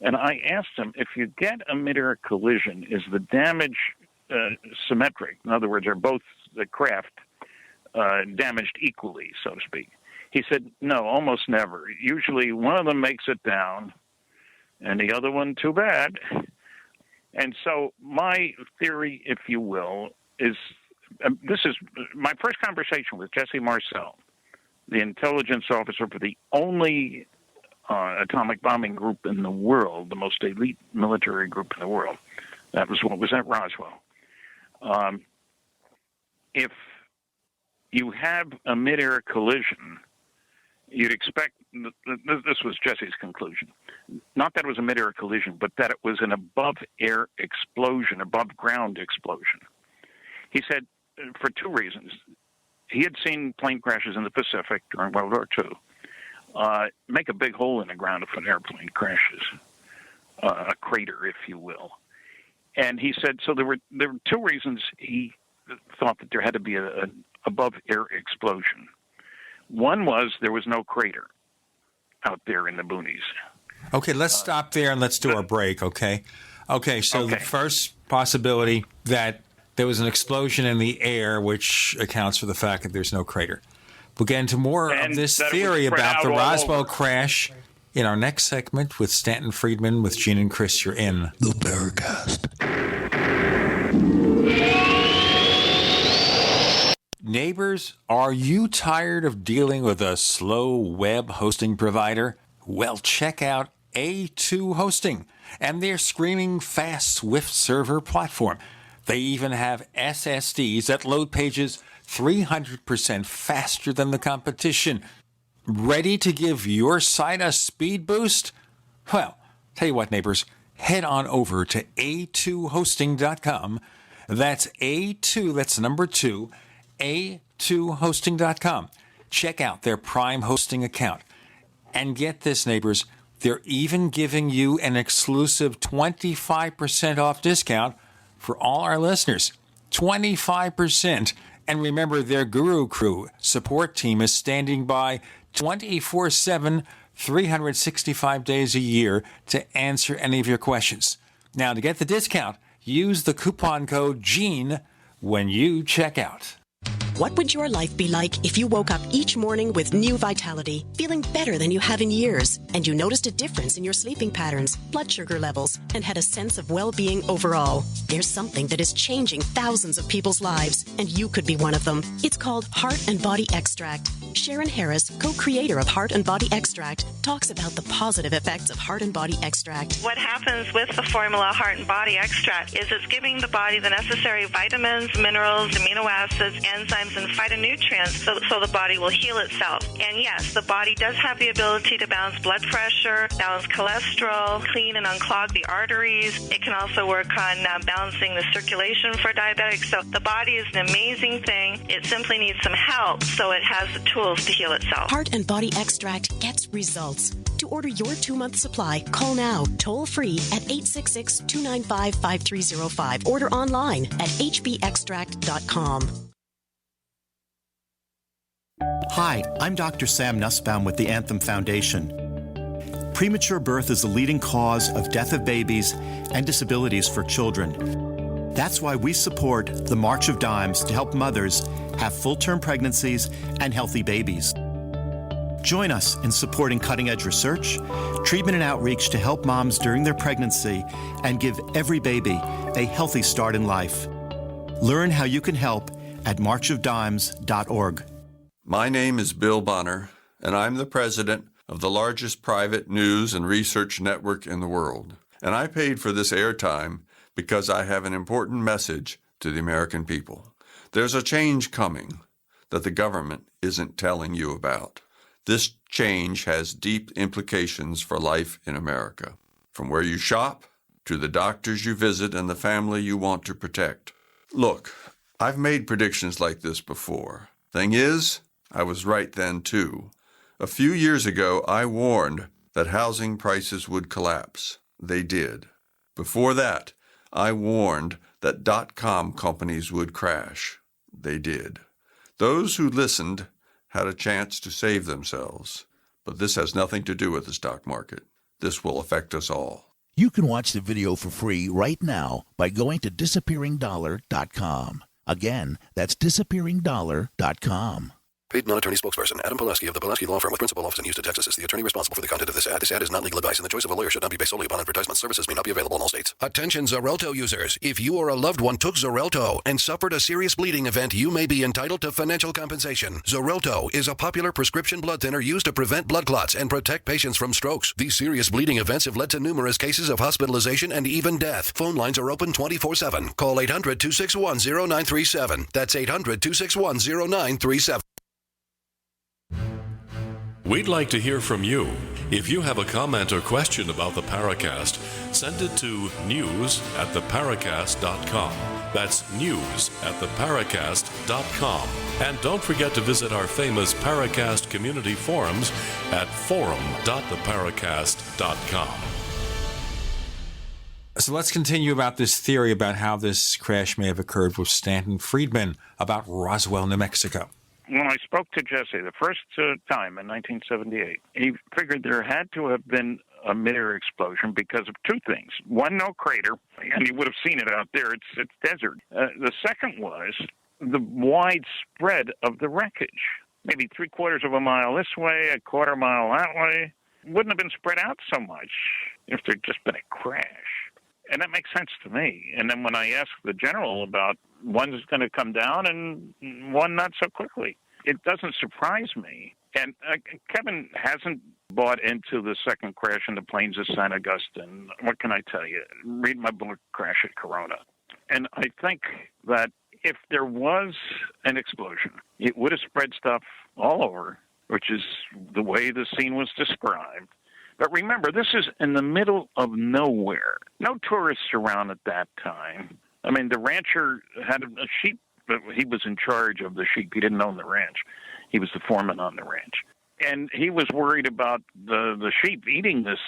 And I asked him, if you get a mid-air collision, is the damage symmetric? In other words, are both the craft damaged equally, so to speak? He said, no, almost never. Usually one of them makes it down, and the other one, too bad. And so my theory, if you will, is this is my first conversation with Jesse Marcel, the intelligence officer for the only atomic bombing group in the world, the most elite military group in the world. That was what was at Roswell. If you have a mid-air collision, you'd expect, this was Jesse's conclusion, not that it was a mid-air collision, but that it was an above-air explosion, above-ground explosion. He said, for two reasons. He had seen plane crashes in the Pacific during World War II make a big hole in the ground if an airplane crashes, a crater, if you will. And he said, so there were two reasons he thought that there had to be an above-air explosion. One was there was no crater out there in the boonies. Okay, let's stop there and let's do our break, okay? Okay, so the first possibility that there was an explosion in the air, which accounts for the fact that there's no crater. We'll get into more of this theory about the Roswell crash in our next segment with Stanton Friedman with Gene and Chris. You're in the Paracast. Neighbors, are you tired of dealing with a slow web hosting provider? Well, check out A2 Hosting and their screaming fast Swift server platform. They even have SSDs that load pages 300% faster than the competition. Ready to give your site a speed boost? Well, tell you what, neighbors, head on over to a2hosting.com. That's A2, that's number 2, a2hosting.com. Check out their Prime hosting account. And get this, neighbors, they're even giving you an exclusive 25% off discount for all our listeners. 25%. And remember, their Guru Crew support team is standing by 24/7, 365 days a year to answer any of your questions. Now, to get the discount, use the coupon code GENE when you check out. What would your life be like if you woke up each morning with new vitality, feeling better than you have in years, and you noticed a difference in your sleeping patterns, blood sugar levels, and had a sense of well-being overall? There's something that is changing thousands of people's lives, and you could be one of them. It's called Heart and Body Extract. Sharon Harris, co-creator of Heart and Body Extract, talks about the positive effects of Heart and Body Extract. What happens with the formula Heart and Body Extract is it's giving the body the necessary vitamins, minerals, amino acids, enzymes, and phytonutrients so the body will heal itself. And yes, the body does have the ability to balance blood pressure, balance cholesterol, clean and unclog the arteries. It can also work on balancing the circulation for diabetics. So the body is an amazing thing. It simply needs some help so it has the tools to heal itself. Heart and Body Extract gets results. To order your 2-month supply, call now, toll free at 866-295-5305. Order online at hbextract.com. Hi, I'm Dr. Sam Nussbaum with the Anthem Foundation. Premature birth is the leading cause of death of babies and disabilities for children. That's why we support the March of Dimes to help mothers have full-term pregnancies and healthy babies. Join us in supporting cutting-edge research, treatment and outreach to help moms during their pregnancy and give every baby a healthy start in life. Learn how you can help at marchofdimes.org. My name is Bill Bonner, and I'm the president of the largest private news and research network in the world. And I paid for this airtime because I have an important message to the American people. There's a change coming that the government isn't telling you about. This change has deep implications for life in America, from where you shop to the doctors you visit and the family you want to protect. Look, I've made predictions like this before. Thing is, I was right then, too. A few years ago, I warned that housing prices would collapse. They did. Before that, I warned that .com companies would crash. They did. Those who listened had a chance to save themselves. But this has nothing to do with the stock market. This will affect us all. You can watch the video for free right now by going to disappearingdollar.com. Again, that's disappearingdollar.com. Paid non-attorney spokesperson Adam Pulaski of the Pulaski Law Firm with principal office in Houston, Texas is the attorney responsible for the content of this ad. This ad is not legal advice, and the choice of a lawyer should not be based solely upon advertisement. Services may not be available in all states. Attention Xarelto users. If you or a loved one took Xarelto and suffered a serious bleeding event, you may be entitled to financial compensation. Xarelto is a popular prescription blood thinner used to prevent blood clots and protect patients from strokes. These serious bleeding events have led to numerous cases of hospitalization and even death. Phone lines are open 24/7. Call 800-261-0937. That's 800-261-0937. We'd like to hear from you. If you have a comment or question about the Paracast, send it to news@theparacast.com. That's news@theparacast.com. And don't forget to visit our famous Paracast community forums at forum.theparacast.com. So let's continue about this theory about how this crash may have occurred with Stanton Friedman about Roswell, New Mexico. When I spoke to Jesse the first time in 1978, he figured there had to have been a mid-air explosion because of two things. One, no crater, and you would have seen it out there. It's desert. The second was the wide spread of the wreckage. Maybe 3/4 of a mile this way, a 1/4 mile that way. Wouldn't have been spread out so much if there'd just been a crash. And that makes sense to me. And then when I asked the general about one's going to come down and one not so quickly, it doesn't surprise me. And Kevin hasn't bought into the second crash in the plains of St. Augustine. What can I tell you? Read my book, Crash at Corona. And I think that if there was an explosion, it would have spread stuff all over, which is the way the scene was described. But remember, this is in the middle of nowhere. No tourists around at that time. I mean, the rancher had a sheep, but he was in charge of the sheep. He didn't own the ranch. He was the foreman on the ranch. And he was worried about the sheep eating this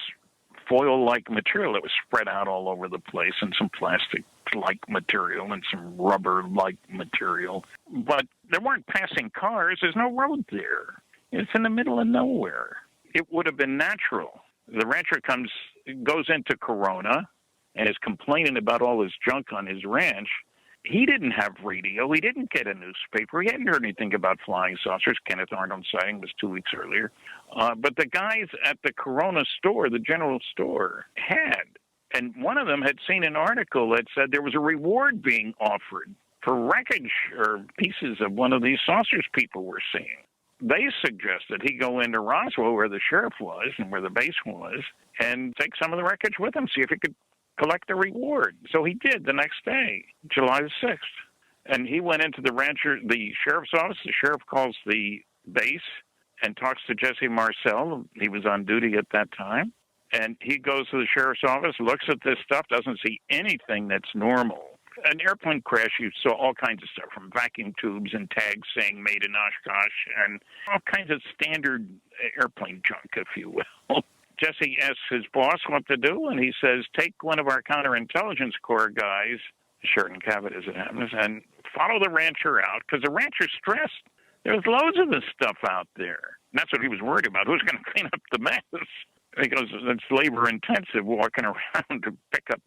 foil-like material that was spread out all over the place, and some plastic-like material and some rubber-like material. But there weren't passing cars. There's no road there. It's in the middle of nowhere. It would have been natural. The rancher goes into Corona and is complaining about all this junk on his ranch. He didn't have radio. He didn't get a newspaper. He hadn't heard anything about flying saucers. Kenneth Arnold's sighting was 2 weeks earlier. But the guys at the Corona store, the general store, had. And one of them had seen an article that said there was a reward being offered for wreckage or pieces of one of these saucers people were seeing. They suggested he go into Roswell, where the sheriff was and where the base was, and take some of the wreckage with him, see if he could collect a reward. So he did the next day, July the 6th. And he went into the sheriff's office. The sheriff calls the base and talks to Jesse Marcel. He was on duty at that time. And he goes to the sheriff's office, looks at this stuff, doesn't see anything that's normal. An airplane crash, you saw all kinds of stuff, from vacuum tubes and tags saying made in Oshkosh and all kinds of standard airplane junk, if you will. Jesse asks his boss what to do, and he says, take one of our counterintelligence corps guys, Sheridan Cabot as it happens, and follow the rancher out, because the rancher's stressed. There's loads of this stuff out there. And that's what he was worried about. Who's going to clean up the mess? Because it's labor-intensive walking around to pick up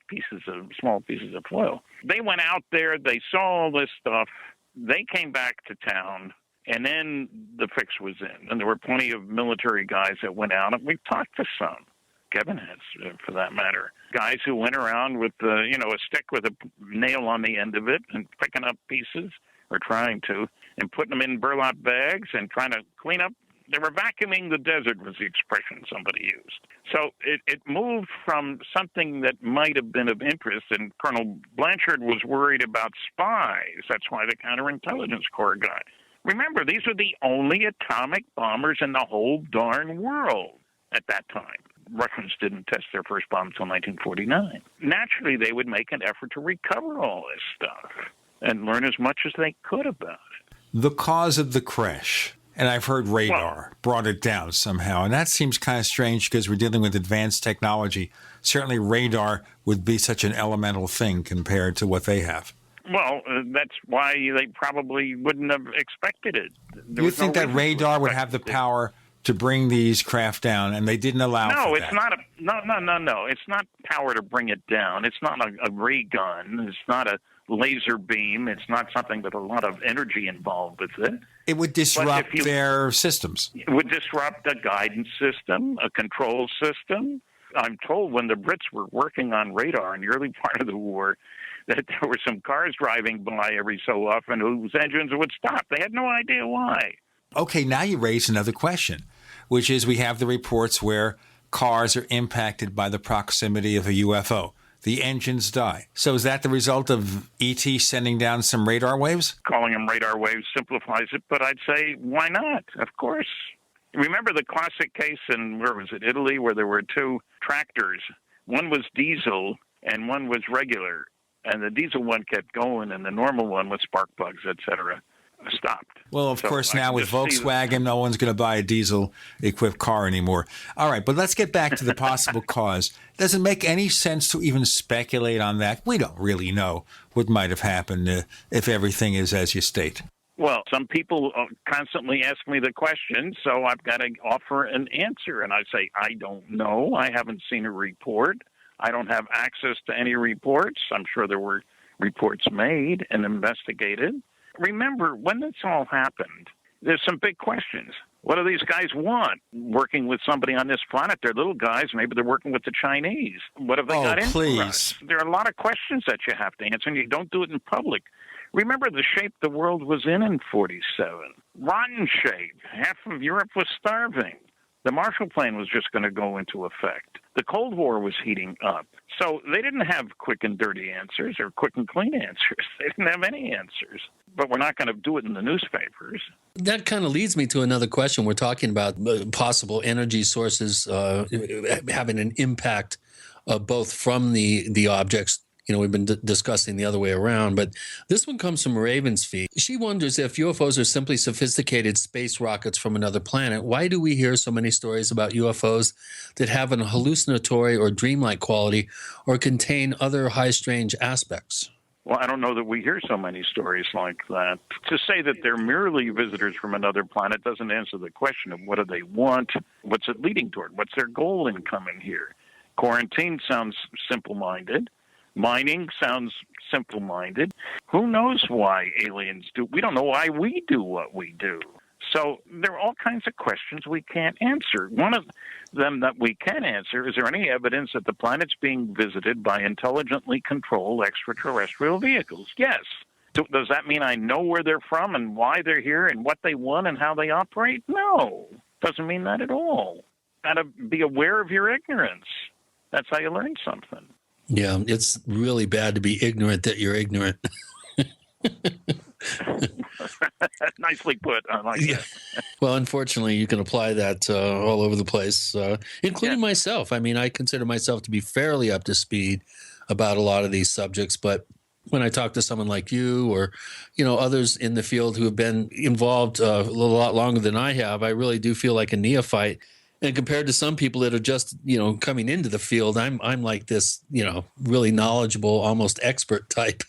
small pieces of foil. They went out there. They saw all this stuff. They came back to town. And then the fix was in. And there were plenty of military guys that went out. And we've talked to some. Kevin has, for that matter. Guys who went around with, a stick with a nail on the end of it and picking up pieces, or trying to, and putting them in burlap bags and trying to clean up. They were vacuuming the desert, was the expression somebody used. So it moved from something that might have been of interest, and Colonel Blanchard was worried about spies. That's why the counterintelligence corps got. Remember, these are the only atomic bombers in the whole darn world at that time. Russians didn't test their first bomb until 1949. Naturally, they would make an effort to recover all this stuff and learn as much as they could about it. The cause of the crash, and I've heard radar brought it down somehow, and that seems kind of strange because we're dealing with advanced technology. Certainly radar would be such an elemental thing compared to what they have. Well, that's why they probably wouldn't have expected it. You think that radar would have the power to bring these craft down, and they didn't allow for that? No, it's not. No. It's not power to bring it down. It's not a ray gun. It's not a laser beam. It's not something with a lot of energy involved with it. It would disrupt their systems. It would disrupt a guidance system, a control system. I'm told when the Brits were working on radar in the early part of the war, that there were some cars driving by every so often whose engines would stop. They had no idea why. Okay, now you raise another question, which is we have the reports where cars are impacted by the proximity of a UFO. The engines die. So is that the result of ET sending down some radar waves? Calling them radar waves simplifies it, but I'd say, why not? Of course. Remember the classic case in, where was it, Italy, where there were two tractors. One was diesel and one was regular. And the diesel one kept going, and the normal one with spark plugs, etc., stopped. Well, of course, now with Volkswagen, no one's going to buy a diesel-equipped car anymore. All right, but let's get back to the possible cause. Does it make any sense to even speculate on that? We don't really know what might have happened if everything is as you state. Well, some people constantly ask me the question, so I've got to offer an answer. And I say, I don't know. I haven't seen a report. I don't have access to any reports. I'm sure there were reports made and investigated. Remember, when this all happened, there's some big questions. What do these guys want working with somebody on this planet? They're little guys. Maybe they're working with the Chinese. What have they got in for us? There are a lot of questions that you have to answer, and you don't do it in public. Remember the shape the world was in 47. Rotten shape. Half of Europe was starving. The Marshall Plan was just going to go into effect. The Cold War was heating up. So they didn't have quick and dirty answers or quick and clean answers. They didn't have any answers. But we're not going to do it in the newspapers. That kind of leads me to another question. We're talking about possible energy sources having an impact both from the objects we've been discussing the other way around, but this one comes from Raven's Feet. She wonders if UFOs are simply sophisticated space rockets from another planet. Why do we hear so many stories about UFOs that have an hallucinatory or dreamlike quality or contain other high strange aspects? Well, I don't know that we hear so many stories like that. To say that they're merely visitors from another planet doesn't answer the question of what do they want, what's it leading toward, what's their goal in coming here. Quarantine sounds simple-minded. Mining sounds simple-minded. Who knows why aliens do? We don't know why we do what we do. So there are all kinds of questions we can't answer. One of them that we can answer, is there any evidence that the planet's being visited by intelligently controlled extraterrestrial vehicles? Yes. Does that mean I know where they're from and why they're here and what they want and how they operate? No. Doesn't mean that at all. Got to be aware of your ignorance. That's how you learn something. Yeah, it's really bad to be ignorant that you're ignorant. Nicely put. I like that. Well, unfortunately, you can apply that all over the place, including myself. I mean, I consider myself to be fairly up to speed about a lot of these subjects, but when I talk to someone like you or, others in the field who have been involved a lot longer than I have, I really do feel like a neophyte. And compared to some people that are just, coming into the field, I'm like this, really knowledgeable, almost expert type.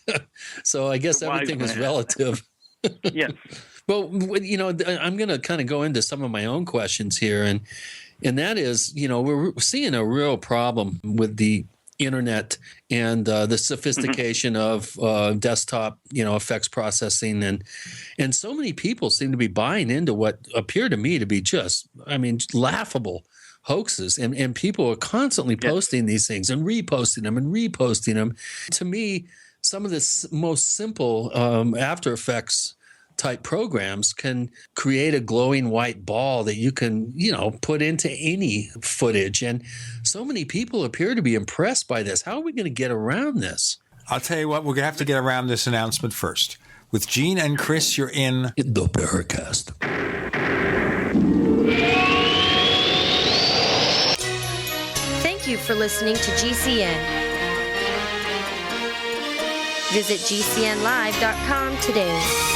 So I guess everything is relative. Yes. Well, I'm going to kind of go into some of my own questions here. And that is, we're seeing a real problem with the internet and the sophistication of desktop, effects processing. And so many people seem to be buying into what appear to me to be just laughable hoaxes. And people are constantly posting these things and reposting them. To me, some of the most simple After Effects type programs can create a glowing white ball that you can, put into any footage. And so many people appear to be impressed by this. How are we going to get around this? I'll tell you what, we're going to have to get around this announcement first. With Gene and Chris, you're in the Paracast. Thank you for listening to GCN. Visit GCNlive.com today.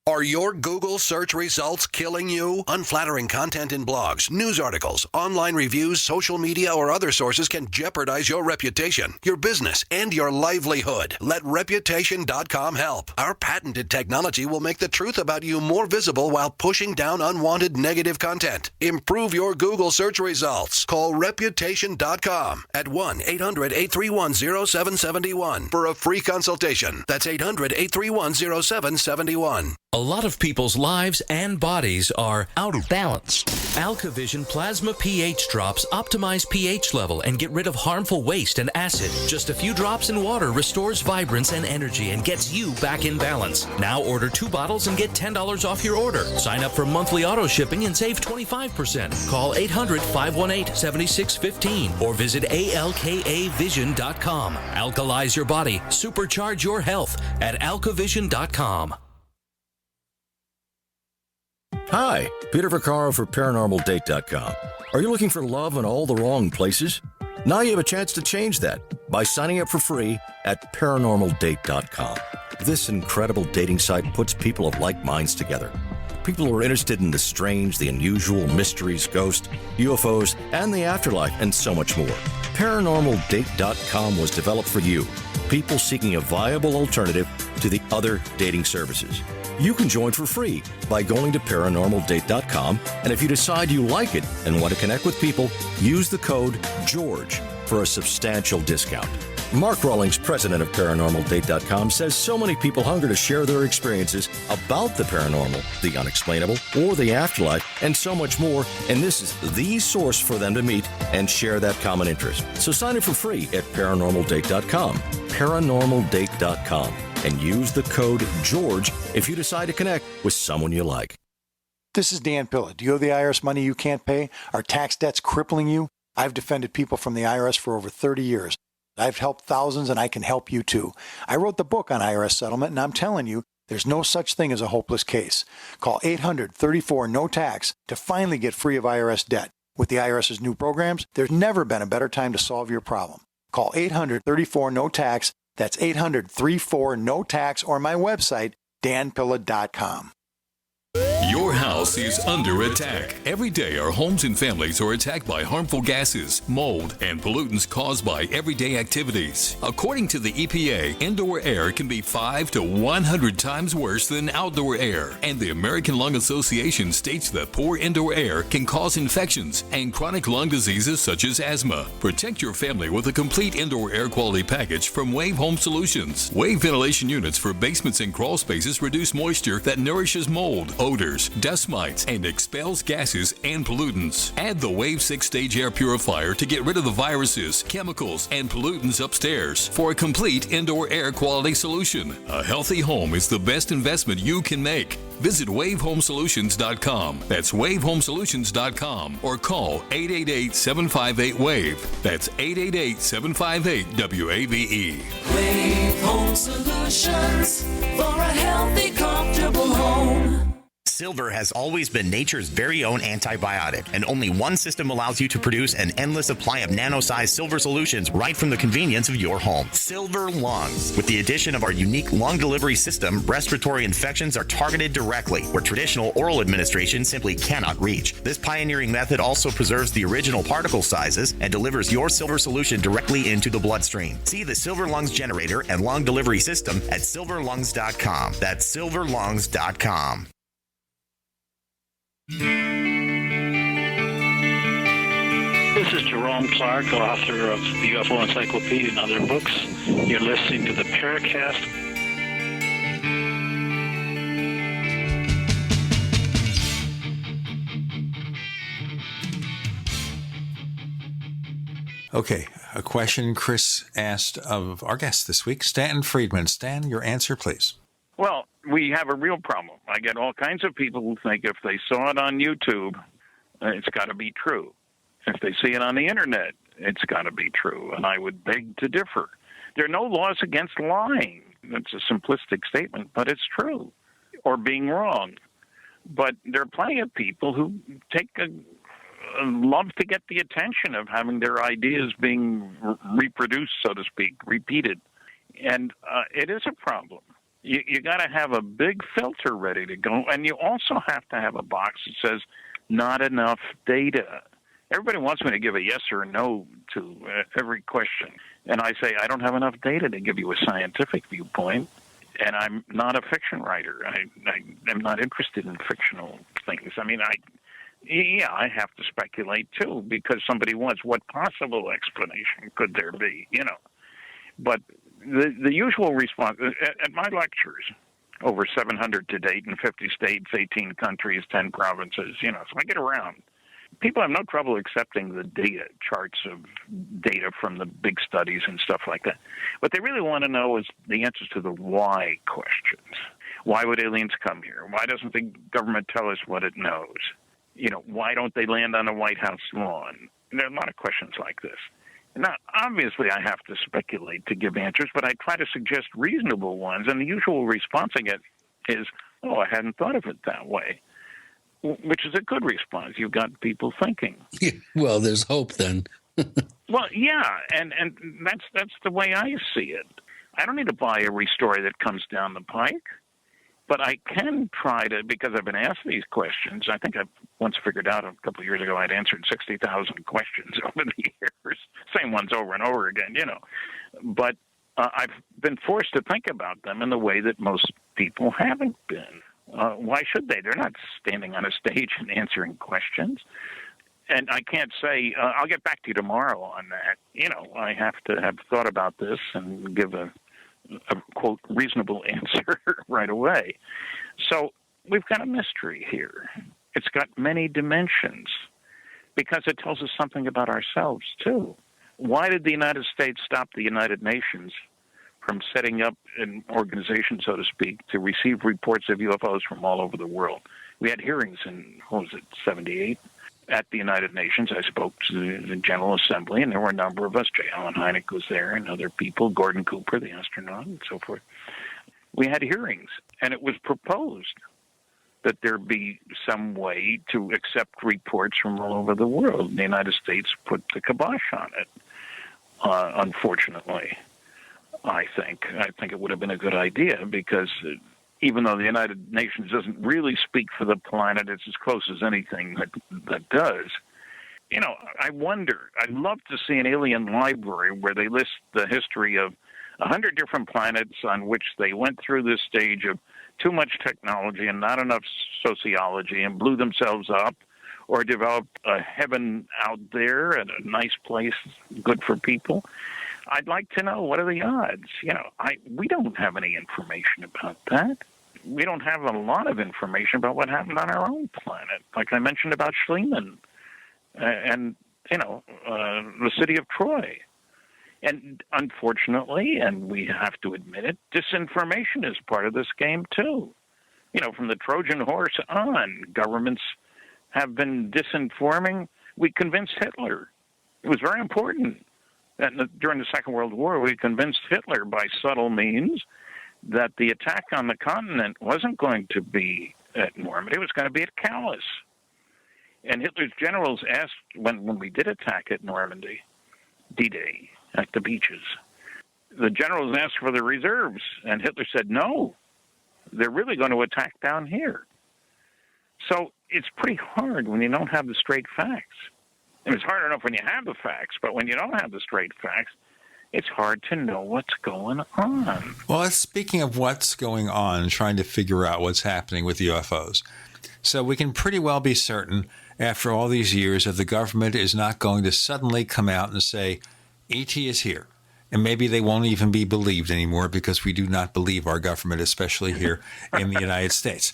Are your Google search results killing you? Unflattering content in blogs, news articles, online reviews, social media, or other sources can jeopardize your reputation, your business, and your livelihood. Let Reputation.com help. Our patented technology will make the truth about you more visible while pushing down unwanted negative content. Improve your Google search results. Call Reputation.com at 1-800-831-0771 for a free consultation. That's 800-831-0771. A lot of people's lives and bodies are out of balance. AlkaVision Plasma pH drops optimize pH level and get rid of harmful waste and acid. Just a few drops in water restores vibrance and energy and gets you back in balance. Now order 2 bottles and get $10 off your order. Sign up for monthly auto shipping and save 25%. Call 800-518-7615 or visit alkavision.com. Alkalize your body. Supercharge your health at alkavision.com. Hi, Peter Vaccaro for ParanormalDate.com. Are you looking for love in all the wrong places? Now you have a chance to change that by signing up for free at ParanormalDate.com. This incredible dating site puts people of like minds together. People who are interested in the strange, the unusual, mysteries, ghosts, UFOs, and the afterlife, and so much more. ParanormalDate.com was developed for you, people seeking a viable alternative to the other dating services. You can join for free by going to ParanormalDate.com, and if you decide you like it and want to connect with people, use the code GEORGE for a substantial discount. Mark Rawlings, president of ParanormalDate.com, says so many people hunger to share their experiences about the paranormal, the unexplainable, or the afterlife, and so much more, and this is the source for them to meet and share that common interest. So sign up for free at ParanormalDate.com, ParanormalDate.com, and use the code GEORGE if you decide to connect with someone you like. This is Dan Pilla. Do you owe the IRS money you can't pay? Are tax debts crippling you? I've defended people from the IRS for over 30 years. I've helped thousands, and I can help you too. I wrote the book on IRS settlement, and I'm telling you, there's no such thing as a hopeless case. Call 800-34-NO-TAX to finally get free of IRS debt. With the IRS's new programs, there's never been a better time to solve your problem. Call 800-34-NO-TAX. That's 800-34-NO-TAX, or my website, danpilla.com. Your house is under attack. Every day, our homes and families are attacked by harmful gases, mold, and pollutants caused by everyday activities. According to the EPA, indoor air can be 5 to 100 times worse than outdoor air. And the American Lung Association states that poor indoor air can cause infections and chronic lung diseases such as asthma. Protect your family with a complete indoor air quality package from Wave Home Solutions. Wave ventilation units for basements and crawl spaces reduce moisture that nourishes mold, odors, dust mites, and expels gases and pollutants. Add the Wave 6-stage air purifier to get rid of the viruses, chemicals, and pollutants upstairs for a complete indoor air quality solution. A healthy home is the best investment you can make. Visit wavehomesolutions.com. That's wavehomesolutions.com, or call 888-758-WAVE. That's 888-758-WAVE. Wave Home Solutions for a healthy, comfortable home. Silver has always been nature's very own antibiotic, and only one system allows you to produce an endless supply of nano-sized silver solutions right from the convenience of your home. Silver Lungs. With the addition of our unique lung delivery system, respiratory infections are targeted directly, where traditional oral administration simply cannot reach. This pioneering method also preserves the original particle sizes and delivers your silver solution directly into the bloodstream. See the Silver Lungs generator and lung delivery system at silverlungs.com. That's silverlungs.com. This is Jerome Clark, author of the UFO Encyclopedia and other books. You're listening to the Paracast. Okay, a question Chris asked of our guest this week, Stanton Friedman. Stan, your answer, please. Well, we have a real problem. I get all kinds of people who think if they saw it on YouTube, it's got to be true. If they see it on the internet, it's got to be true. And I would beg to differ. There are no laws against lying. That's a simplistic statement, but it's true. Or being wrong. But there are plenty of people who love to get the attention of having their ideas being reproduced, so to speak, repeated. And it is a problem. You got to have a big filter ready to go, and you also have to have a box that says not enough data. Everybody wants me to give a yes or a no to every question, and I say I don't have enough data to give you a scientific viewpoint, and I'm not a fiction writer. I am not interested in fictional things. I mean, I have to speculate too, because somebody wants what possible explanation could there be, But the usual response at my lectures, over 700 to date in 50 states, 18 countries, 10 provinces, so I get around. People have no trouble accepting the data, charts of data from the big studies and stuff like that. What they really want to know is the answers to the why questions. Why would aliens come here? Why doesn't the government tell us what it knows? Why don't they land on the White House lawn? And there are a lot of questions like this. Now, obviously, I have to speculate to give answers, but I try to suggest reasonable ones, and the usual response I get is, oh, I hadn't thought of it that way, which is a good response. You've got people thinking. Well, there's hope then. Well, yeah, and that's the way I see it. I don't need to buy every story that comes down the pike, but I can try to, because I've been asked these questions. I think I once figured out a couple of years ago I'd answered 60,000 questions over the years, same ones over and over again, But I've been forced to think about them in the way that most people haven't been. Why should they? They're not standing on a stage and answering questions. And I can't say, I'll get back to you tomorrow on that. I have to have thought about this and give a quote, reasonable answer right away. So we've got a mystery here. It's got many dimensions because it tells us something about ourselves, too. Why did the United States stop the United Nations from setting up an organization, so to speak, to receive reports of UFOs from all over the world? We had hearings in, 78? At the United Nations. I spoke to the General Assembly, and there were a number of us. J. Allen Hynek was there, and other people, Gordon Cooper, the astronaut, and so forth. We had hearings, and it was proposed that there be some way to accept reports from all over the world. The United States put the kibosh on it. unfortunately, I think it would have been a good idea, because even though the United Nations doesn't really speak for the planet, it's as close as anything that does. You know, I wonder, I'd love to see an alien library where they list the history of 100 different planets on which they went through this stage of too much technology and not enough sociology and blew themselves up, or developed a heaven out there and a nice place good for people. I'd like to know, what are the odds? You know, we don't have any information about that. We don't have a lot of information about what happened on our own planet, like I mentioned about Schliemann and, you know, the city of Troy. And unfortunately, and we have to admit it, disinformation is part of this game too. You know, from the Trojan horse on, governments have been disinforming. We convinced Hitler. It was very important that during the Second World War, we convinced Hitler by subtle means that the attack on the continent wasn't going to be at Normandy, it was going to be at Calais. And Hitler's generals asked, when we did attack at Normandy, D-Day, at the beaches, the generals asked for the reserves, and Hitler said, no, they're really going to attack down here. So it's pretty hard when you don't have the straight facts. And it's hard enough when you have the facts, but when you don't have the straight facts, it's hard to know what's going on. Well, speaking of what's going on, trying to figure out what's happening with UFOs. So we can pretty well be certain, after all these years, that the government is not going to suddenly come out and say, E.T. is here. And maybe they won't even be believed anymore, because we do not believe our government, especially here in the United States.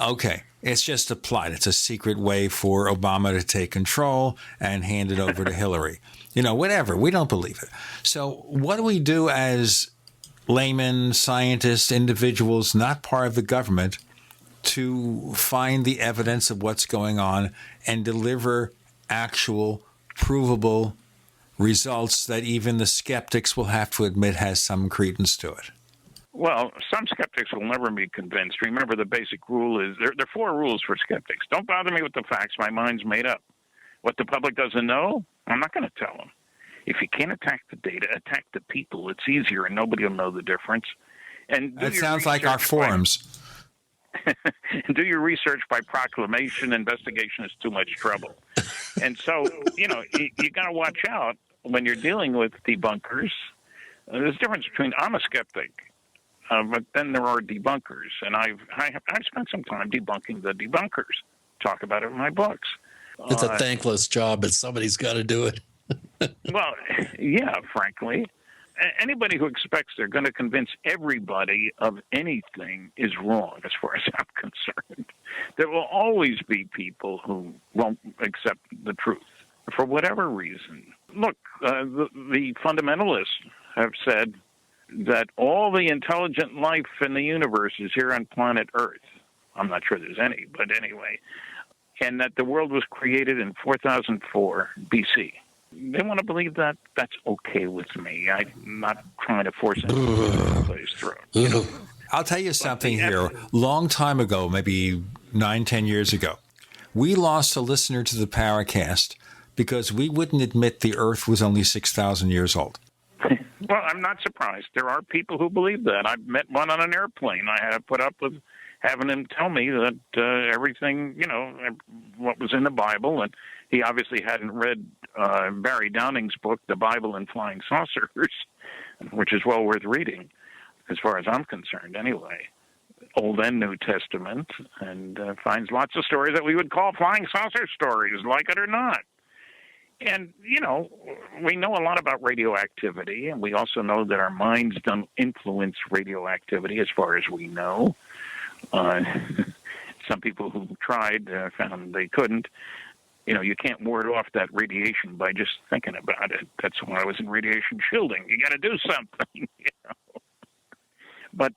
Okay, it's just a plot. It's a secret way for Obama to take control and hand it over to Hillary. You know, whatever. We don't believe it. So what do we do as laymen, scientists, individuals, not part of the government, to find the evidence of what's going on and deliver actual, provable results that even the skeptics will have to admit has some credence to it? Well, some skeptics will never be convinced. Remember, the basic rule is, there are 4 rules for skeptics. Don't bother me with the facts. My mind's made up. What the public doesn't know, I'm not going to tell them. If you can't attack the data, attack the people. It's easier, and nobody will know the difference. And that sounds like our forums. Do your research by proclamation. Investigation is too much trouble. And so, you know, you got to watch out when you're dealing with debunkers. There's a difference between, I'm a skeptic, but then there are debunkers. And I've spent some time debunking the debunkers. Talk about it in my books. It's a thankless job, but somebody's got to do it. Well, yeah, frankly. Anybody who expects they're going to convince everybody of anything is wrong, as far as I'm concerned. There will always be people who won't accept the truth for whatever reason. Look, the fundamentalists have said that all the intelligent life in the universe is here on planet Earth. I'm not sure there's any, but anyway. And that the world was created in 4004 BC. They want to believe that. That's okay with me. I'm not trying to force anybody's throat. You know? I'll tell you something here. Long time ago, maybe 9-10 years ago, we lost a listener to the Paracast because we wouldn't admit the Earth was only 6,000 years old. Well, I'm not surprised. There are people who believe that. I met one on an airplane. I had to put up with having him tell me that everything, you know, what was in the Bible, and he obviously hadn't read Barry Downing's book, The Bible and Flying Saucers, which is well worth reading, as far as I'm concerned anyway, Old and New Testament, and finds lots of stories that we would call flying saucer stories, like it or not. And, you know, we know a lot about radioactivity, and we also know that our minds don't influence radioactivity as far as we know. Some people who tried found they couldn't. You know, you can't ward off that radiation by just thinking about it. That's why I was in radiation shielding. You got to do something, you know. But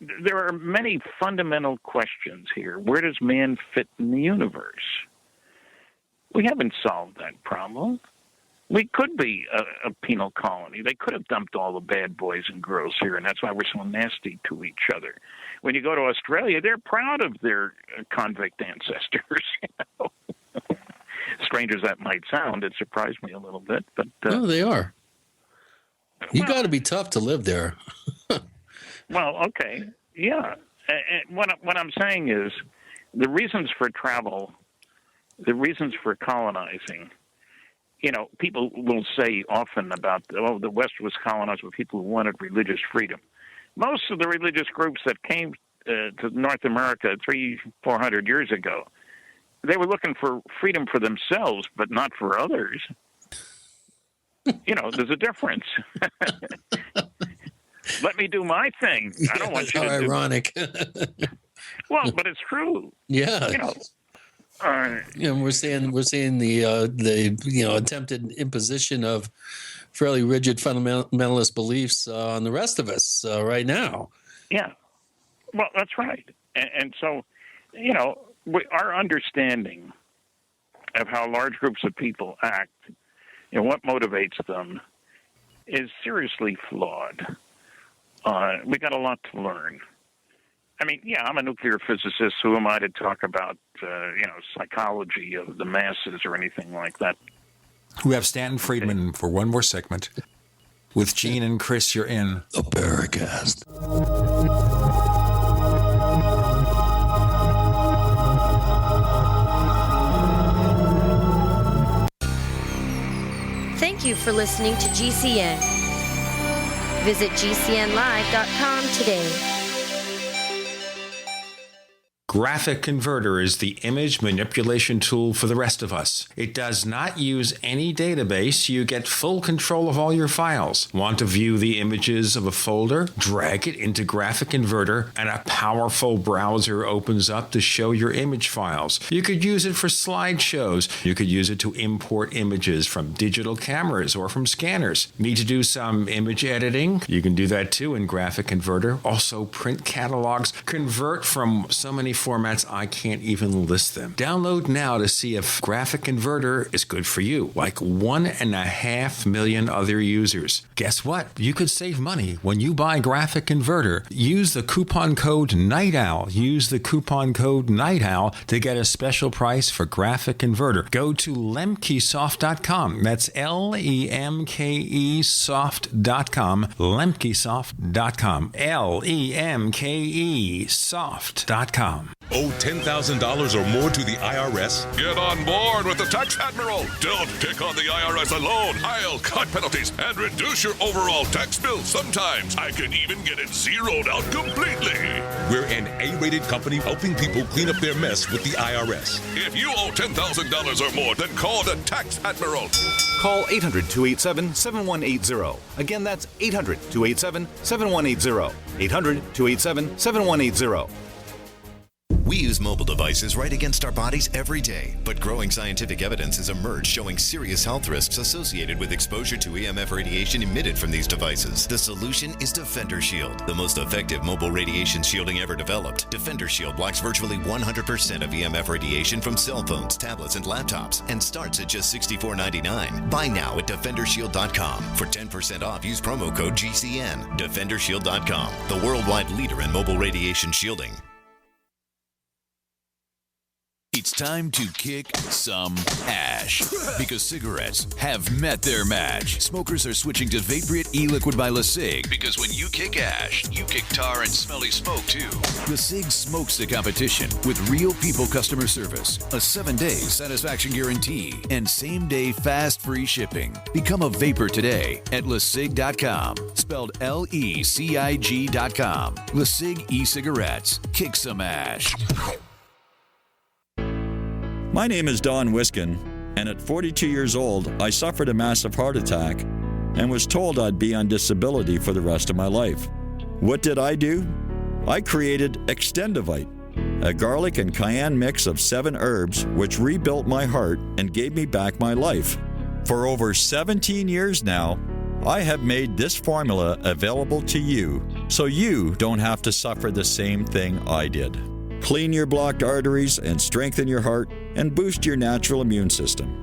there are many fundamental questions here. Where does man fit in the universe? We haven't solved that problem. We could be a penal colony. They could have dumped all the bad boys and girls here, and that's why we're so nasty to each other. When you go to Australia, they're proud of their convict ancestors, you know. strange as that might sound, it surprised me a little bit. But no, they are. You got to be tough to live there. Well, okay, yeah. And what I'm saying is, the reasons for travel, the reasons for colonizing. People will say often about, the West was colonized with people who wanted religious freedom. Most of the religious groups that came to North America 300-400 years ago, they were looking for freedom for themselves, but not for others. There's a difference. Let me do my thing. I don't want you to do. Ironic. Well, but it's true. Yeah. We're seeing the attempted imposition of fairly rigid fundamentalist beliefs on the rest of us right now. Yeah. Well, that's right. And so, our understanding of how large groups of people act and what motivates them is seriously flawed. We got a lot to learn. I mean, yeah, I'm a nuclear physicist. Who am I to talk about, psychology of the masses or anything like that? We have Stanton Friedman for one more segment. With Gene and Chris, you're in the Paracast. Thank you for listening to GCN. Visit GCNlive.com today. Graphic Converter is the image manipulation tool for the rest of us. It does not use any database. You get full control of all your files. Want to view the images of a folder? Drag it into Graphic Converter and a powerful browser opens up to show your image files. You could use it for slideshows. You could use it to import images from digital cameras or from scanners. Need to do some image editing? You can do that too in Graphic Converter. Also print catalogs. Convert from so many formats I can't even list them. Download now to see if Graphic Converter is good for you, like 1.5 million other users. Guess what? You could save money when you buy Graphic Converter. Use the coupon code Night Owl. Use the coupon code Night Owl to get a special price for Graphic Converter. Go to lemkesoft.com. That's Lemke soft.com. Lemkesoft.com. Lemke Owe $10,000 or more to the IRS? Get on board with the Tax Admiral. Don't take on the IRS alone. I'll cut penalties and reduce your overall tax bill. Sometimes I can even get it zeroed out completely. We're an A-rated company helping people clean up their mess with the IRS. If you owe $10,000 or more, then call the Tax Admiral. Call 800-287-7180. Again, that's 800-287-7180. 800-287-7180. We use mobile devices right against our bodies every day, but growing scientific evidence has emerged showing serious health risks associated with exposure to EMF radiation emitted from these devices. The solution is Defender Shield, the most effective mobile radiation shielding ever developed. Defender Shield blocks virtually 100% of EMF radiation from cell phones, tablets, and laptops, and starts at just $64.99. Buy now at DefenderShield.com. For 10% off, use promo code GCN. DefenderShield.com, the worldwide leader in mobile radiation shielding. It's time to kick some ash because cigarettes have met their match. Smokers are switching to Vaporite e-liquid by LeSig because when you kick ash, you kick tar and smelly smoke too. LeSig smokes the competition with real people customer service, a 7-day satisfaction guarantee, and same-day fast free shipping. Become a vapor today at LeSig.com, spelled LECIG.com. LeSig e-cigarettes. Kick some ash. My name is Don Wiskin, and at 42 years old, I suffered a massive heart attack and was told I'd be on disability for the rest of my life. What did I do? I created Extendivite, a garlic and cayenne mix of 7 herbs which rebuilt my heart and gave me back my life. For over 17 years now, I have made this formula available to you so you don't have to suffer the same thing I did. Clean your blocked arteries and strengthen your heart and boost your natural immune system.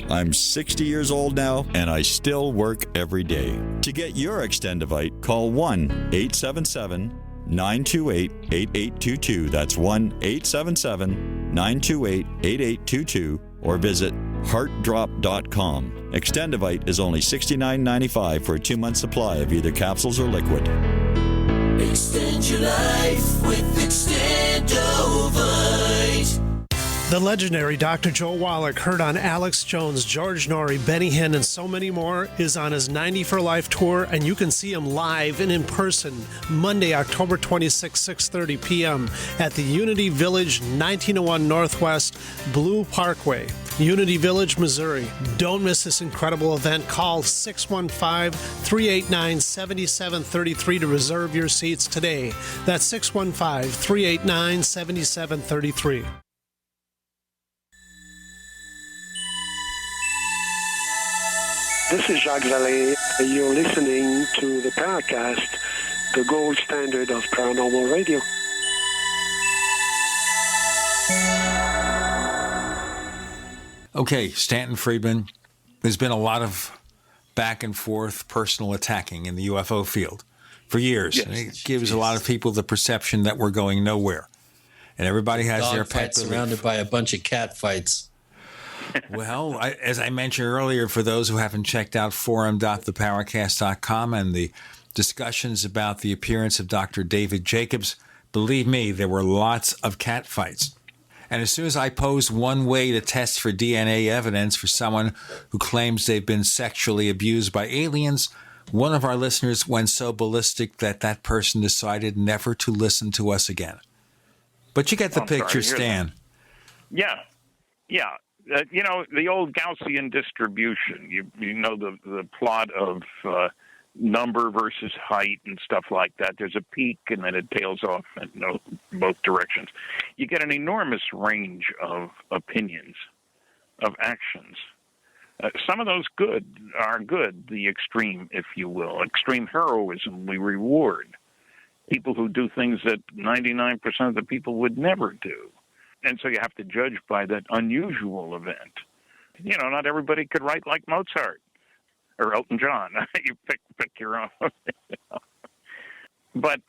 I'm 60 years old now and I still work every day. To get your Extendivite, call 1-877-928-8822. That's 1-877-928-8822 or visit heartdrop.com. Extendivite is only $69.95 for a 2-month supply of either capsules or liquid. Extend your life with Extendovite. The legendary Dr. Joe Wallach, heard on Alex Jones, George Norrie, Benny Hinn, and so many more, is on his 90 for Life tour, and you can see him live and in person Monday, October 26, 6:30 p.m. at the Unity Village, 1901 Northwest Blue Parkway, Unity Village, Missouri. Don't miss this incredible event. Call 615-389-7733 to reserve your seats today. That's 615-389-7733. This is Jacques Vallée. You're listening to the Paracast, the gold standard of paranormal radio. Okay, Stanton Friedman, there's been a lot of back and forth personal attacking in the UFO field for years. Yes. And it gives a lot of people the perception that we're going nowhere. And everybody has Dog their fight pet belief. surrounded by a bunch of cat fights. Well, as I mentioned earlier, for those who haven't checked out forum.theparacast.com and the discussions about the appearance of Dr. David Jacobs, believe me, there were lots of cat fights. And as soon as I posed one way to test for DNA evidence for someone who claims they've been sexually abused by aliens, one of our listeners went so ballistic that that person decided never to listen to us again. But you get the picture, Stan. Yeah. You know, the old Gaussian distribution. You know the plot of number versus height and stuff like that. There's a peak, and then it tails off in both directions. You get an enormous range of opinions, of actions. Some of those are good, the extreme, if you will. Extreme heroism we reward. People who do things that 99% of the people would never do. And so you have to judge by that unusual event. You know, not everybody could write like Mozart or Elton John. You pick your own. But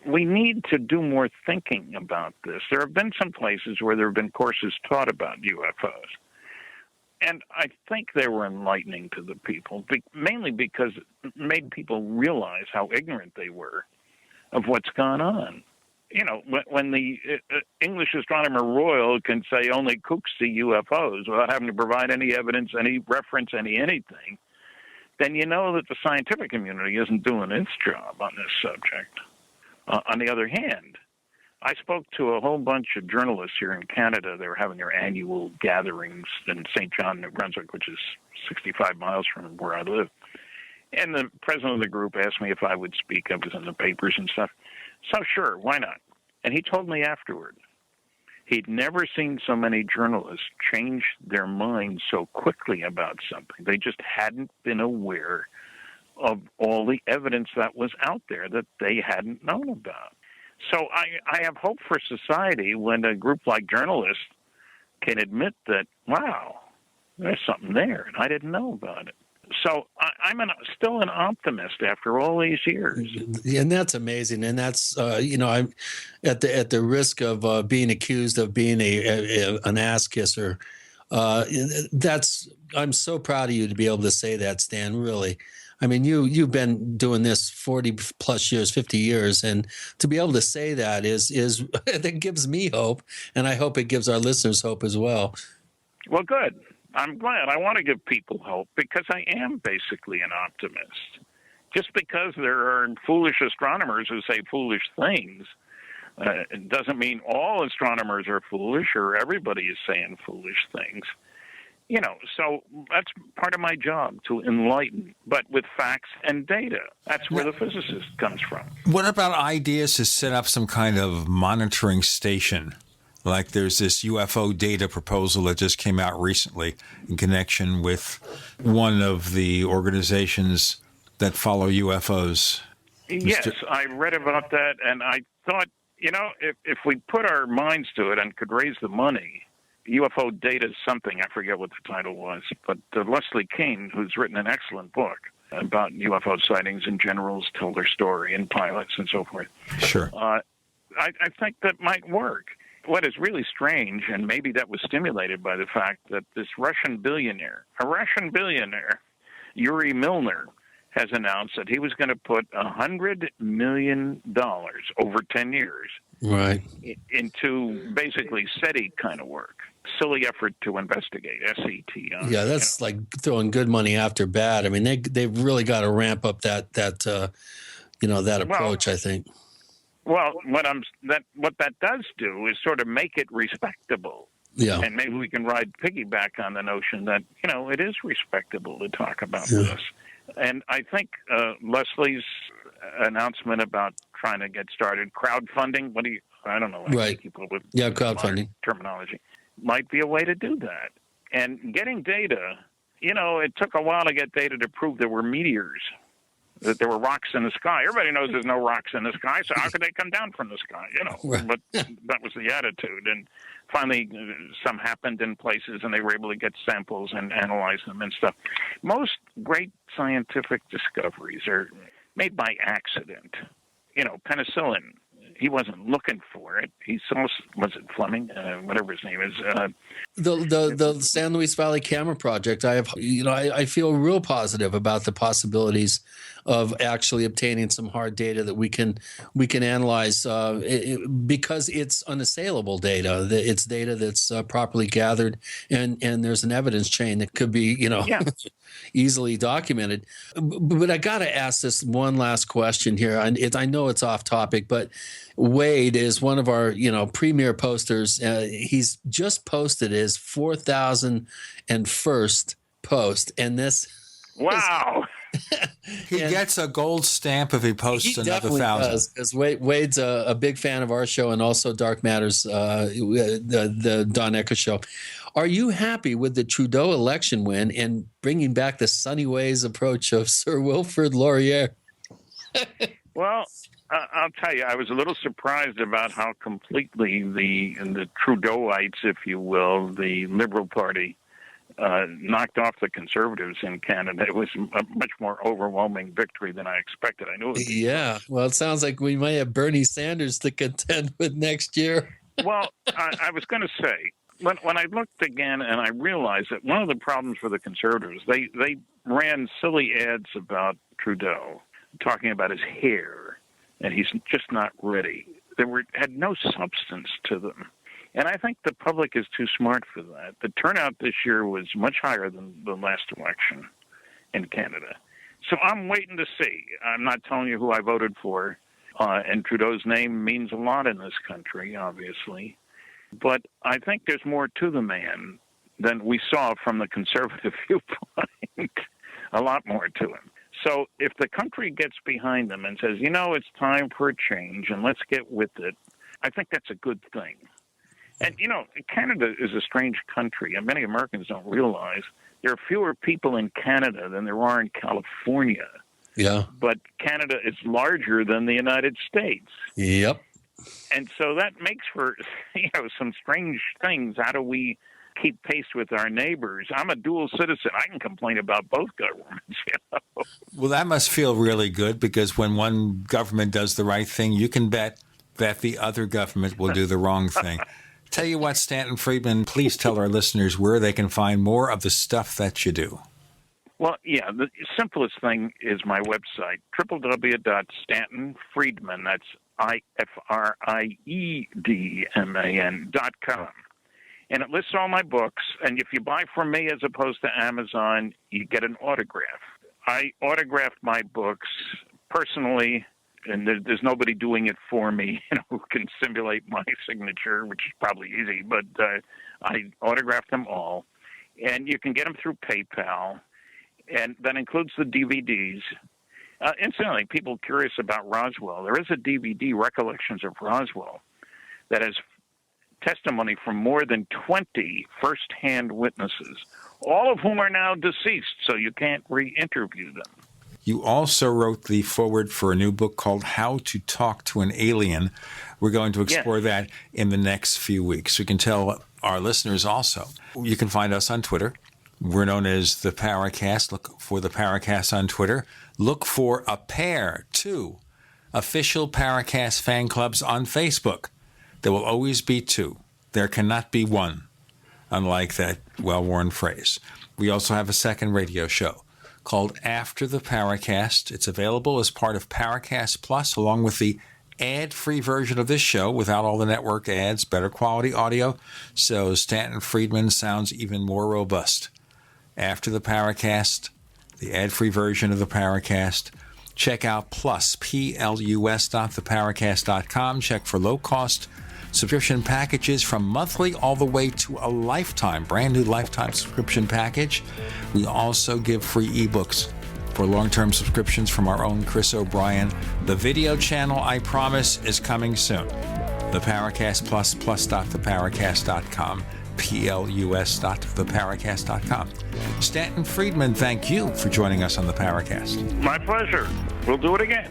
we need to do more thinking about this. There have been some places where there have been courses taught about UFOs. And I think they were enlightening to the people, mainly because it made people realize how ignorant they were of what's gone on. You know, when the English Astronomer Royal can say only kooks see UFOs without having to provide any evidence, any reference, anything, then you know that the scientific community isn't doing its job on this subject. On the other hand, I spoke to a whole bunch of journalists here in Canada. They were having their annual gatherings in St. John, New Brunswick, which is 65 miles from where I live. And the president of the group asked me if I would speak. I was in the papers and stuff. So sure, why not? And he told me afterward, he'd never seen so many journalists change their minds so quickly about something. They just hadn't been aware of all the evidence that was out there that they hadn't known about. So I have hope for society when a group like journalists can admit that, wow, there's something there, and I didn't know about it. So I'm still an optimist after all these years, and that's amazing. And that's I'm at the risk of being accused of being an ass kisser. I'm so proud of you to be able to say that, Stan. Really, I mean, you've been doing this 40 plus years, 50 years, and to be able to say that is that gives me hope, and I hope it gives our listeners hope as well. Well, good. I'm glad. I want to give people hope because I am basically an optimist. Just because there are foolish astronomers who say foolish things, it doesn't mean all astronomers are foolish or everybody is saying foolish things. You know, so that's part of my job, to enlighten, but with facts and data. That's where the physicist comes from. What about ideas to set up some kind of monitoring station? Like there's this UFO data proposal that just came out recently in connection with one of the organizations that follow UFOs. Yes, I read about that, and I thought, you know, if we put our minds to it and could raise the money, UFO data something, I forget what the title was, but Leslie Kean, who's written an excellent book about UFO sightings and generals tell their story and pilots and so forth. Sure. I think that might work. what is really strange, and maybe that was stimulated by the fact that this Russian billionaire, Yuri Milner, has announced that he was going to put $100 million over 10 years into basically SETI kind of work, silly effort to investigate, SET. Yeah, that's like throwing good money after bad. I mean, they've really got to ramp up that approach, I think. Well, what that does do is sort of make it respectable. Yeah. And maybe we can piggyback on the notion that, it is respectable to talk about this. And I think Leslie's announcement about trying to get started crowdfunding, I don't know. Right. People with crowdfunding terminology might be a way to do that. And getting data, it took a while to get data to prove there were meteors, that there were rocks in the sky. Everybody knows there's no rocks in the sky, so how could they come down from the sky? Right. But that was the attitude. And finally, some happened in places, and they were able to get samples and analyze them and stuff. Most great scientific discoveries are made by accident. Penicillin, he wasn't looking for it. He saw, was it Fleming? Whatever his name is. The San Luis Valley Camera Project. I feel real positive about the possibilities of actually obtaining some hard data that we can analyze because it's unassailable data. It's data that's properly gathered, and there's an evidence chain that could be easily documented. But I got to ask this one last question here. I know it's off topic, but Wade is one of our premier posters. He's just posted his 4,001st post, and this. Wow. He gets a gold stamp if he posts another 1,000. Because Wade's a big fan of our show and also Dark Matters, the Don Ecker show. Are you happy with the Trudeau election win and bringing back the sunny ways approach of Sir Wilfrid Laurier? Well, I'll tell you, I was a little surprised about how completely the Trudeauites, if you will, the Liberal Party, knocked off the Conservatives in Canada. It was a much more overwhelming victory than I expected. I knew it would be. Yeah, well, it sounds like we might have Bernie Sanders to contend with next year. Well, I was going to say, when I looked again and I realized that one of the problems for the Conservatives, they ran silly ads about Trudeau, talking about his hair, and he's just not ready. They had no substance to them. And I think the public is too smart for that. The turnout this year was much higher than the last election in Canada. So I'm waiting to see. I'm not telling you who I voted for. And Trudeau's name means a lot in this country, obviously. But I think there's more to the man than we saw from the Conservative viewpoint. A lot more to him. So if the country gets behind them and says, it's time for a change and let's get with it, I think that's a good thing. And, Canada is a strange country, and many Americans don't realize there are fewer people in Canada than there are in California. Yeah. But Canada is larger than the United States. Yep. And so that makes for, some strange things. How do we keep pace with our neighbors? I'm a dual citizen. I can complain about both governments, Well, that must feel really good, because when one government does the right thing, you can bet that the other government will do the wrong thing. Tell you what, Stanton Friedman, please tell our listeners where they can find more of the stuff that you do. Well, yeah, the simplest thing is my website, www.stantonfriedman, that's IFRIEDMAN.com. And it lists all my books, and if you buy from me as opposed to Amazon, you get an autograph. I autographed my books personally, and there's nobody doing it for me, who can simulate my signature, which is probably easy, but I autographed them all. And you can get them through PayPal, and that includes the DVDs. Incidentally, people curious about Roswell, there is a DVD, Recollections of Roswell, that has testimony from more than 20 first-hand witnesses, all of whom are now deceased, so you can't re-interview them. You also wrote the foreword for a new book called How to Talk to an Alien. We're going to explore that in the next few weeks. We can tell our listeners also. You can find us on Twitter. We're known as the Paracast. Look for the Paracast on Twitter. Look for a pair, 2 official Paracast fan clubs on Facebook. There will always be two. There cannot be one, unlike that well-worn phrase. We also have a second radio show called After the Paracast. It's available as part of Paracast Plus, along with the ad-free version of this show without all the network ads, better quality audio, so Stanton Friedman sounds even more robust. After the Paracast, the ad-free version of the Paracast. Check out Plus, plus.theparacast.com. Check for low-cost subscription packages from monthly all the way to a lifetime, brand new lifetime subscription package. We also give free ebooks for long-term subscriptions from our own Chris O'Brien. The video channel, I promise, is coming soon. The Paracast Plus, plus.theparacast.com, plus.theparacast.com. Stanton Friedman, thank you for joining us on the Paracast. My pleasure. We'll do it again.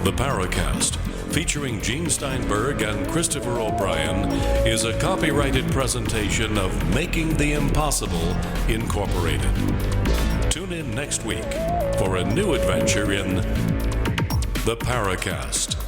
The Paracast, featuring Gene Steinberg and Christopher O'Brien, is a copyrighted presentation of Making the Impossible, Incorporated. Tune in next week for a new adventure in The Paracast.